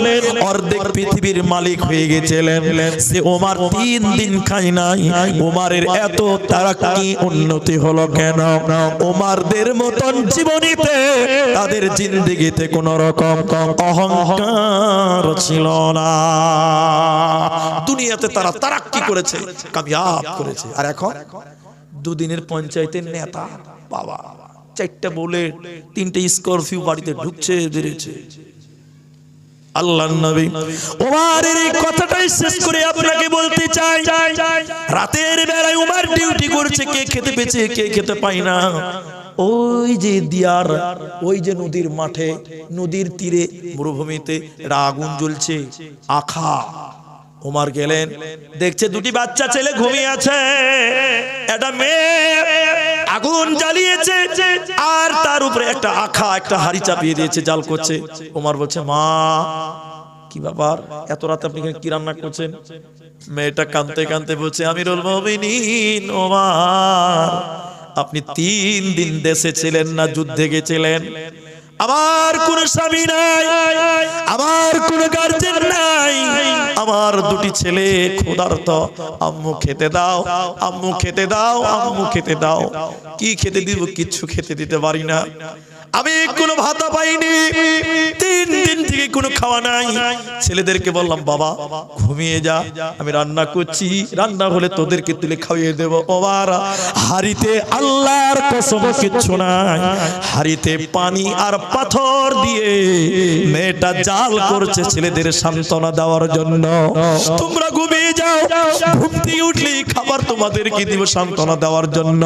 অর্ধেক পৃথিবীর মালিক হয়ে গেছিলেন। সে ওমর 3 দিন খায় নাই। ওমরের এত তারাক্কি উন্নতি হলো কেন? ওমরদের মতন জীবনীতে, তাদের জিন্দেগিতে কোন রকম অহংকার ছিল না। দুনিয়াতে তারা তারাক্কি করেছে, কামিয়াব করেছে। আর এখন দুদিনের পঞ্চায়েতের নেতা, বাবা 4টা বলে 3টে স্করপিও বাড়িতে ঢুকছে, বেরিয়েছে। আল্লাহর নবী ওমরের এই কথাটাই শেষ করে আপনাকে বলতে চাই, রাতের বেলায় ওমর ডিউটি করছে, কে খেতে পেয়েছে, কে খেতে পায় না। ওই যে দিয়ার, ওই যে নদীর মাঠে, নদীর তীরে, মরুভূমিতে একটা আগুন জ্বলছে, আখা। ওমর গেলেন, দেখছে দুটি বাচ্চা ছেলে ঘুমিয়ে আছে, একটা মেয়ে আগুন জ্বালিয়েছে, আর তার উপরে একটা আখা, একটা হাড়ি চাপিয়ে দিয়েছে, জাল করছে। ওমর বলছে, মা কি ব্যাপার, এত রাতে আপনি কি রান্না করছেন? মেয়েটা কাঁদতে কাঁদতে বলছে, আমিরুল মুমিনিন ওমর, আপনি 3 দিন দেশে ছিলেন না, যুদ্ধে গেছিলেন, আমার কোন স্বামী নাই, আমার কোন গার্জেন নাই, আমার দুটি ছেলে ক্ষুধার্ত, আম্মু খেতে দাও, আম্মু খেতে দাও, আম্মু খেতে দাও। কি খেতে দিব? কিচ্ছু খেতে দিতে পারি না, আমি কোনো ভাতা পাইনি, 3 দিন থেকে কোনো খাওয়া নাই। ছেলেদেরকে বললাম, বাবা ঘুমিয়ে যা, আমি রান্না করছি, রান্না হলে তোদেরকে তুলে খাইয়ে দেব। ওমর হাড়িতে, আল্লাহর কসম কিচ্ছু নাই, হাড়িতে পানি আর পাথর দিয়ে মেয়েটা জাল করছে ছেলেদের সান্ত্বনা দেওয়ার জন্য। তোমরা ঘুমিয়ে যাও, ঘুম থেকে উঠলেই খাবার তোমাদেরকে দিব সান্ত্বনা দেওয়ার জন্য।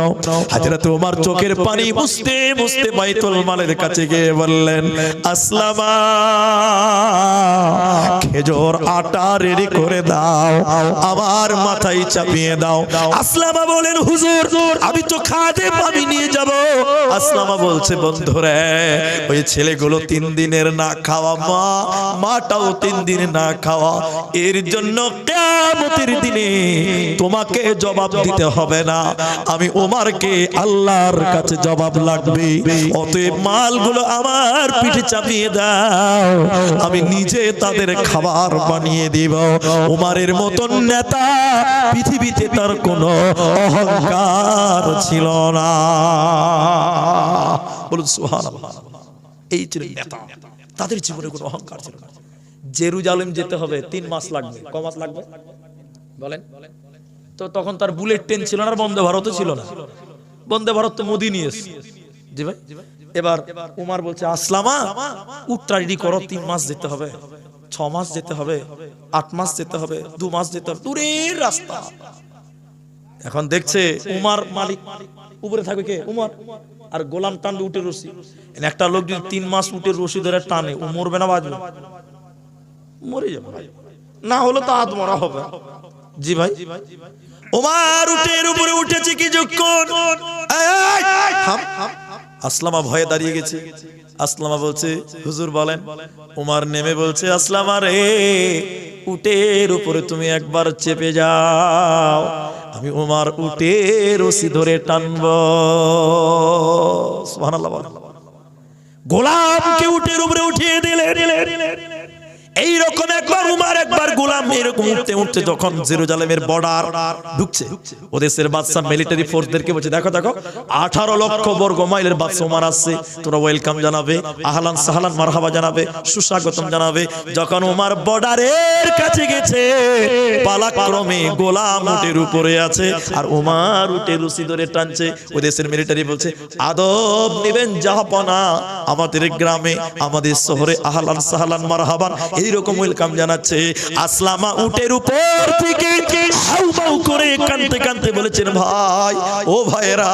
হযরত ওমর চোখের পানি মুছতে মুছতে বাইতুল মালের কাছে গিয়ে বললেন, আসলামা খেজুর আটা রেডি করে দাও, আমার মাথায় চাপিয়ে দাও। আসলামা বলেন, হুজুর আমি তো খাদেম, আমি নিয়ে যাব। আসলামা বলছে, বন্ধুরে ওই ছেলেগুলো 3 দিনের না খাওয়া, মাটাও 3 দিন না খাওয়া, এর জন্য কিয়ামতের দিনে তোমাকে জবাব দিতে হবে না, আমি ওমরকে আল্লাহর কাছে জবাব লাগবে। অতএব মালগুলো আমার পিঠে চাপিয়ে দাও, আমি নিজে তাদের খাবার বানিয়ে দিব। ওমরের মতন নেতা পৃথিবীতে তার কোনো অহংকার ছিল না। বলুন সুবহানাল্লাহ। এই ছিল নেতা, তাদের জীবনে কোনো অহংকার ছিল না। জেরুজালেম যেতে হবে 3 মাস লাগবে। ক মাস লাগবে বলেন? তো তখন তার বুলেট ট্রেন ছিল না, বন্দে ভারতও ছিল না। বন্দে ভারত তো মোদি নিয়ে এসেছে। জি ভাই। এবার উমর বলছে, আসলামা উটটা রেডি করো, 3 মাস যেতে হবে, 6 মাস যেতে হবে, 8 মাস যেতে হবে, 2 মাস যেতে হবে, দূরের রাস্তা। এখন দেখছে উমর মালিক, উপরে থাকবে কে? উমর। আর গোলাম টানবে উটের রশি। একটা লোক যদি 3 মাস উটের রশি ধরে টানে, ও মরবে না বাঁচবে? মরে যাবে, না হলে তো হাত মরা হবে। জি ভাই। ওমর উটের উপরে উঠেছে কিছুক্ষণ, এই, থাম। আসলামা ভয়ে দাঁড়িয়ে গেছে। আসলামা বলছে, হুজুর বলেন। ওমর নেমে বলছে, আসলামা রে, উটের উপরে তুমি একবার চেপে যাও, আমি ওমর উটের রশি ধরে টানবো। সুবহানাল্লাহ। গোলামকে উটের উপরে উঠিয়ে দিলেন। এইরকম একবার উমার একবার গোলাম এরকম উঠতে উঠতে যখন জেরুজালেমের বর্ডার ঢুকছে, ওদেশের বাদশা মিলিটারি ফোর্সদেরকে বলছে, দেখো দেখো 18 লক্ষ বর্গ মাইলের বাদশা উমার আসছে, তোমরা ওয়েলকাম জানাবে, আহলান সাহলান মারহাবা জানাবে, সুস্বাগতম জানাবে। যখন উমার বর্ডারের কাছে গেছে, পালাক্রমে গোলাম উটের উপরে আছে আর উমার উটের রশি ধরে টানছে। ওদেশের মিলিটারি বলছে, আদব নেবেন জাহাপনা, আমাদের গ্রামে আমাদের শহরে আহলান সাহলান মারহাবান এইরকম ওয়েলকাম জানাচ্ছে। আসলামা উটের উপর থেকে হাউমাউ করে কাঁদতে কাঁদতে বলেছেন, ভাই ও ভাইয়েরা,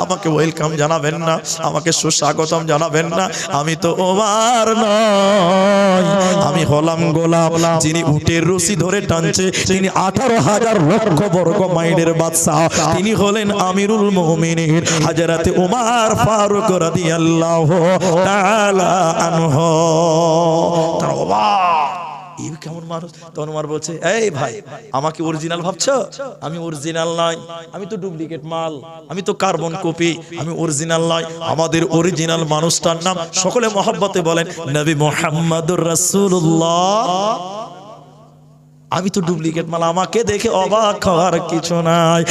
আমাকে ওয়েলকাম জানাবেন না, আমাকে সুস্বাগতম জানাবেন না, আমি তো ওমর নয়, আমি হলাম গোলাম যিনি উটের রশি ধরে টানছে, তিনি 18,000 লক্ষ বর্গ মাইলের বাদশা, তিনি হলেন আমিরুল মুমিনিন হযরত ওমর ফারুক রাদিয়াল্লাহু তাআলা আনহু। তারা এই কেমন মানুষ? তখন ওমর বলছে, এই ভাই, আমাকে অরিজিনাল ভাবছো? আমি অরিজিনাল নয়, আমি তো ডুপ্লিকেট মাল, আমি তো কার্বন কপি, আমি অরিজিনাল নয়। আমাদের অরিজিনাল মানুষটার নাম সকলে মহব্বতে বলেন নবী মুহাম্মদুর রাসূলুল্লাহ। আমি তো ডুপ্লিকেট মাল, আমাকে দেখে অবাক হওয়ার কিছু নাই।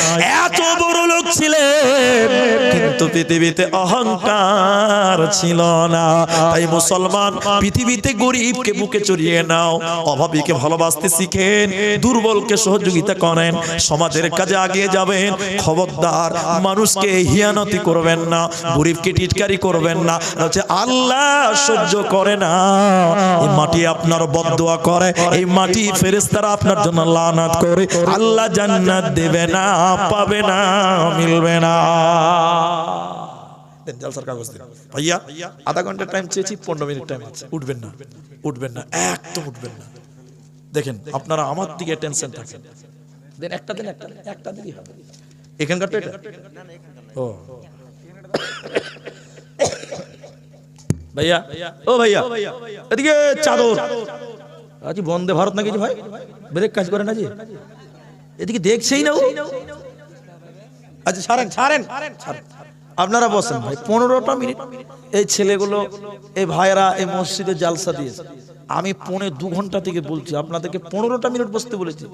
এত বড় লোক ছিলেন, কিন্তু পৃথিবীতে অহংকার ছিল না। তাই মুসলমান, পৃথিবীতে গরিবকে বুকে চড়িয়ে নাও, অভাবীকে ভালোবাসতে শিখেন, দুর্বলকে সহযোগিতা করেন, সমাজের কাজে আগিয়ে যাবেন। খবরদার মানুষকে হিয়ানতি করবেন না, গরিবকে টিটকারি করবেন না, হচ্ছে আল্লাহ সহ্য করে না। এই মাটি আপনার বদদুয়া করে, এই মাটি ফেরেশতারা আপনার জন্য লানাত করে, আল্লাহ জান্নাত দেবে না, পাবে না, মিলবে না। দেন জলসার কাগজ দিন ভাইয়া, আধা ঘন্টা টাইম চেয়েছি, 15 মিনিট টাইম আছে। উঠবেন না, উঠবেন না, একদম উঠবেন না। দেখেন আপনারা আমার দিকে টেনশন থাকেন, দেন একটা দিন, একটা দিনই হবে। এখানকার তো এটা ও ভাইয়া, ও ভাইয়া এদিকে চাদর আজি বন্দে ভারত নাকি ভাই, ব্রেক কাজ করে না জি, এদিকে দেখছেই না ও। আচ্ছা ছাড়েন ছাড়েন ছাড়েন, আপনারা বসেন ভাই 15টা মিনিট। এই ছেলেগুলো, এই ভাইরা এই মসজিদে জালসা দিয়েছে, আমি 2.25 ঘন্টা থেকে বলছি আপনাদেরকে 15টা মিনিট বসতে বলেছি,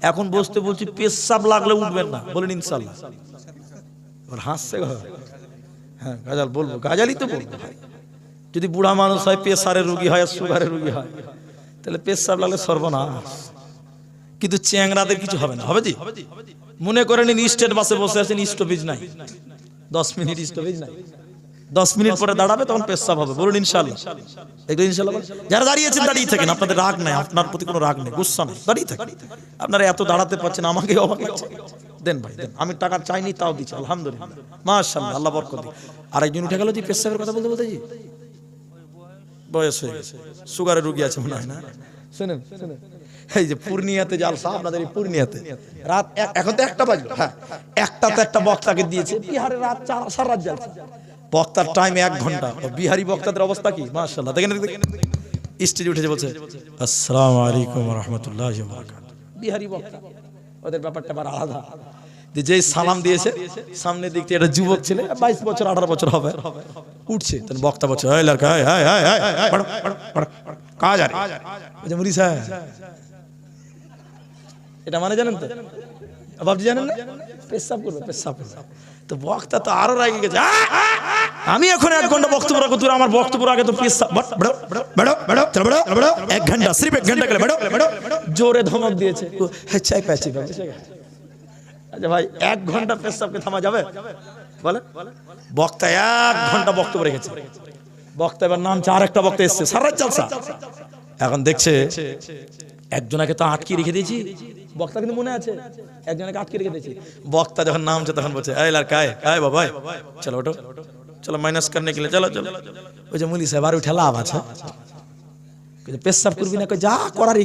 এখন বসতে বলছি, পেশাব লাগলে উঠবেন না, বলেন ইনশাআল্লাহ। আর হাসছে গো, হ্যাঁ গাজাল বলবো, গাজালই তো বলবো ভাই। যদি বুড়া মানুষ হয়, প্রেসারের রোগী হয়, সুগারের রোগী হয়, তাহলে পেশাব লাগলে সর্বনাশ। কিন্তু চ্যাংরাদের কিছু হবে না, হবে জি? মনে করেন স্টেট বাসে বসে আছেন, স্টপেজ নাই, 10 মিনিট স্টপেজ নাই, 10 মিনিট পরে দাঁড়াবে, তখন পেশাব হবে, বলুন ইনশাআল্লাহ। একটু ইনশাআল্লাহ। যারা দাঁড়িয়েছেন দাঁড়িয়ে থাকেন, আপনাদের রাগ নাই, আপনার প্রতি কোনো রাগ নেই, গুসা নেই, দাঁড়িয়ে থাকেন। আপনারা এত দাঁড়াতে পারছেন, আমাকে অবাক লাগছে। দেন ভাই দেন, আমি টাকা চাইনি তাও দিচ্ছি, আলহামদুলিল্লাহ, মাশাআল্লাহ, আল্লাহ বরকত দিক। আরেকজন উঠে গেল জি পেশাবের কথা বলতে বলতে, জি বয়স হয়ে গেছে, সুগারের রোগী আছে মনে হয় না। শুনেন শুনেন, এই যে পূর্ণিয়াতে জালসা, আপনাদের এই পূর্ণিয়াতে রাত এখন তো 1টা বাজলো, হ্যাঁ 1টাতে একটা বক্তাকে দিয়েছে, বিহারে রাত সারা রাত জালসা, বক্তার টাইম 1 ঘন্টা। বিহারি বক্তাদের অবস্থা কি, মাশাআল্লাহ। দেখেন স্টেজে উঠেছে, বলছে আসসালামু আলাইকুম ওয়া রাহমাতুল্লাহি ওয়া বারাকাতুহু। বিহারি বক্তা, ওদের ব্যাপারটা আবার আলাদা। যে সালাম দিয়েছে, সামনে দিকতে একটা যুবক ছেলে, 22 বছর 18 বছর হবে, উঠছে, তখন বক্তা বলছে, এই লড়কা, এই এই এই পড়ো পড়ো, কাজ আর বলছে মুরি সাহেব, এটা মানে জানেন তো বাবজি, জানেন না, পেশাব করবে, পেশাব করবে। তো বক্তা তো আরো রাগে গেছে, আমি এখন 1 ঘন্টা বক্তব্য রাখবো, তুই আমার বক্তব্যের আগে তো পেশাব, বড় বড় বড় চলো বড় বড়, 1 ঘন্টা, সির্ফ 1 ঘন্টা গেলে বড় বড়, জোরে ধমক দিয়েছে। চাই পাচ্ছি আচ্ছা ভাই, 1 ঘন্টা পেশাবকে থামা যাবে বলে? বক্তা 1 ঘন্টা বক্তব্য রেখেছে, বক্তা এবার নামছে, আরেকটা বক্তা এসছে, সারা জালসা। এখন দেখছে একজনকে তো আটকে রেখে দিয়েছি, বক্তা কিন্তু মনে আছে, একজনকে আটকে রেখে দিয়েছি। বক্তা যখন নামছে তখন বলছে, এই লড়কা, এই বাবা, চলো ওঠো, চলো মাইনাস করনে के लिए চলো চলো। ওই যে মুলি সাহেব আর উঠে লাভ আছে, পেশাব করবি না, যা করার